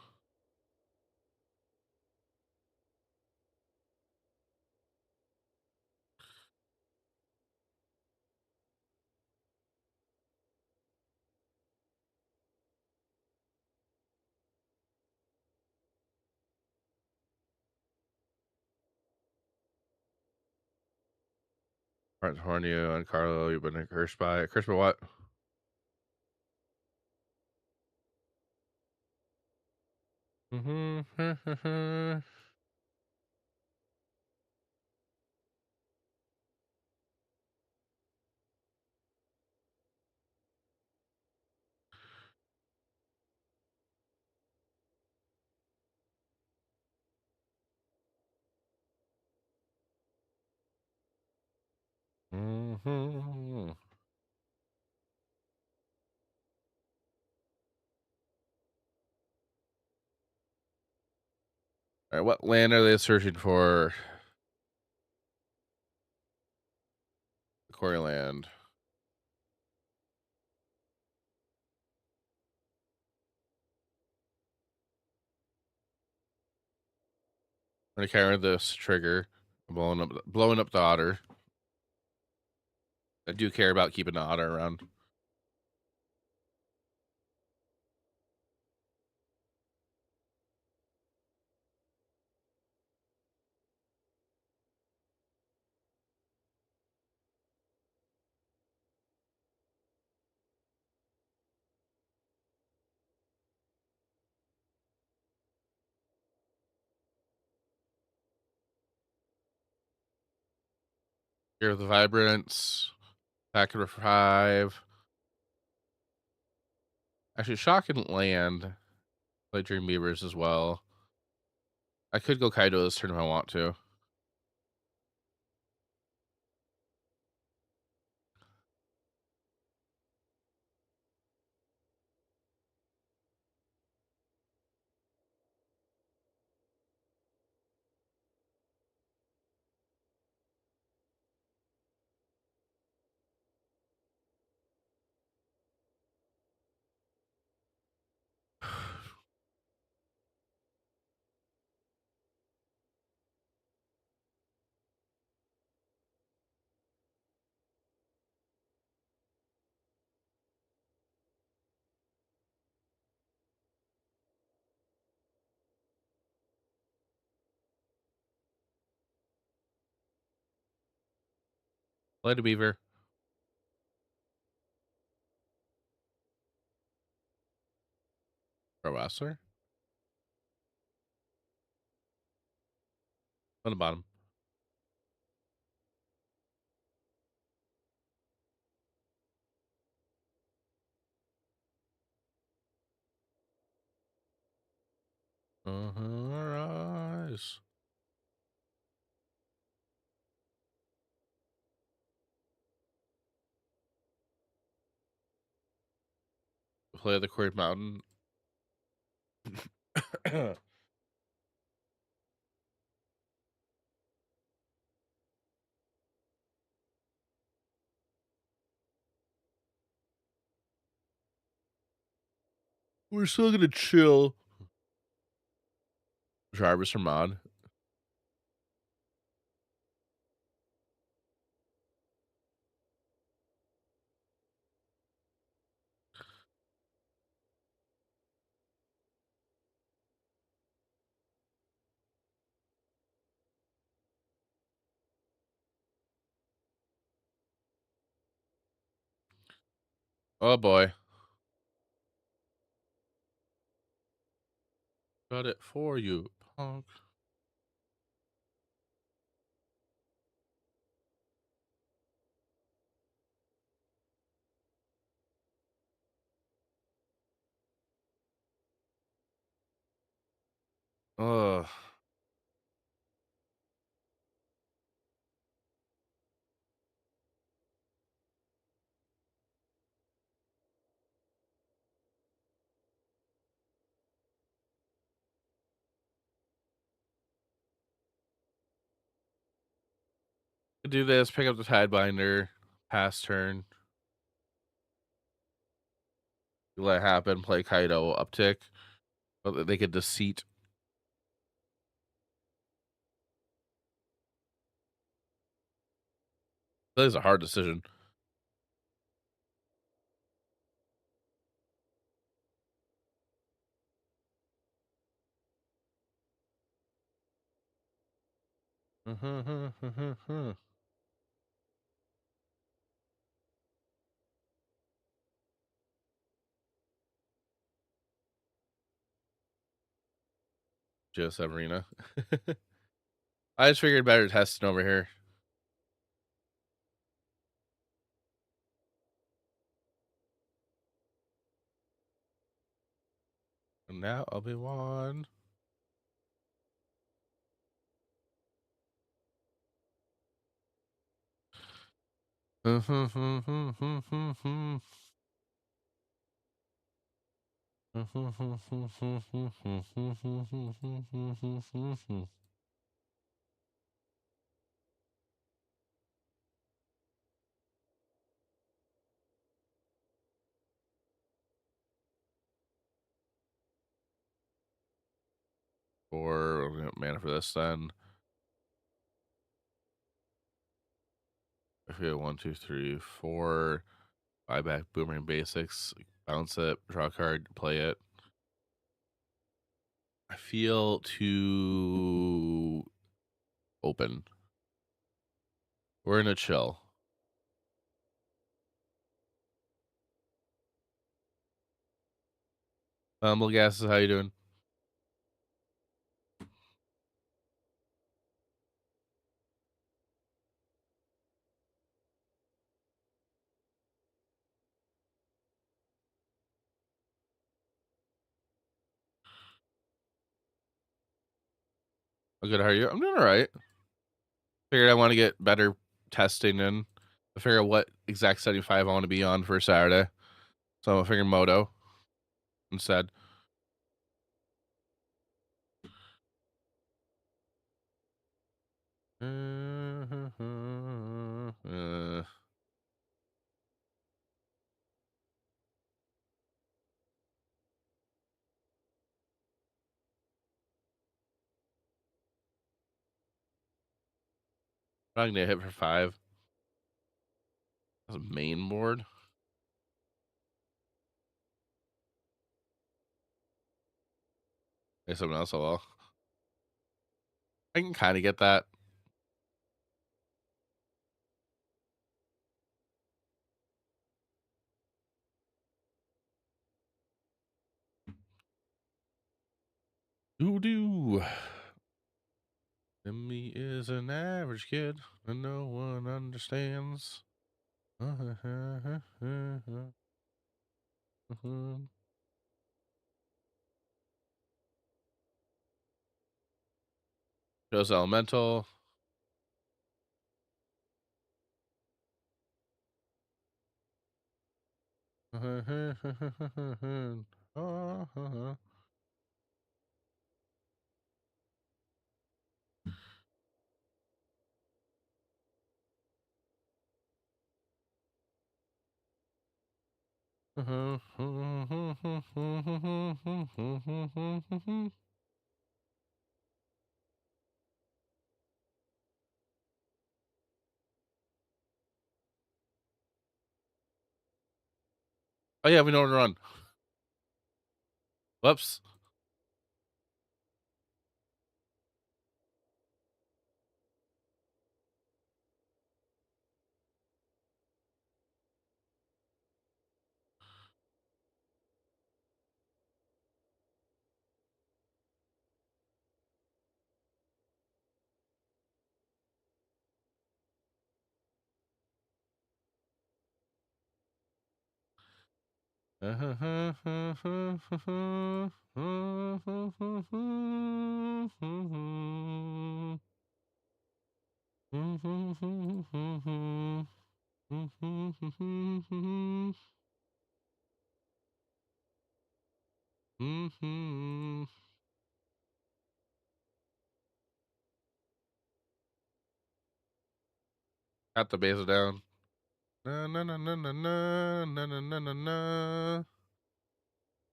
Hornio and Carlo, you've been cursed by it. Cursed by what? Mm-hmm. Mm-hmm. All right, what land are they searching for? Quarry land. I'm gonna carry this trigger, blowing up the otter. I do care about keeping the otter around. Here with the vibrance. Pack for 5. Actually, shock and land. Play Dream Beavers as well. I could go Kaido this turn if I want to. Play the Beaver. Robasser. On the bottom. Rise. play the Quarry Mountain. We're still gonna chill. Jarvis or Mod? Oh boy. Got it for you, punk. Ugh. Do this, pick up the Tidebinder, pass turn. Let it happen, play Kaido, uptick. But they could deceit. That is a hard decision. Just Arena. I just figured better testing over here. And now I'll be one. Or mana for this then. I feel 1, 2, 3, 4. Buy back Boomerang Basics. Bounce it. Draw a card. Play it. I feel too open. We're in a chill. Humble Gases, how you doing? I'm good. How are you? I'm doing all right. Figured I want to get better testing in. I figure out what exact 75 I want to be on for Saturday. So I'm figuring Moto instead. I'm gonna hit for 5. That's a main board. Hey, something else. Well, I can kind of get that. Doo. Me is an average kid and no one understands. Shows Elemental. Oh yeah, we know where to run. Whoops. Got the bass down. Na na na na na na na na na na na.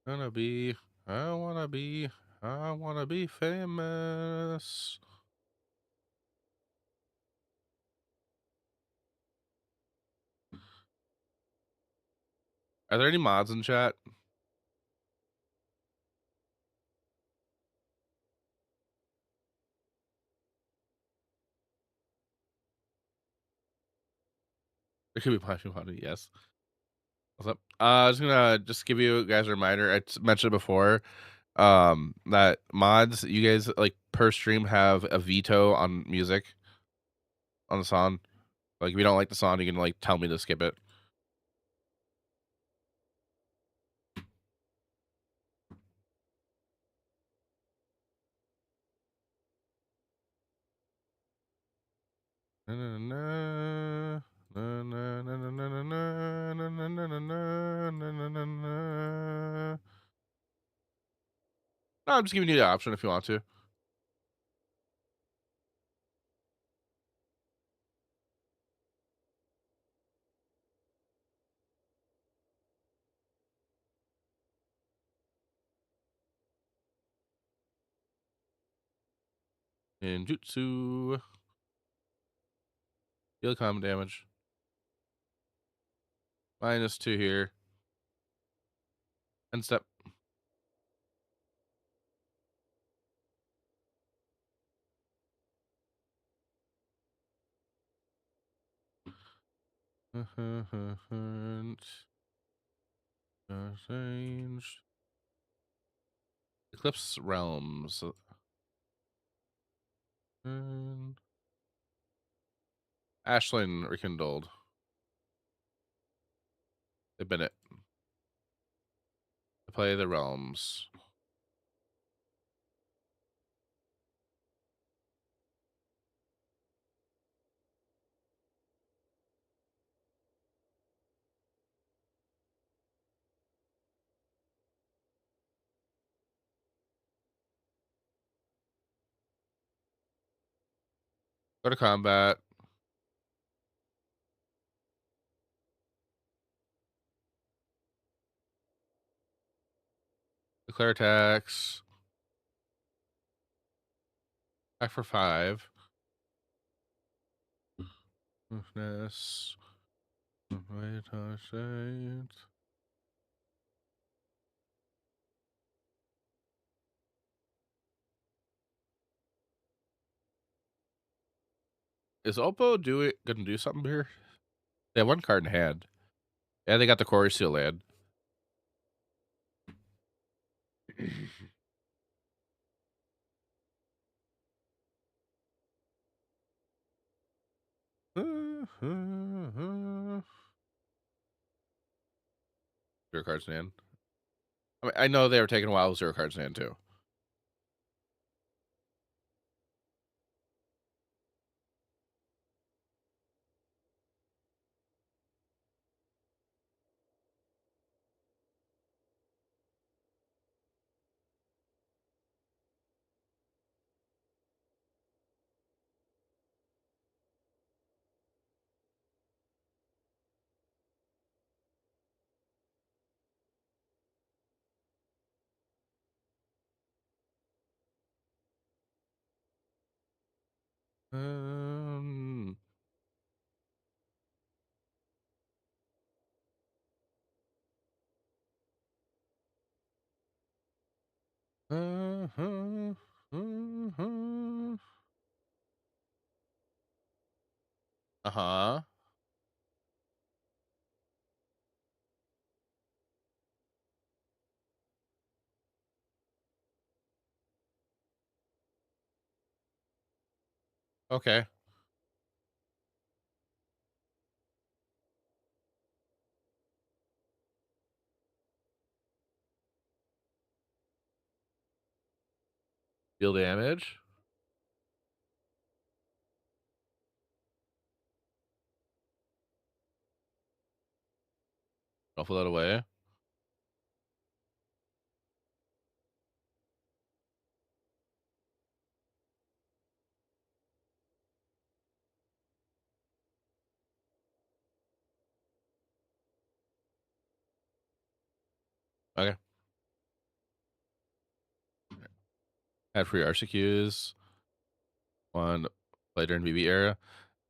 Gonna be, I wanna be, I wanna be famous. Are there any mods in chat? There could be plenty of money, yes. What's up? I was gonna just give you guys a reminder. I mentioned before that mods, you guys like per stream have a veto on music on the song. Like if you don't like the song, you can like tell me to skip it. No, I'm just giving you the option if you want to. Ninjutsu. Deal common damage. -2 here. End step. Changed. Eclipse Realms. And Ashland rekindled. They been it. Play the realms. Go to combat. Declare attacks. Back for 5. Smoothness. Wait, I say it. Is Oppo gonna do something here? They have one card in hand. Yeah, they got the Quarry Seal land. Zero cards in hand. I mean, I know they were taking a while with 0 cards in hand too. Um. Uh-huh, uh-huh. Uh-huh. Okay. Deal damage. Shuffle that away. Okay. Had free RCQs. One play during BB era.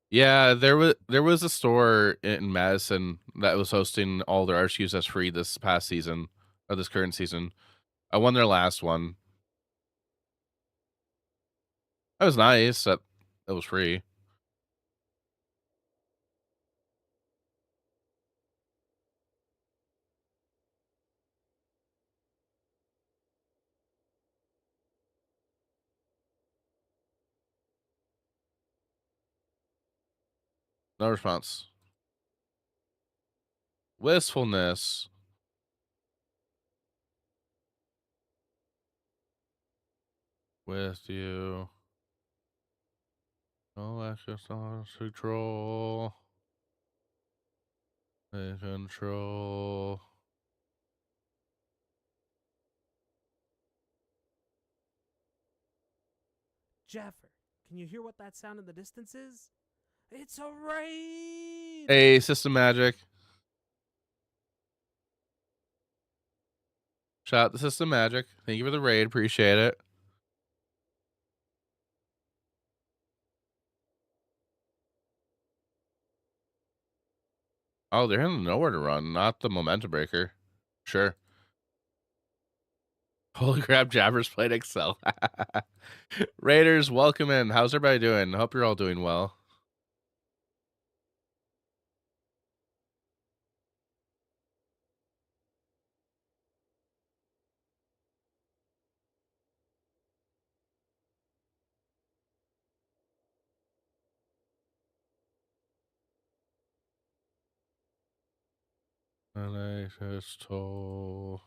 Yeah, there was a store in Madison that was hosting all their RCQs as free this past season, or this current season. I won their last one. That was nice. That was free. No response. Wistfulness. With you. No access on control. Control. Jaffer, can you hear what that sound in the distance is? It's a raid! Hey, System Magic. Shout out to System Magic. Thank you for the raid. Appreciate it. Oh, they're in nowhere to run, not the momentum breaker. Sure. Holy crap, Jabbers played Excel. Raiders, welcome in. How's everybody doing? Hope you're all doing well. Toll.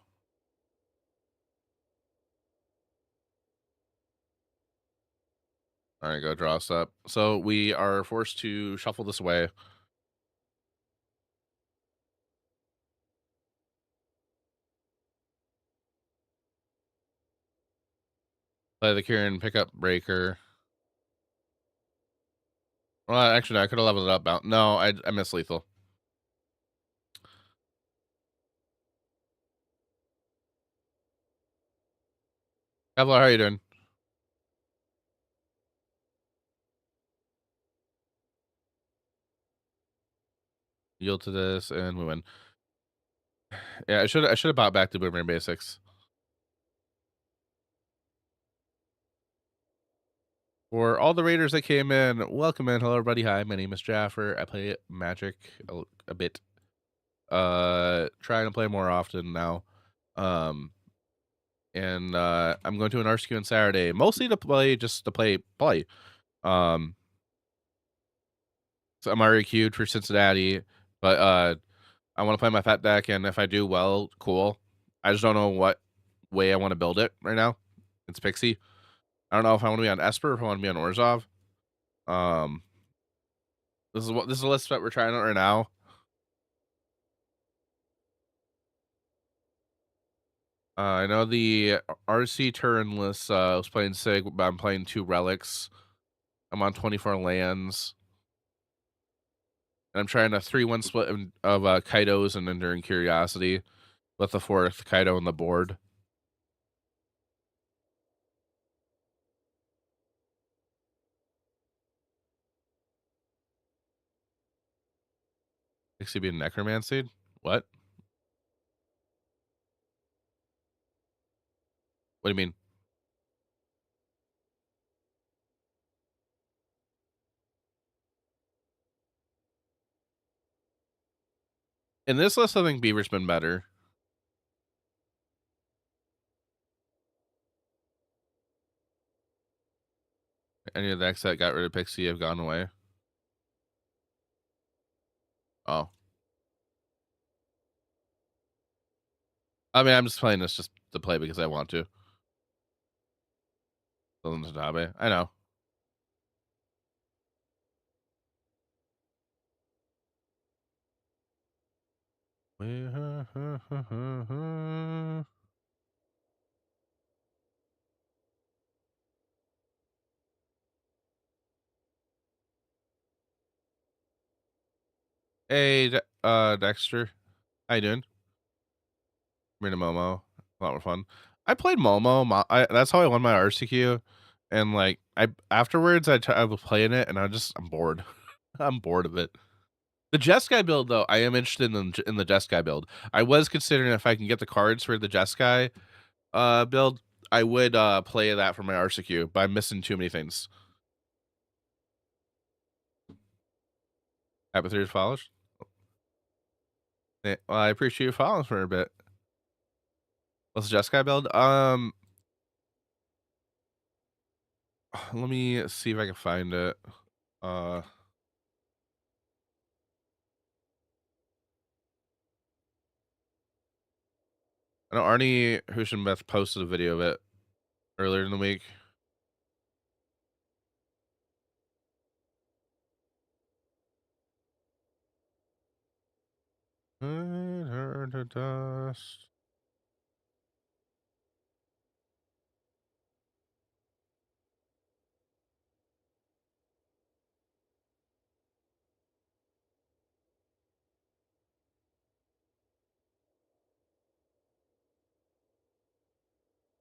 All right, go draw us up. So we are forced to shuffle this away. Play the Kieran pickup breaker. Well, actually, no, I could have leveled it up. No, I missed lethal. Kevlar, how are you doing? Yield to this, and we win. Yeah, I should have bought back the Boomerang basics. For all the raiders that came in, welcome in. Hello, everybody. Hi, my name is Jaffer. I play Magic a bit. Trying to play more often now. And I'm going to an RCQ on Saturday, mostly to play, just to play. So I'm already queued for Cincinnati, but I want to play my fat deck, and if I do well, cool. I just don't know what way I want to build it right now. It's Pixie. I don't know if I want to be on Esper or if I want to be on Orzhov. This is a list that we're trying out right now. I know the RC turn list was playing Sig, but I'm playing 2 relics. I'm on 24 lands. And I'm trying a 3-1 split of Kaidos and Enduring Curiosity with the 4th Kaido on the board. Pixie being necromancy? What? What do you mean? In this list, I think Beaver's been better. Any of the decks that got rid of Pixie have gone away. Oh. I mean, I'm just playing this just to play because I want to. I know. Hey, Dexter. How you doing? Marina Momo. A lot more fun. I played Momo. That's how I won my RCQ. And like afterwards, I was playing it, and I'm bored. I'm bored of it. The Jeskai build, though, I am interested in the Jeskai build. I was considering if I can get the cards for the Jeskai build, I would play that for my RCQ, but I'm missing too many things. Happy 3 follows. Well, I appreciate you following for a bit. What's the Jeskai build? Let me see if I can find it. I know Arnie Hushenbeth posted a video of it earlier in the week. Dust.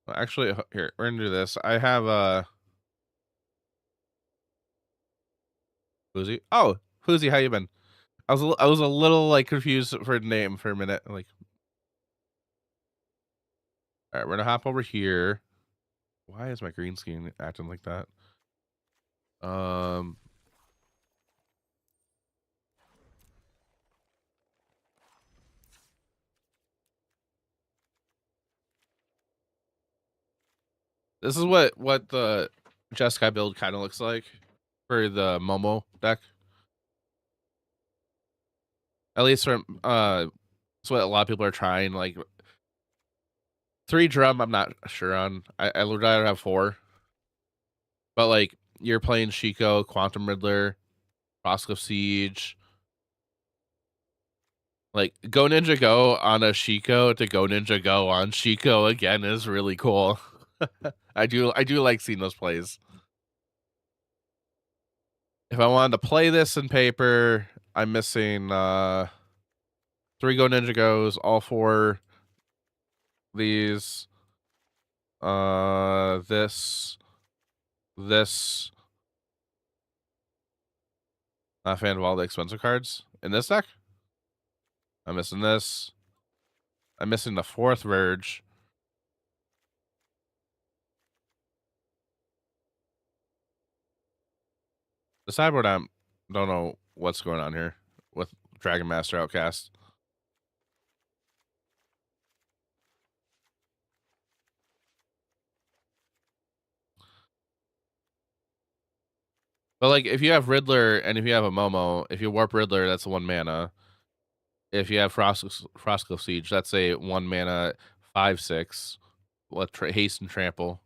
Well, actually, here we're gonna do this. I have Fuzzy. Oh, Fuzzy, how you been? I was a little like confused for the name for a minute. Like, all right, we're gonna hop over here. Why is my green screen acting like that? This is what the Jeskai build kind of looks like for the Momo deck. At least from it's what a lot of people are trying. Like 3 drum, I'm not sure on. I would rather have 4. But like you're playing Shiko, Quantum Riddler, Frostcliff Siege. Like Go Ninja Go on a Shiko to Go Ninja Go on Shiko again is really cool. I do like seeing those plays. If I wanted to play this in paper, I'm missing 3 Go Ninja Goes, all 4 these, this. Not a fan of all the expensive cards in this deck. I'm missing this. I'm missing the 4th Verge. The sideboard, I don't know what's going on here with Dragon Master Outcast. But like, if you have Riddler and if you have a Momo, if you warp Riddler, that's 1 mana. If you have Frostcliff Siege, that's a 1 mana 5/6. Let haste and trample.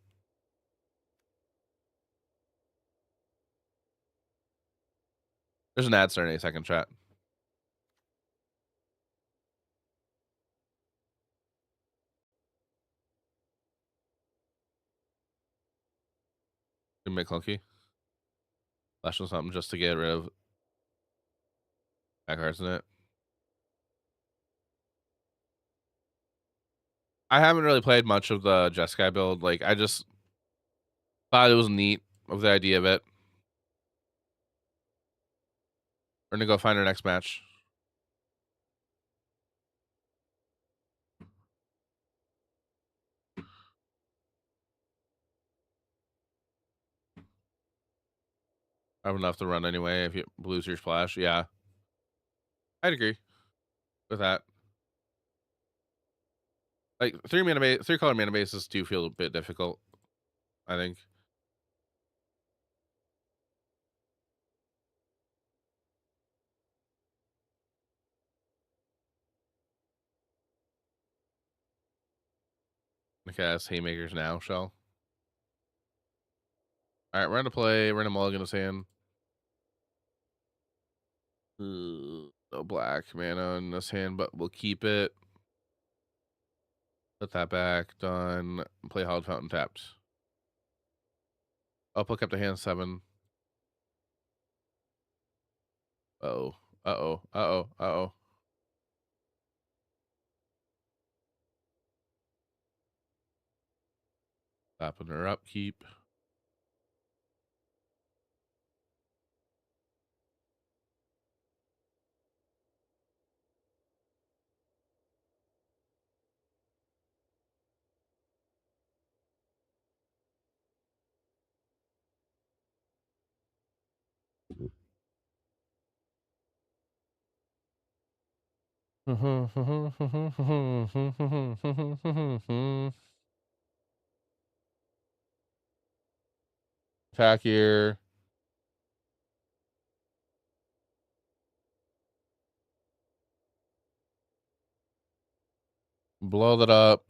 There's an ad starting a second chat. Gonna make clunky. Flash on something just to get rid of bad cards in it. I haven't really played much of the Jeskai build. Like, I just thought it was neat of the idea of it. We're gonna go find our next match. have enough to run anyway if you lose your splash. Yeah, I'd agree with that. Like 3-color mana bases do feel a bit difficult, I think. I cast Haymakers now, shall. All right, we're gonna play. We're gonna mulligan this hand. No black mana in this hand, but we'll keep it. Put that back. Done. Play Hallowed Fountain tapped. I'll pick up the hand 7. Uh-oh. Uh-oh. Uh-oh. Uh-oh. Tapping her upkeep. Attack here. Blow that up.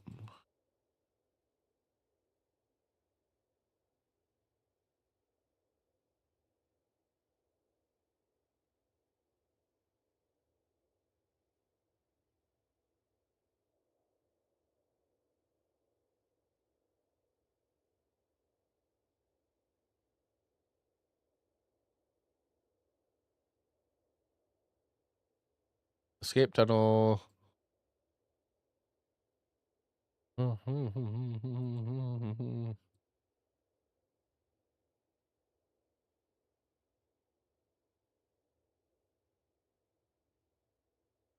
Escape tunnel. All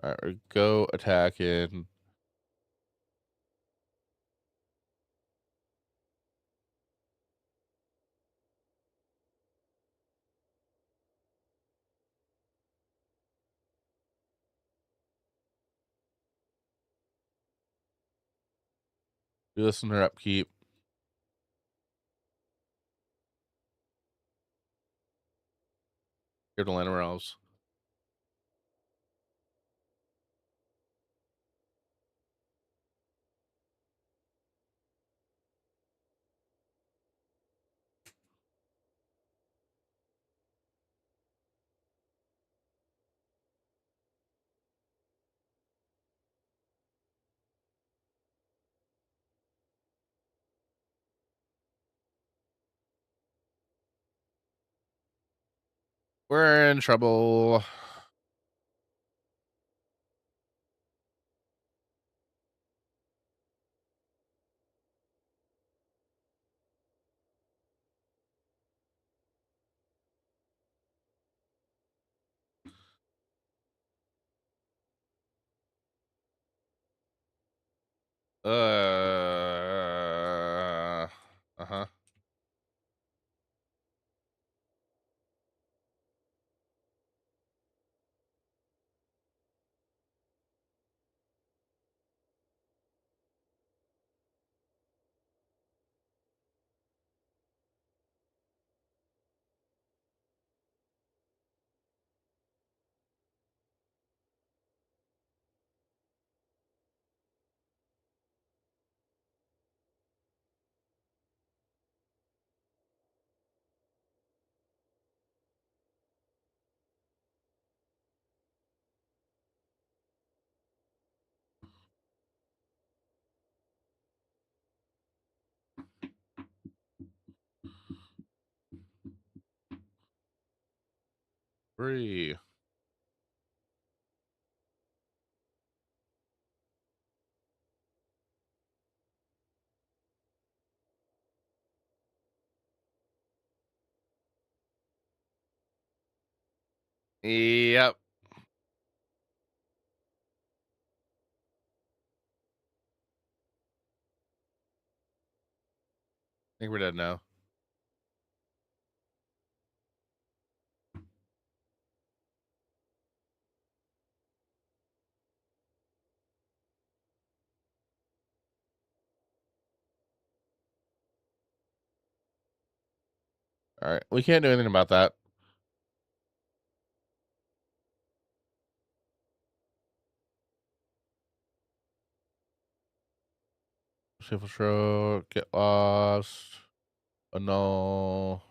right, go attacking. Do this in her upkeep. Here to land where else. We're in trouble. Uh-huh. Free. Yep. I think we're dead now. All right, we can't do anything about that. Shuffle stroke, get lost, annul,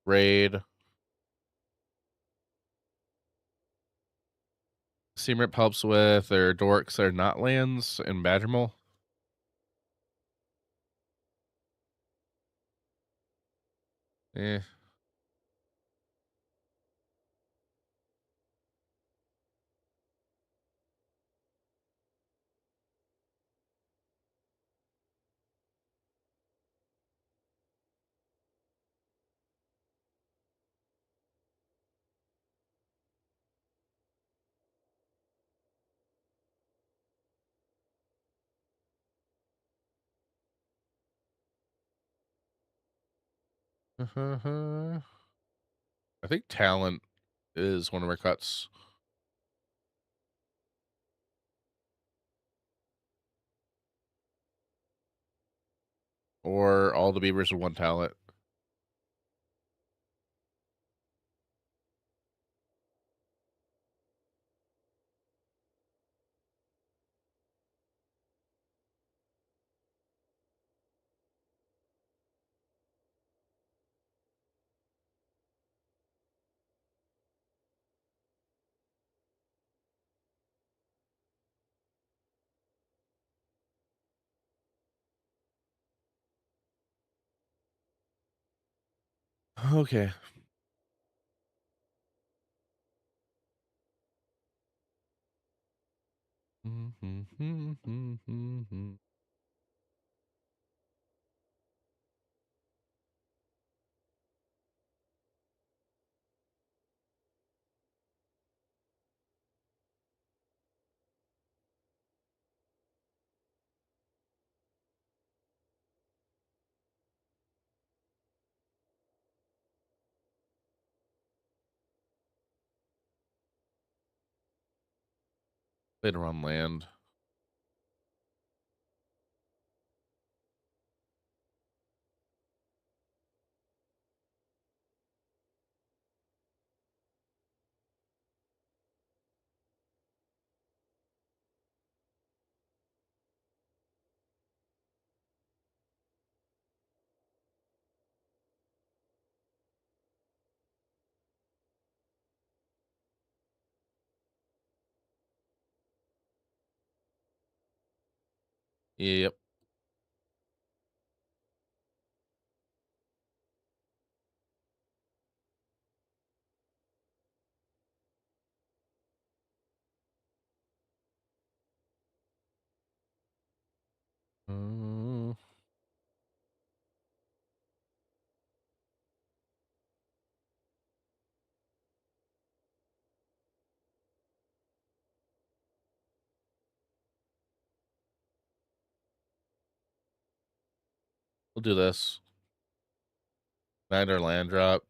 raid. Seamrip helps with their dorks that are not lands and Badgermole. Eh. I think talent is one of our cuts. Or all the beavers with one talent. Okay. Later on land. Yep. We'll do this. Niner land drop.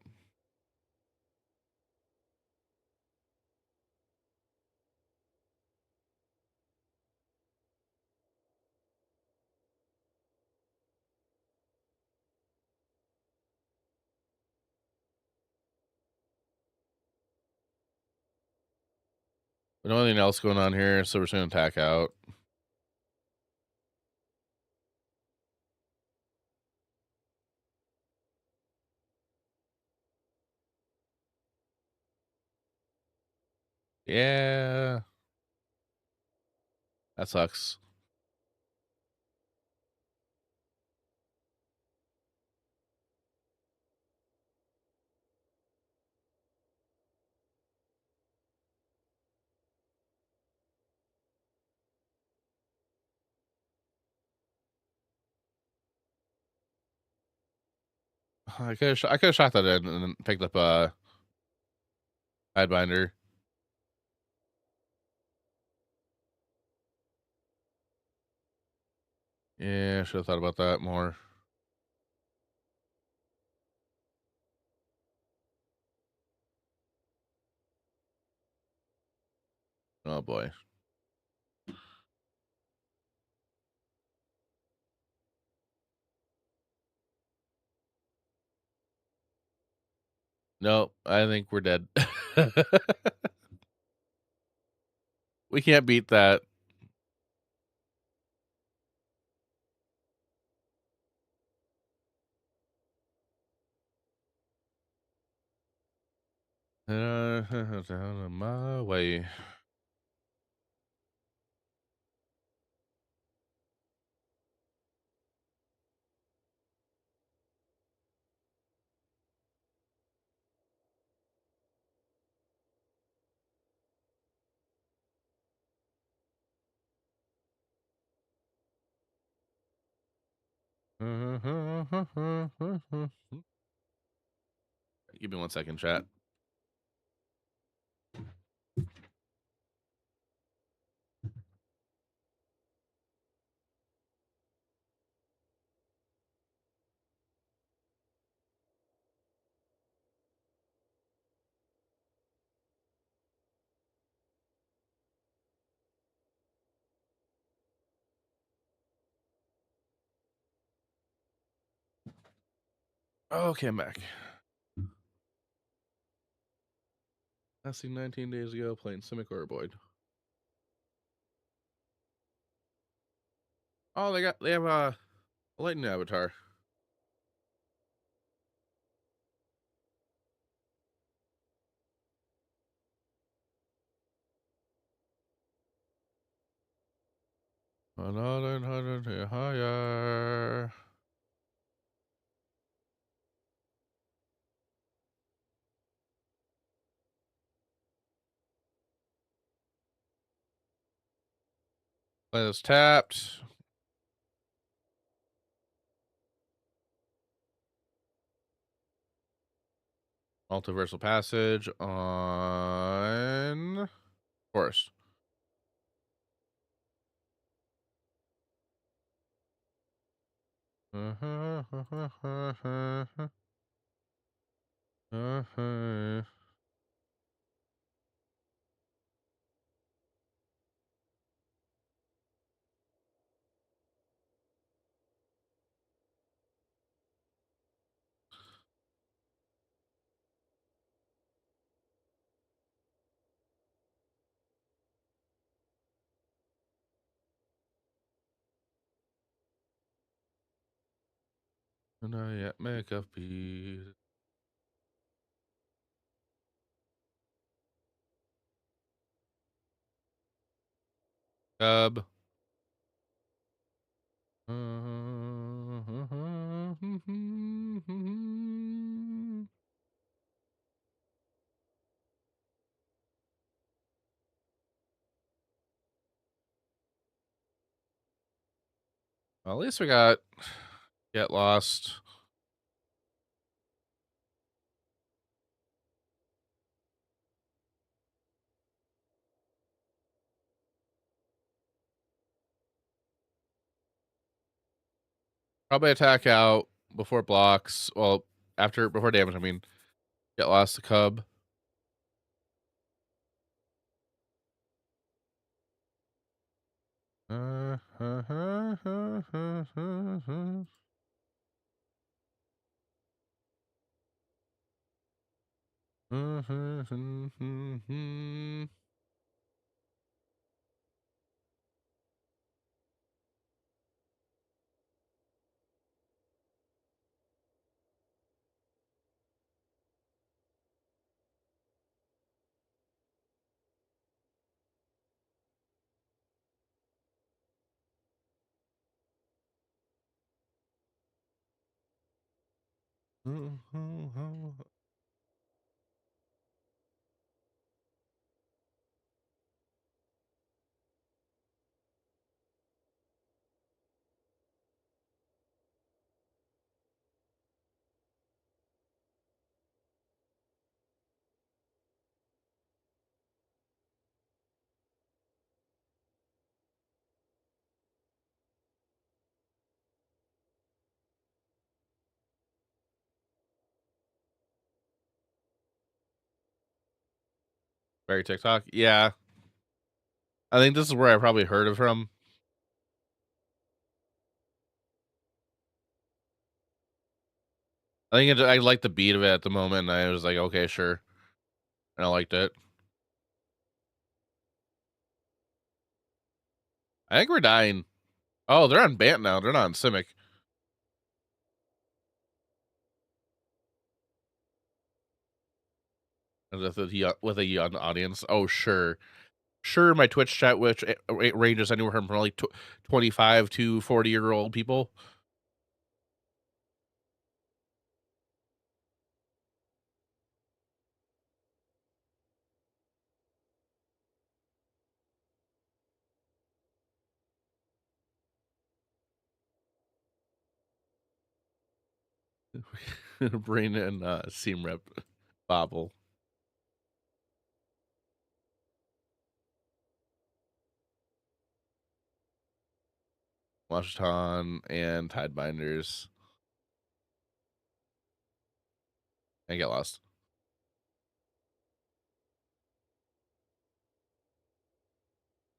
We don't have anything else going on here, so we're just gonna attack out. Yeah. That sucks. I could have shot that in and then picked up a Hidebinder. Yeah, should have thought about that more. Oh boy. No, I think we're dead. We can't beat that. Down on my way. Give me 1 second, chat. Okay, I'm back. Lasting 19 days ago, playing Simic Orboid. Oh, they have a lightning avatar. Another higher. Play this tapped. Multiversal Passage on Forest. And I yet make a piece. Cub. Well, at least we got Get Lost. Probably attack out before blocks. Well, before damage, I mean. Get Lost the Cub. Very TikTok. Yeah. I think this is where I probably heard it from. I think I like the beat of it at the moment. And I was like, okay, sure, and I liked it. I think we're dying. Oh, they're on Bant now. They're not on Simic. With a young audience. Oh, sure. Sure, my Twitch chat, which it ranges anywhere from like 25 to 40-year-old people. Brain and Seam Rep Bobble. Washington and Tide Binders. I get lost.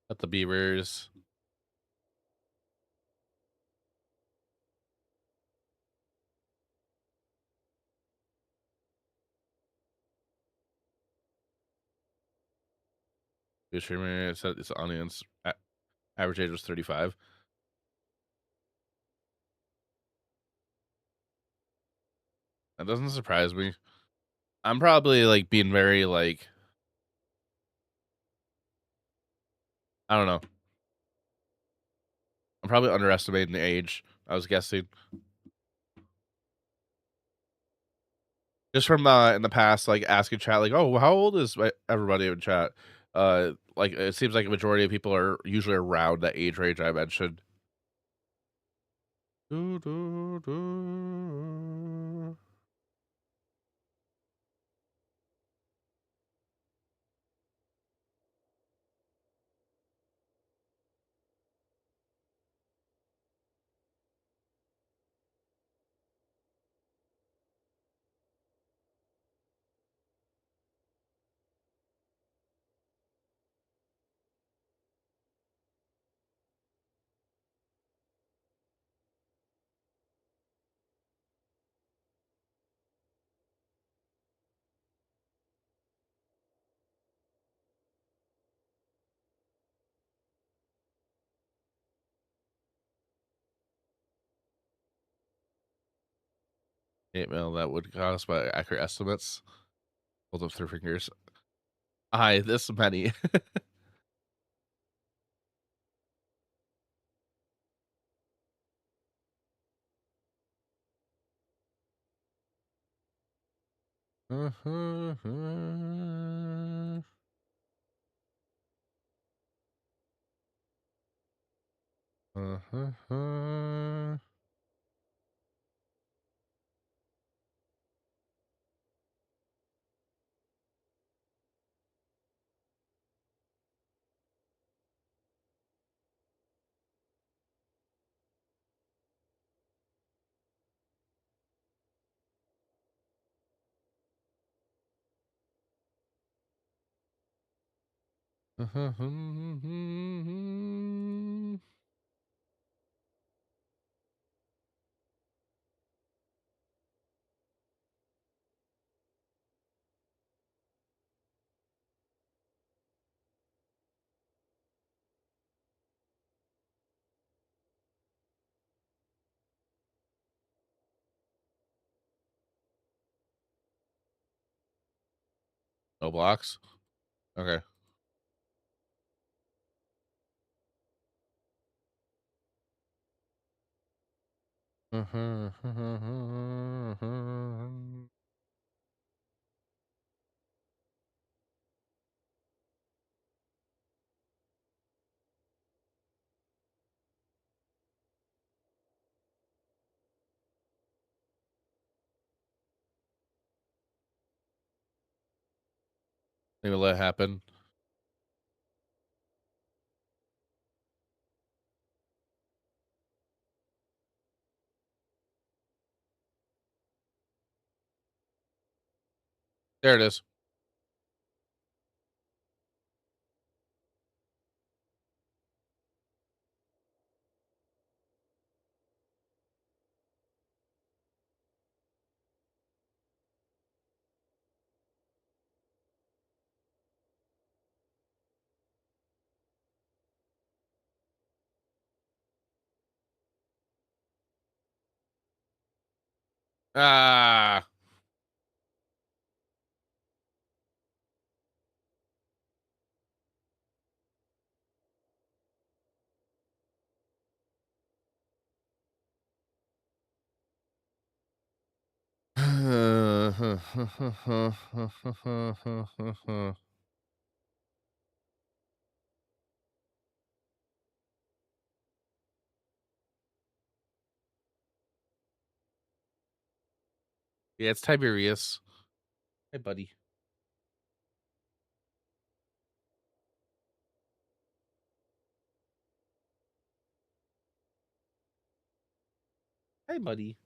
Got the Beavers. Good streamer said its audience average age was 35. That doesn't surprise me. I'm probably like being very like, I don't know. I'm probably underestimating the age. I was guessing. Just from in the past, like asking chat, like, "Oh, how old is everybody in chat?" Like it seems like a majority of people are usually around that age range I mentioned. Do, do, do. $8 million that would cost by accurate estimates. Hold up 3 fingers. Hi, this many. No blocks. Okay. Maybe let it happen. There it is. Ah. Yeah, it's Tiberius. Hey, buddy. Hey, buddy.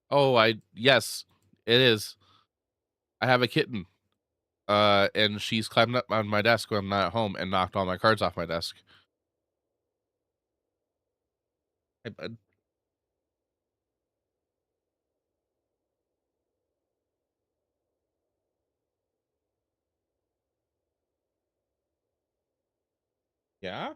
Oh, yes, it is. I have a kitten. And she's climbed up on my desk when I'm not at home and knocked all my cards off my desk. Hey, bud. Yeah?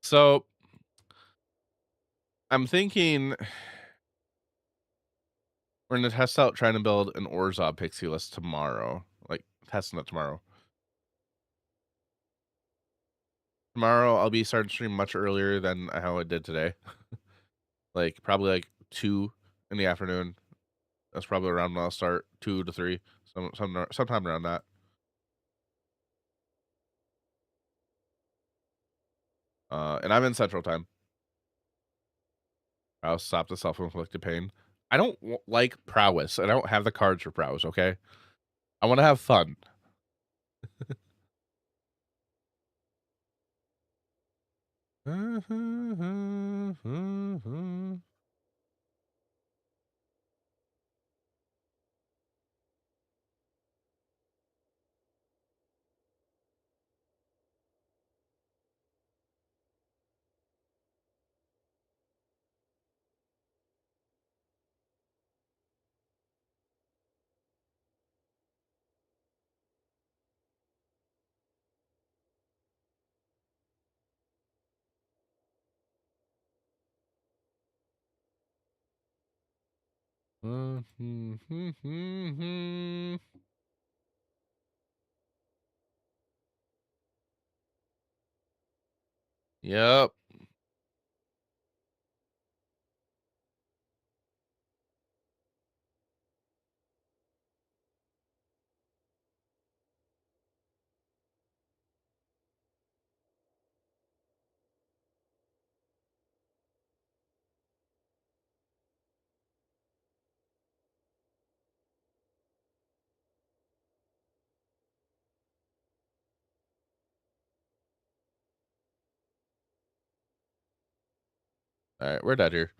So I'm thinking we're gonna test out trying to build an Orzhov pixie list tomorrow. Like testing it tomorrow. Tomorrow I'll be starting to stream much earlier than how I did today. Like probably like 2 in the afternoon. That's probably around when I'll start 2 to 3. Sometime around that. And I'm in Central Time. I'll stop the self-inflicted pain. I don't like prowess. I don't have the cards for prowess, okay? I want to have fun. Yep. All right, we're dead here.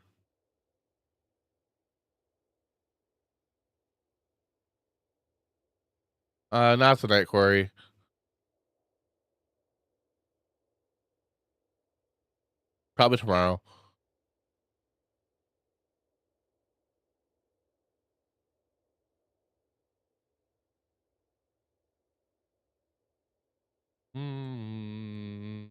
Not tonight, Corey. Probably tomorrow. Mm.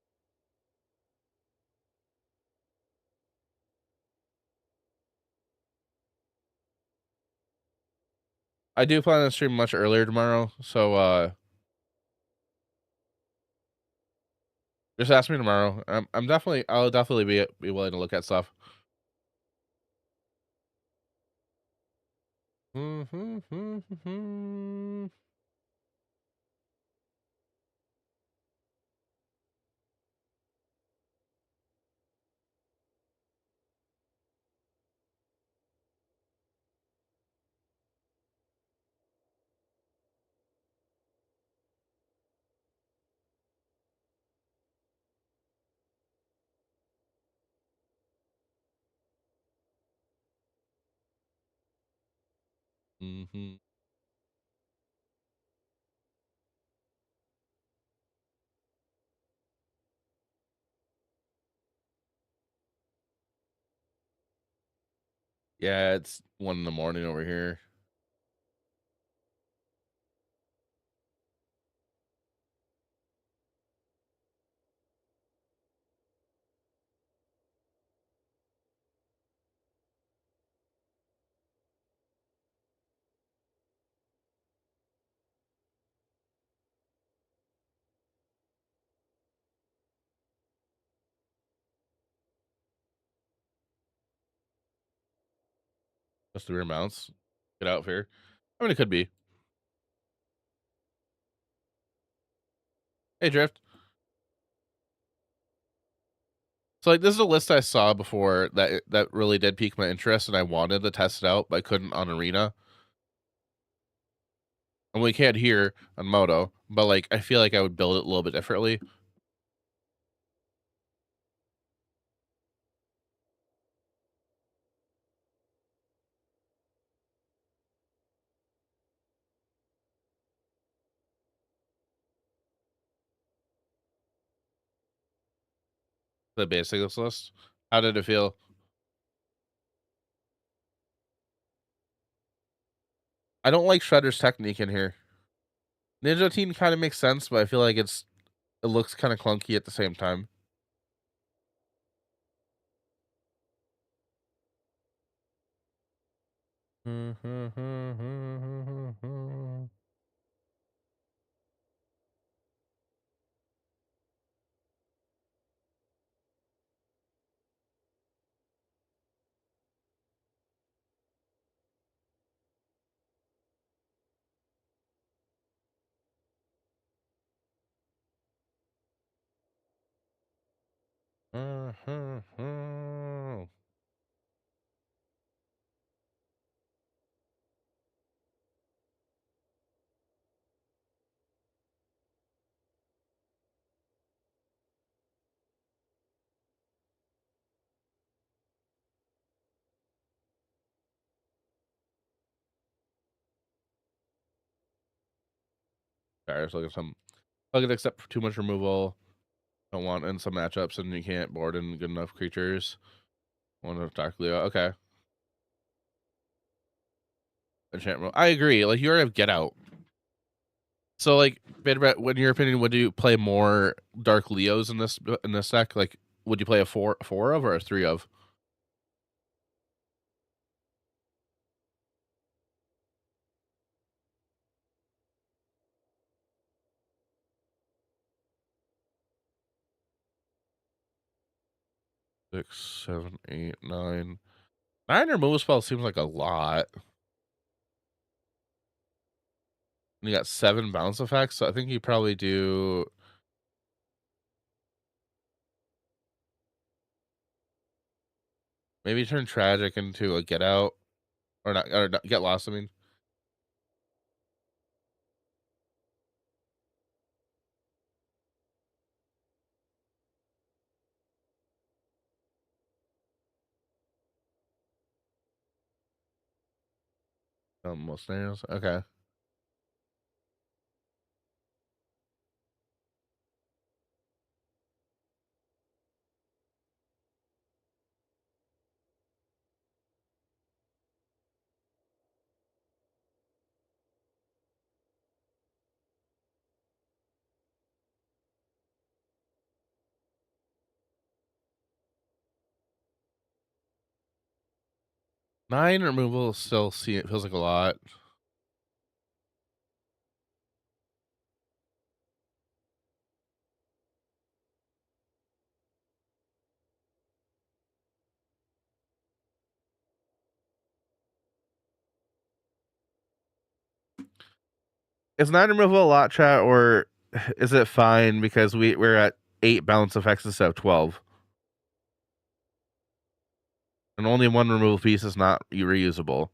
I do plan on stream much earlier tomorrow, so just ask me tomorrow. I'll definitely be willing to look at stuff. Mm-hmm. Yeah, it's 1 in the morning over here. That's the rear mounts. Get out here. I mean, it could be. Hey, Drift. So, like, this is a list I saw before that really did pique my interest, and I wanted to test it out, but I couldn't on Arena. And we can't here on Moto, but like, I feel like I would build it a little bit differently. The basics list. How did it feel? I don't like Shredder's technique in here. Ninja Team kind of makes sense, but I feel like it looks kind of clunky at the same time. Sorry, I was looking at some. Look at accept for too much removal. Don't want in some matchups, and you can't board in good enough creatures. Want to Dark Leo? Okay. Enchantment. I agree. Like, you already have Get Out. So, like, in your opinion, would you play more Dark Leos in this deck? Like, would you play a four of or a 3 of? Six, 7, 8, 9. 9 removal spell seems like a lot. And you got 7 bounce effects, so I think you probably do. Maybe turn Tragic into a Get Out. Or not Get Lost, I mean. Most snares. Okay. Nine removal still it feels like a lot. Is 9 removal a lot, chat, or is it fine because we're at 8 bounce effects instead of 12? And only 1 removal piece is not reusable.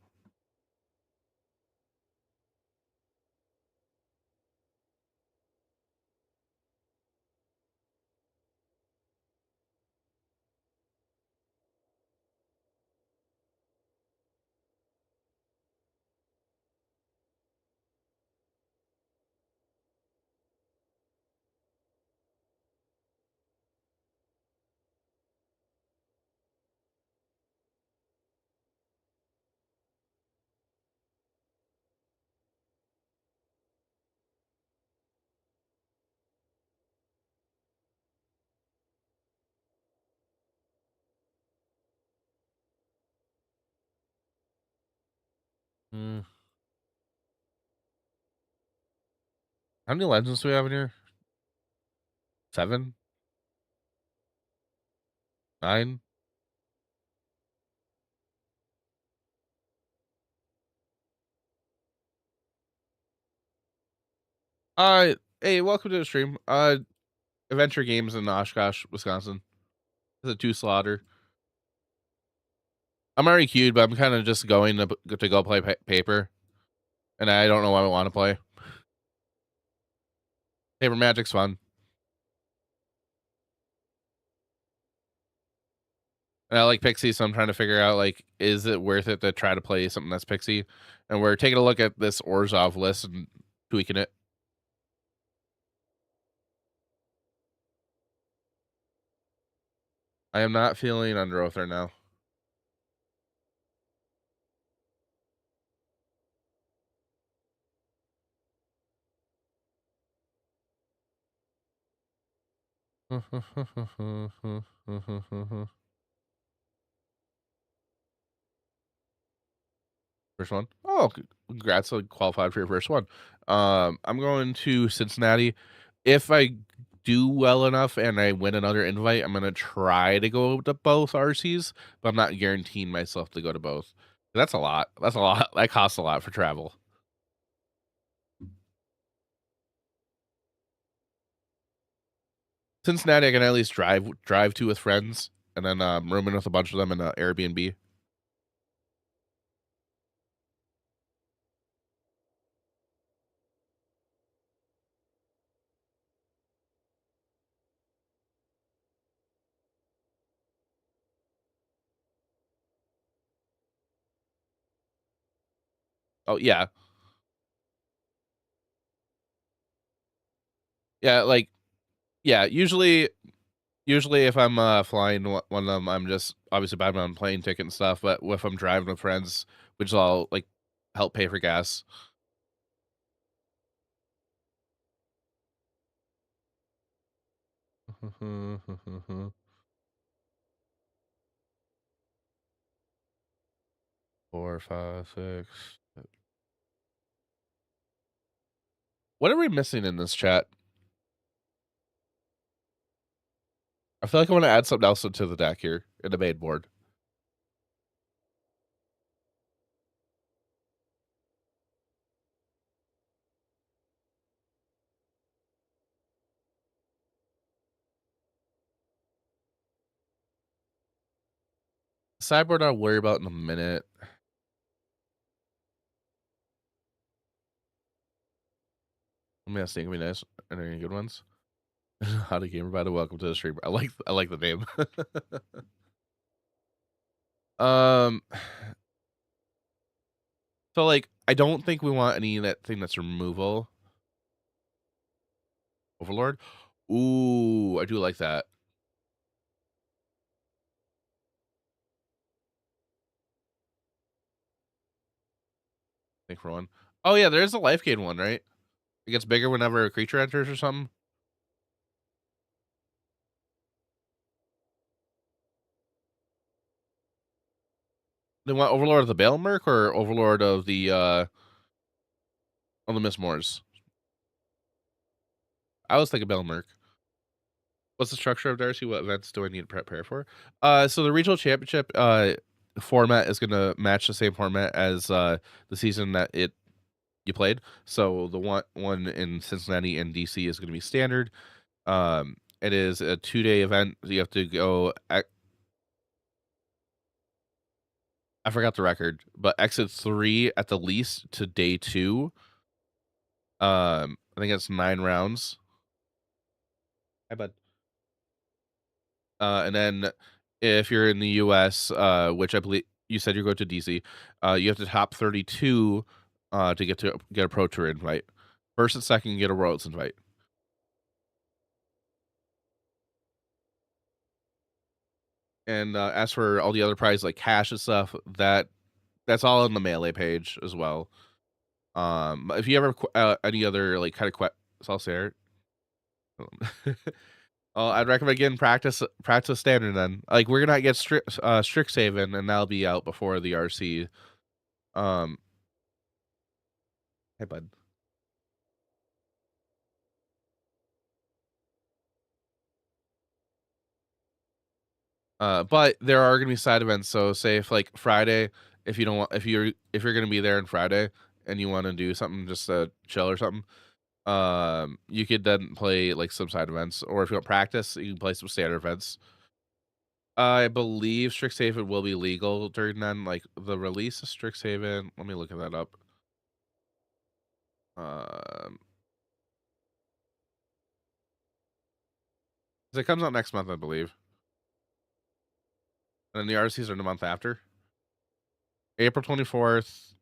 Mm. How many legends do we have in here? 7? 9? Hey, welcome to the stream. Adventure Games in Oshkosh, Wisconsin. It's a 2 slaughter. I'm already queued, but I'm kind of just going to go play paper, and I don't know what I want to play. Paper Magic's fun. And I like Pixie, so I'm trying to figure out, like, is it worth it to try to play something that's Pixie? And we're taking a look at this Orzhov list and tweaking it. I am not feeling Underoath right now. First one. Oh, congrats on qualified for your first one. I'm going to Cincinnati. If I do well enough and I win another invite, I'm gonna try to go to both RCs, but I'm not guaranteeing myself to go to both. That's a lot. That's a lot. That costs a lot for travel. Cincinnati, I can at least drive to with friends, and then rooming with a bunch of them in an Airbnb. Oh yeah, yeah. Like yeah. Usually, if I'm flying one of them, I'm just obviously buying my own plane ticket and stuff. But if I'm driving with friends, which I'll like help pay for gas. Four, five, six. What are we missing in this chat? I feel like I want to add something else to the deck here in the main board. Sideboard I'll worry about in a minute. Let me ask think be nice. Are there any good ones? How to gamer by the welcome to the stream. I like the name. um so like I don't think we want any of that thing that's removal. Overlord. Ooh, I do like that. Think for one. Oh yeah, there is a life gain one, right? It gets bigger whenever a creature enters or something. They want Overlord of the Balemerc or Overlord of the Miss Moors? I was thinking Balemerc. What's the structure of Darcy? What events do I need to prepare for? So the regional championship format is gonna match the same format as the season that you played. So the one in Cincinnati and DC is gonna be standard. It is a 2-day event. You have to go I forgot the record, but exit 3 at the least to day 2. I think it's 9 rounds. Hi, bud. And then if you're in the US, which I believe you said you're going to DC, you have to top 32 to get a Pro Tour invite. First and second get a Worlds invite. And as for all the other prizes like cash and stuff, that's all on the Melee page as well. If you ever any other like kind of Salsair. Oh, I'd recommend getting practice standard then. Like we're gonna get Strixhaven, and that'll be out before the RC. Hey, bud. But there are gonna be side events. So say if like Friday, if you don't want, if you're gonna be there on Friday and you want to do something just to chill or something, you could then play like some side events, or if you want practice, you can play some standard events. I believe Strixhaven will be legal during then, like the release of Strixhaven. Let me look at that up. Um, 'Cause it comes out next month, I believe, and then the RCs are the month after, April 24th.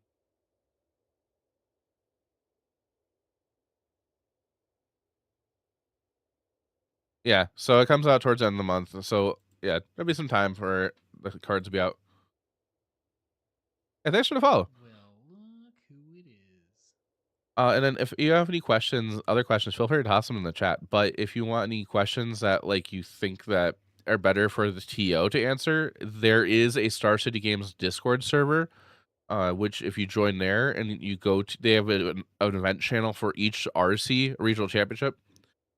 Yeah, so it comes out towards the end of the month. So yeah, there'll be some time for the cards to be out. And thanks for the follow. Well, look who it is. And then if you have any questions, other questions, feel free to toss them in the chat. But if you want any questions that like you think that are better for the TO to answer, there is a Star City Games Discord server, which if you join there and you go to, they have an event channel for each RC regional championship.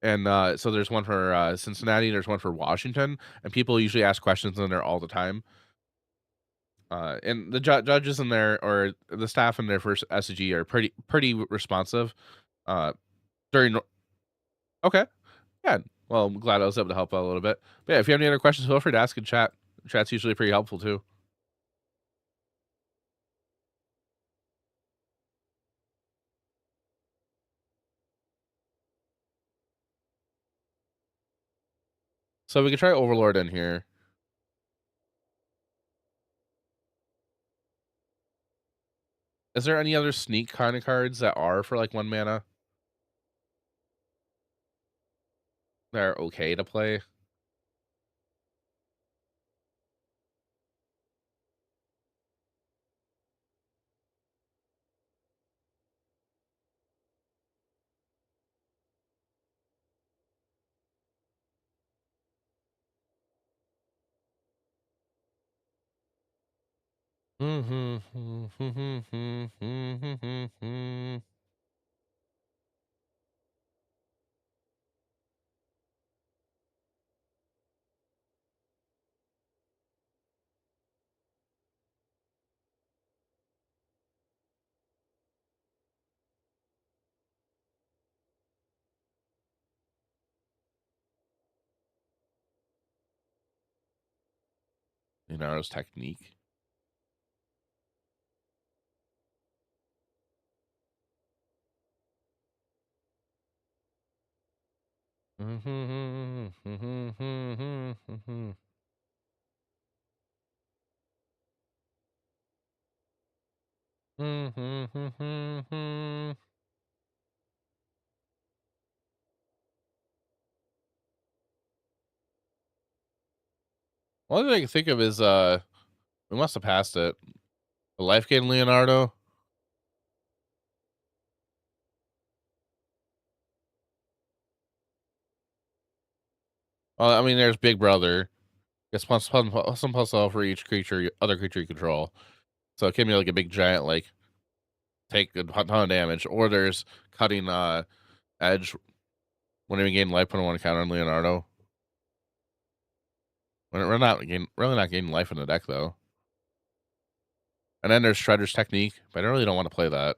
And so there's one for Cincinnati, there's one for Washington, and people usually ask questions in there all the time. And the judges in there, or the staff in there for SG, are pretty responsive. During Okay, yeah. Well, I'm glad I was able to help out a little bit. But yeah, if you have any other questions, feel free to ask in chat. Chat's usually pretty helpful too. So we can try Overlord in here. Is there any other sneak kind of cards that are for like 1 mana that are okay to play? Inaro's Technique. Only thing I can think of is we must have passed it. The Life Gain Leonardo. Well, I mean, there's Big Brother. Gets plus all for each other creature you control. So it can be like a big giant, like take a ton of damage. Or there's Cutting Edge. Whenever you gain life, put on one counter on Leonardo. We're not really not gaining life in the deck though. And then there's Shredder's Technique, but I really don't want to play that.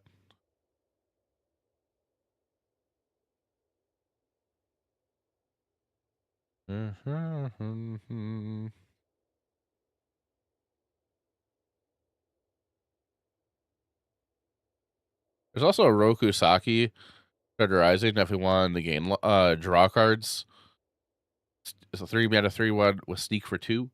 There's also a Roku Saki Shredderizing if we want to gain draw cards. It's a 3-mana 3/1 with sneak for 2.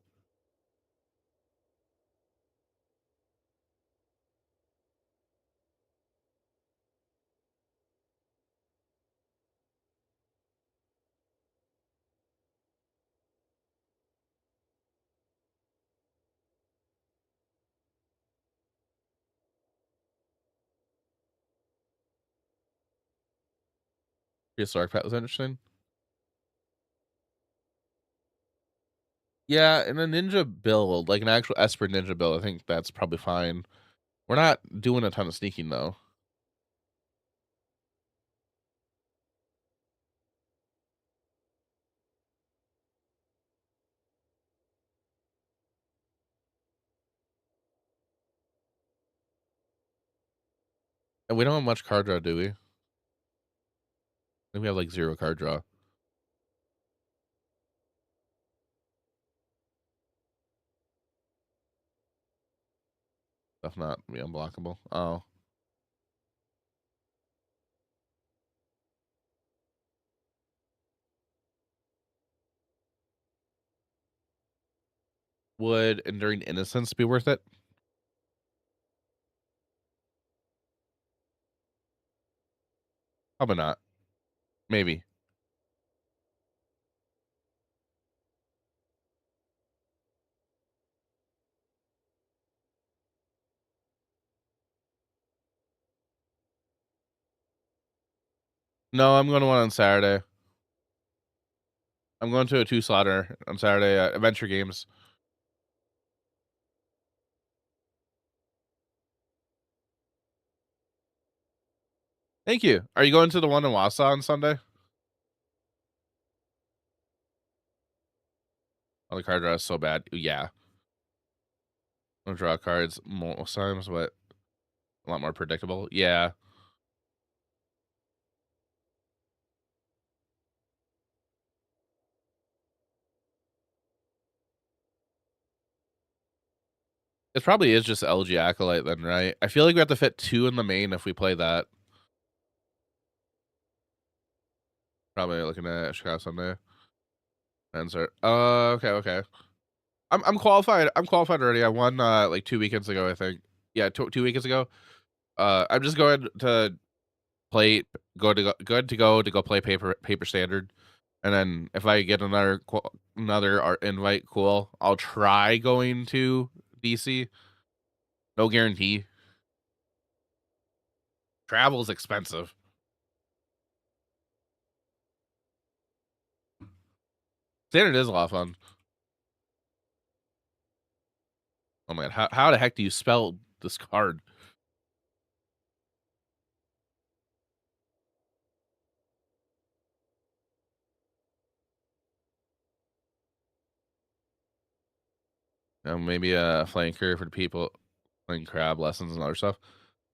Prehistoric Pet was interesting. Yeah, in a ninja build, like an actual Esper ninja build, I think that's probably fine. We're not doing a ton of sneaking though. And we don't have much card draw, do we? I think we have like 0 card draw. Stuff not be unblockable. Oh. Would Enduring Innocence be worth it? Probably not. Maybe. No, I'm going to one on Saturday. I'm going to a 2-slotter on Saturday at Adventure Games. Thank you. Are you going to the one in Wausau on Sunday? Oh, the card draw is so bad. Yeah. I'll draw cards most times, but a lot more predictable. Yeah. It probably is just LG Acolyte then, right? I feel like we have to fit 2 in the main if we play that. Probably looking at Chicago Sunday. Answer. Okay. I'm qualified. I'm qualified already. I won like 2 weekends ago, I think. Yeah, 2 weekends ago. I'm just going to play good to go play paper standard. And then if I get another art invite, cool. I'll try going to DC. No guarantee. Travel's expensive. Standard is a lot of fun. Oh my god, how the heck do you spell this card? Maybe a flanker for the people playing crab lessons and other stuff.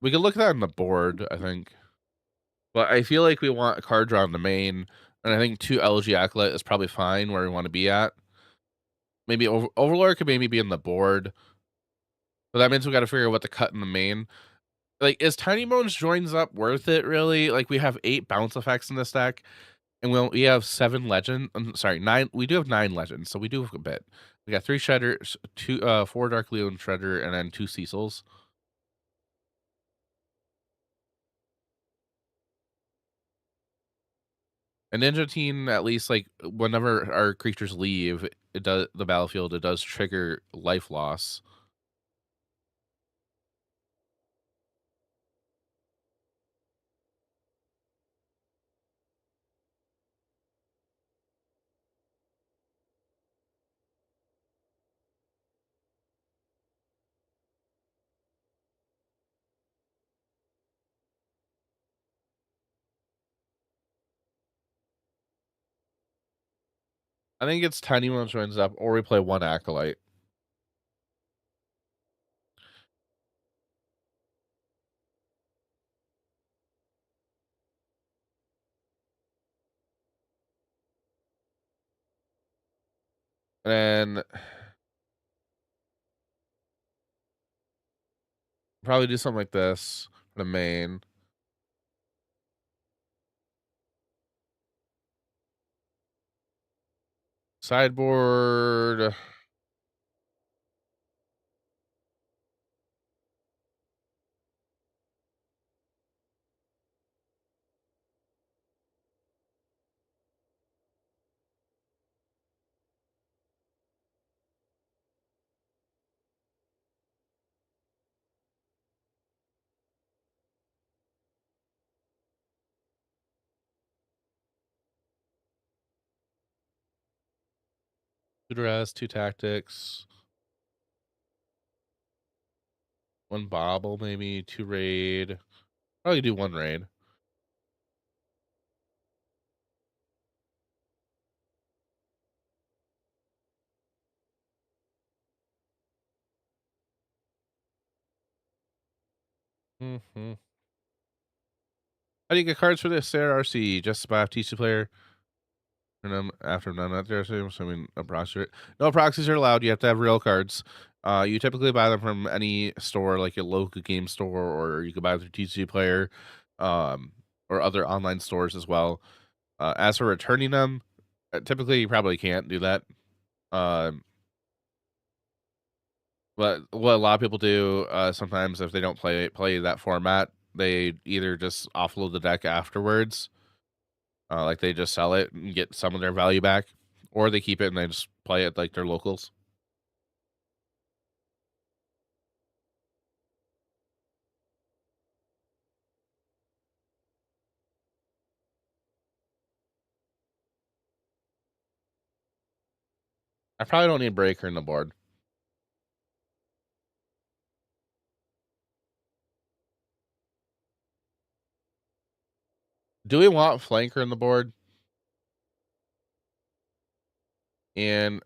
We could look at that on the board, I think. But I feel like we want a card draw in the main, and I think 2 LG Acolyte is probably fine where we want to be at. Maybe Overlord could maybe be in the board. But that means we got to figure out what to cut in the main. Like, is Tiny Bones joins up worth it, really? Like, we have 8 bounce effects in this deck, and we have 7 legend. I'm sorry, 9. We do have 9 legends, so we do have a bit. We got 3 Shredders, 4 Dark Leon Shredder, and then 2 Cecils. And Ninja Teen, at least, like, whenever our creatures leave, it does the battlefield, it does trigger life loss. I think it's Tiny One joins up, or we play 1 Acolyte. And probably do something like this for the main. Sideboard. Two dress, 2 tactics. 1 bauble, maybe 2 raid. Probably do 1 raid. How do you get cards for this? There, RC, just by TC player. And then after none at there, so I mean, no proxy. No proxies are allowed. You have to have real cards. You typically buy them from any store, like a local game store, or you could buy them through TC player, or other online stores as well. As for returning them, typically you probably can't do that. But what a lot of people do, sometimes if they don't play that format, they either just offload the deck afterwards, like they just sell it and get some of their value back, or they keep it and they just play it like they're locals. I probably don't need breaker in the board. Do we want flanker in the board? And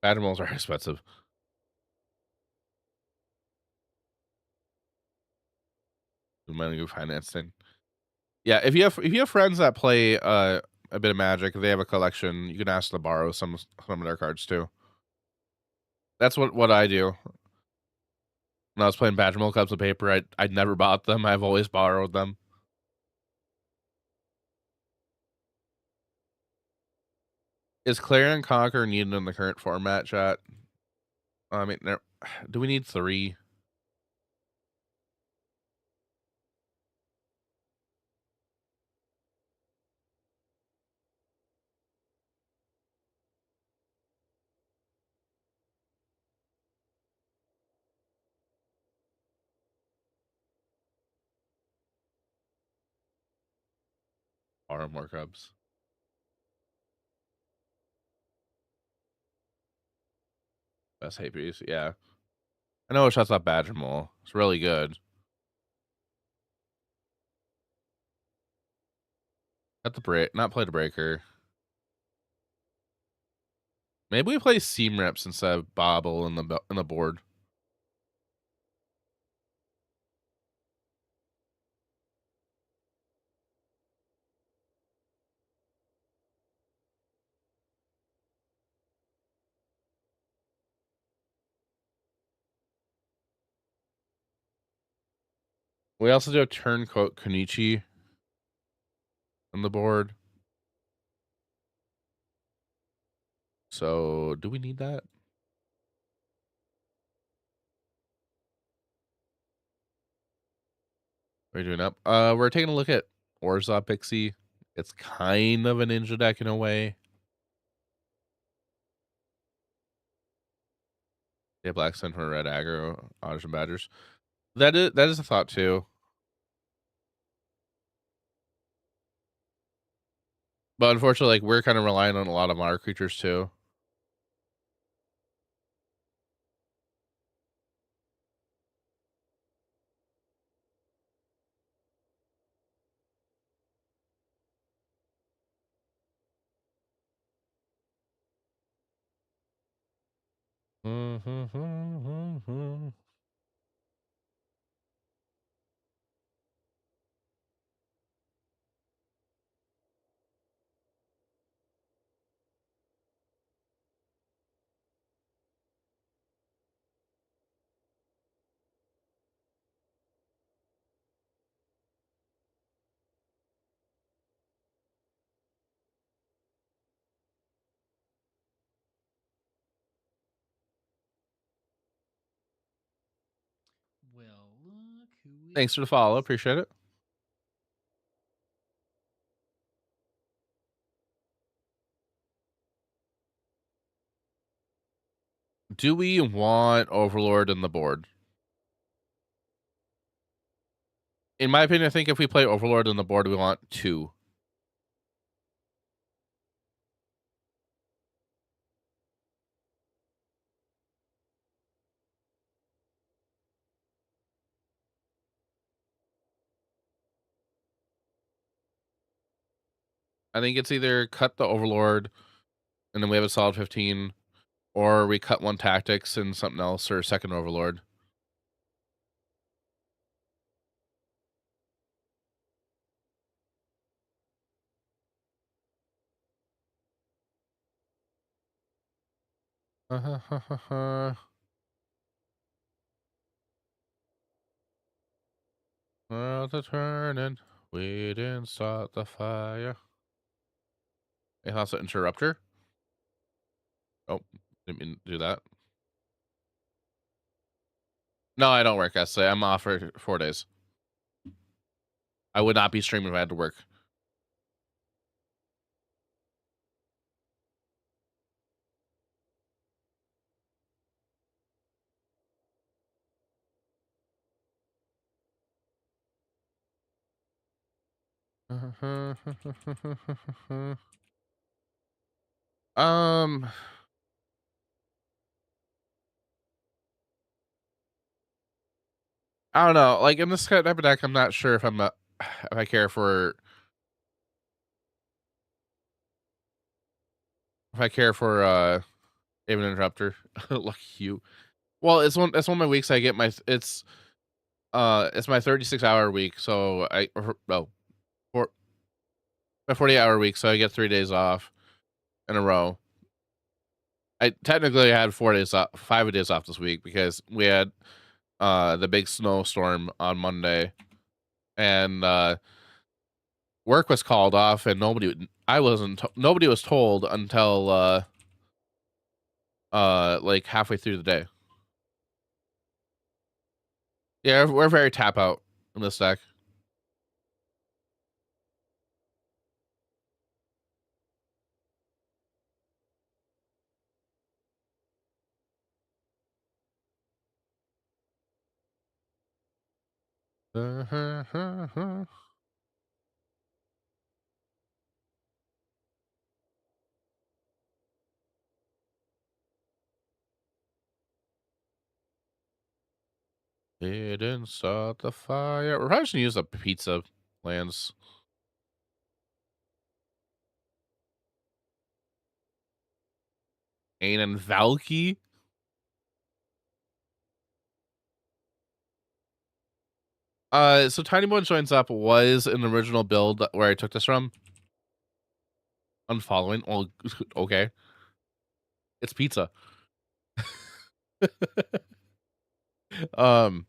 animals are expensive. The money we financing. Yeah, if you have friends that play a bit of Magic, if they have a collection, you can ask them to borrow some of their cards too. That's what I do. When I was playing Badger Cups of Paper, I'd never bought them. I've always borrowed them. Is Clarion Conquer needed in the current format, chat? I mean, do we need 3? Borrow more cubs. Best hate piece, yeah. I know it shuts up Badger Mole. It's really good. Got the break, not play the breaker. Maybe we play Seam Reps instead of Bauble in the board. We also do a Turncoat Konichi on the board. So, do we need that? What are we doing up? We're taking a look at Orzhov Pixie. It's kind of a ninja deck in a way. Yeah, Black Sun for red aggro, Otters and Badgers. That is a thought too. But unfortunately, like we're kind of relying on a lot of our creatures too. Well, look who it Thanks for the follow. is. Appreciate it. Do we want Overlord in the board? In my opinion, I think if we play Overlord in the board, we want 2. I think it's either cut the Overlord and then we have a solid 15, or we cut 1 tactics and something else, or second Overlord. World are turning. We didn't start the fire. Hey, how's an interrupter? Oh, didn't mean to do that. No, I don't work yesterday. I'm off for 4 days. I would not be streaming if I had to work. um, I don't know. Like in this type of deck, I'm not sure if if I care for even interrupter. Lucky you. Well, it's one of my weeks. I get my it's my 36-hour week, so my 40-hour week, so I get 3 days off in a row. I technically had 4 days off, 5 days off this week because we had the big snowstorm on Monday, and work was called off, and nobody was told until like halfway through the day. Yeah, we're very tap out in this deck. Didn't start the fire. We're probably just gonna use the pizza lands. Ain and Valky. So Tiny Boy joins up was an original build where I took this from. Unfollowing. Well, okay. It's pizza. um.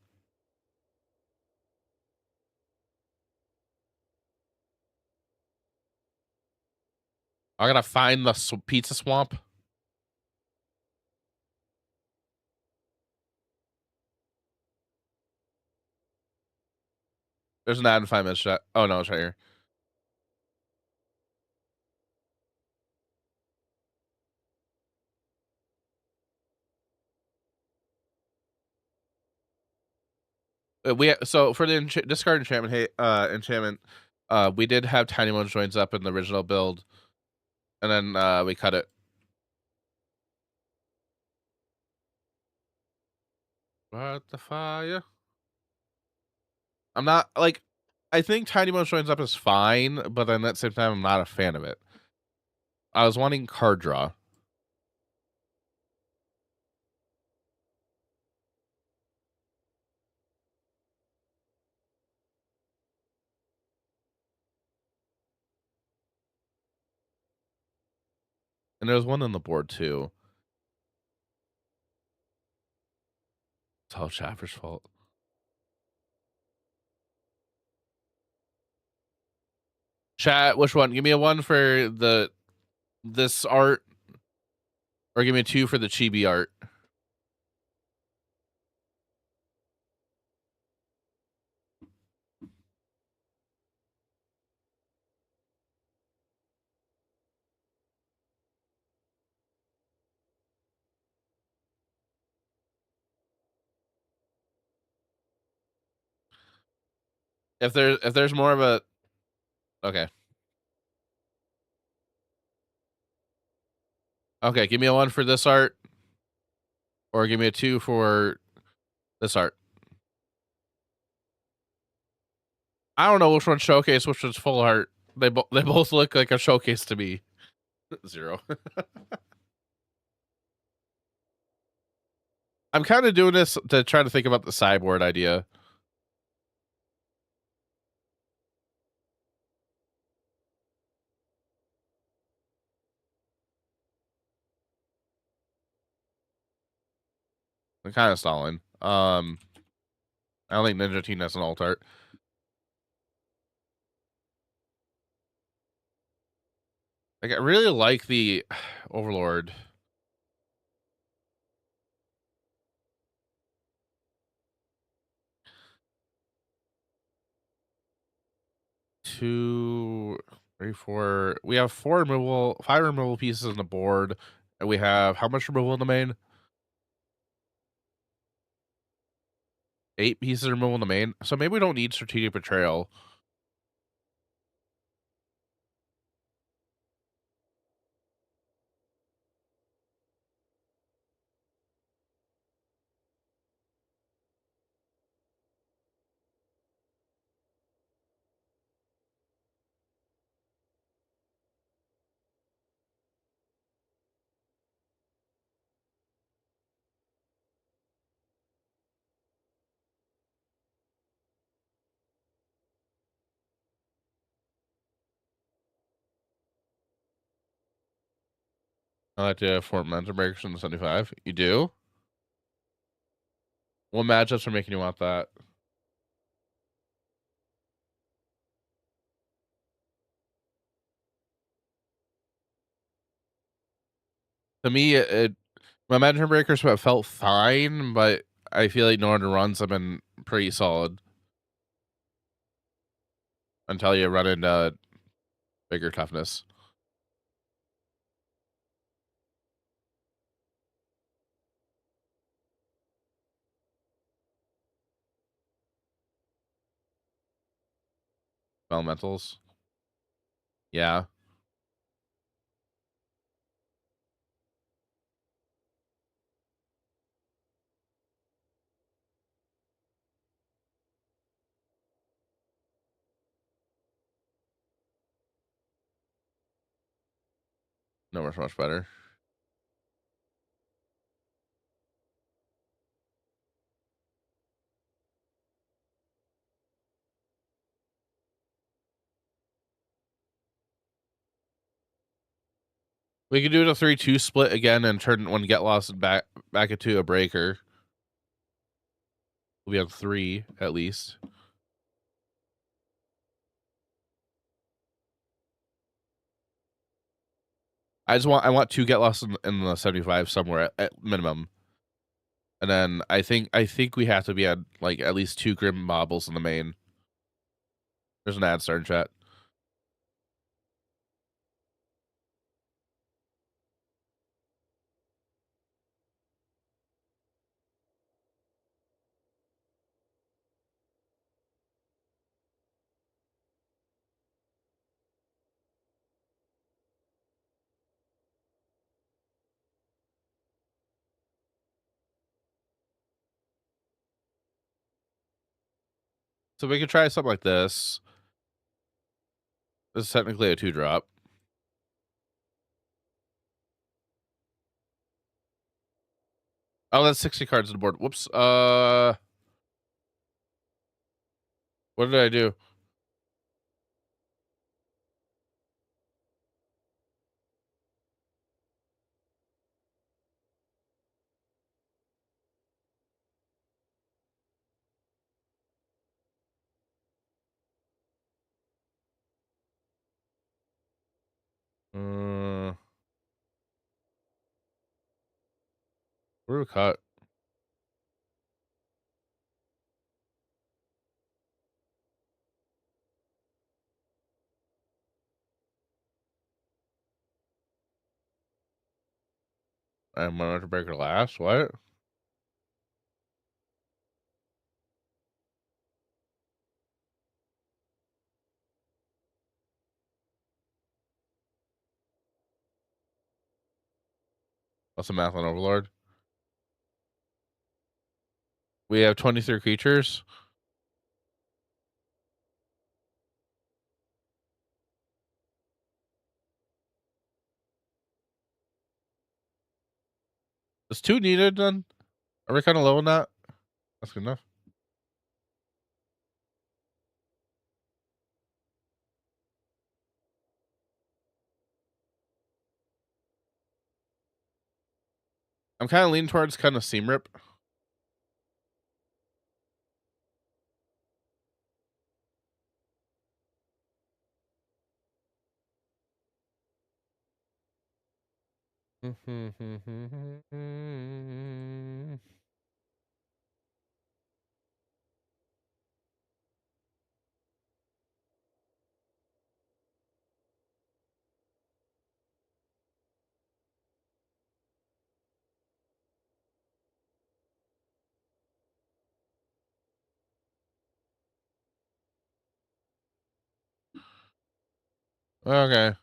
I gotta find the pizza swamp. There's an ad in 5 minutes chat. Oh no, it's right here. So for the discard enchantment, we did have Tiny One joins up in the original build, and then we cut it. What the fire? I'm not like. I think Tiny One joins up is fine, but then at the same time, I'm not a fan of it. I was wanting card draw. And there was one on the board too. It's all Jaffer's fault. Chat, which one? Give me a 1 for this art, or give me a 2 for the chibi art. If there's more of a okay. Okay, give me a 1 for this art, or give me a 2 for this art. I don't know which one's showcase, which one's full art. They both look like a showcase to me. 0. I'm kind of doing this to try to think about the sideboard idea. kind of stalling. I don't think Ninja Teen has an alt art. Like, I really like the Overlord. Two, three, four. We have five removal pieces on the board, and we have how much removal in the main? 8 pieces of removal in the main. So maybe we don't need Strategic Betrayal. I like to have 4 momentum breakers in the 75. You do? What matchups are making you want that? To me, my momentum breakers felt fine, but I feel like Northern runs have been pretty solid until you run into bigger toughness. Elementals. Yeah. No, much better. We could do the 3-2 split again and turn one Get Lost back into a breaker. We have 3 at least. I want 2 Get Lost in the 75 somewhere at minimum. And then I think we have to be at like at least 2 Grim Baubles in the main. There's an ad start in chat. So we could try something like this. This is technically a 2-drop. Oh, that's 60 cards on the board. Whoops. What did I do? Where do we cut? I'm going to break her last. What? What's the math on Overlord? We have 23 creatures. Is 2 needed then? Are we kind of low on that? That's good enough. I'm kind of leaning towards kind of Seam Rip. Okay.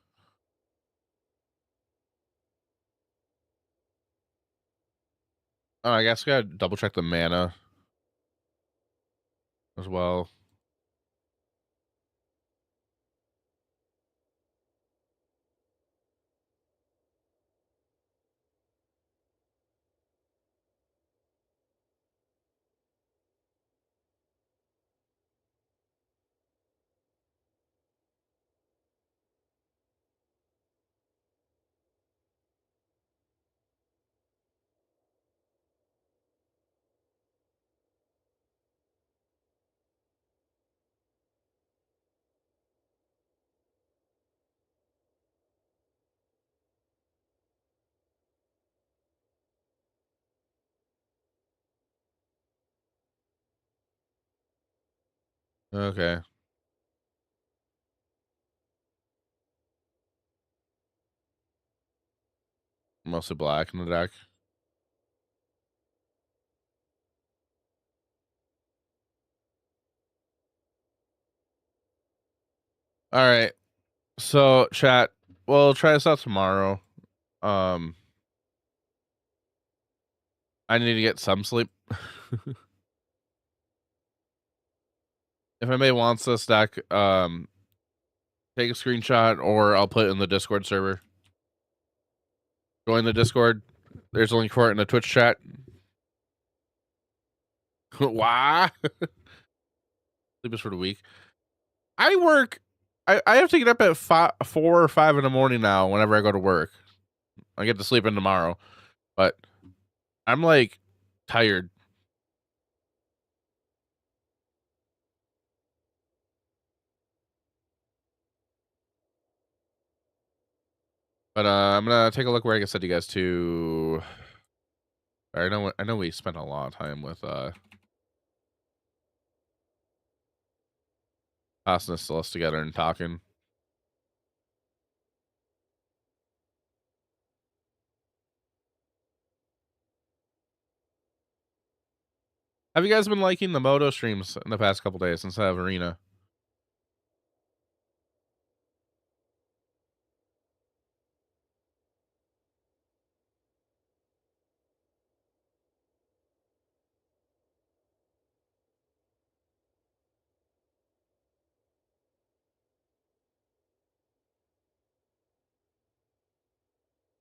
Oh, I guess we gotta double check the mana as well. Okay. Mostly black in the deck. All right. So, chat, we'll try this out tomorrow. I need to get some sleep. If anybody wants this deck, take a screenshot or I'll put it in the Discord server. Join the Discord. There's a link for it in the Twitch chat. Why? Sleep is for the week. I work. I have to get up at 4 or 5 in the morning now. Whenever I go to work, I get to sleep in tomorrow, but I'm like tired. But I'm gonna take a look where I can send you guys to. I know we spent a lot of time with passing this list together and talking. Have you guys been liking the Moto streams in the past couple days since I have Arena?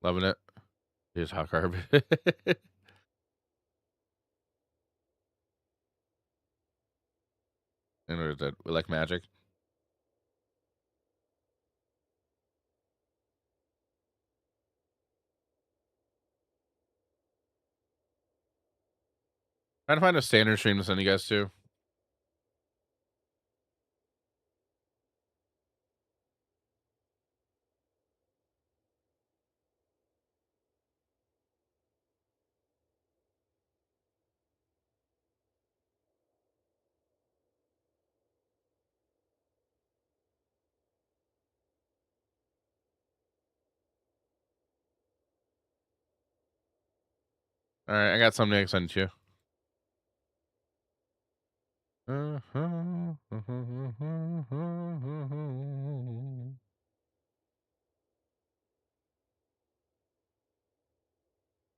Loving it. Here's Hot Carb. And we like Magic. Trying to find a standard stream to send you guys to. All right, I got something to send to you. All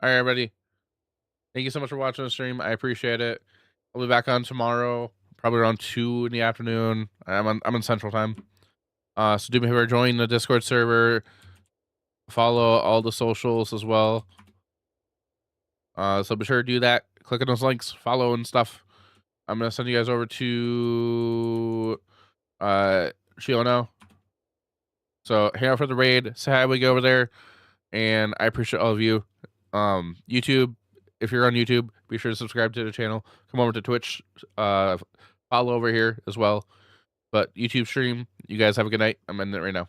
right, everybody. Thank you so much for watching the stream. I appreciate it. I'll be back on tomorrow, probably around 2 in the afternoon. I'm in Central Time. So do me a favor, join the Discord server. Follow all the socials as well. So be sure to do that. Click on those links, follow and stuff. I'm gonna send you guys over to Shiono. So hang out for the raid. Say hi when we go over there. And I appreciate all of you. YouTube, if you're on YouTube, be sure to subscribe to the channel. Come over to Twitch. Follow over here as well. But YouTube stream, you guys have a good night. I'm ending it right now.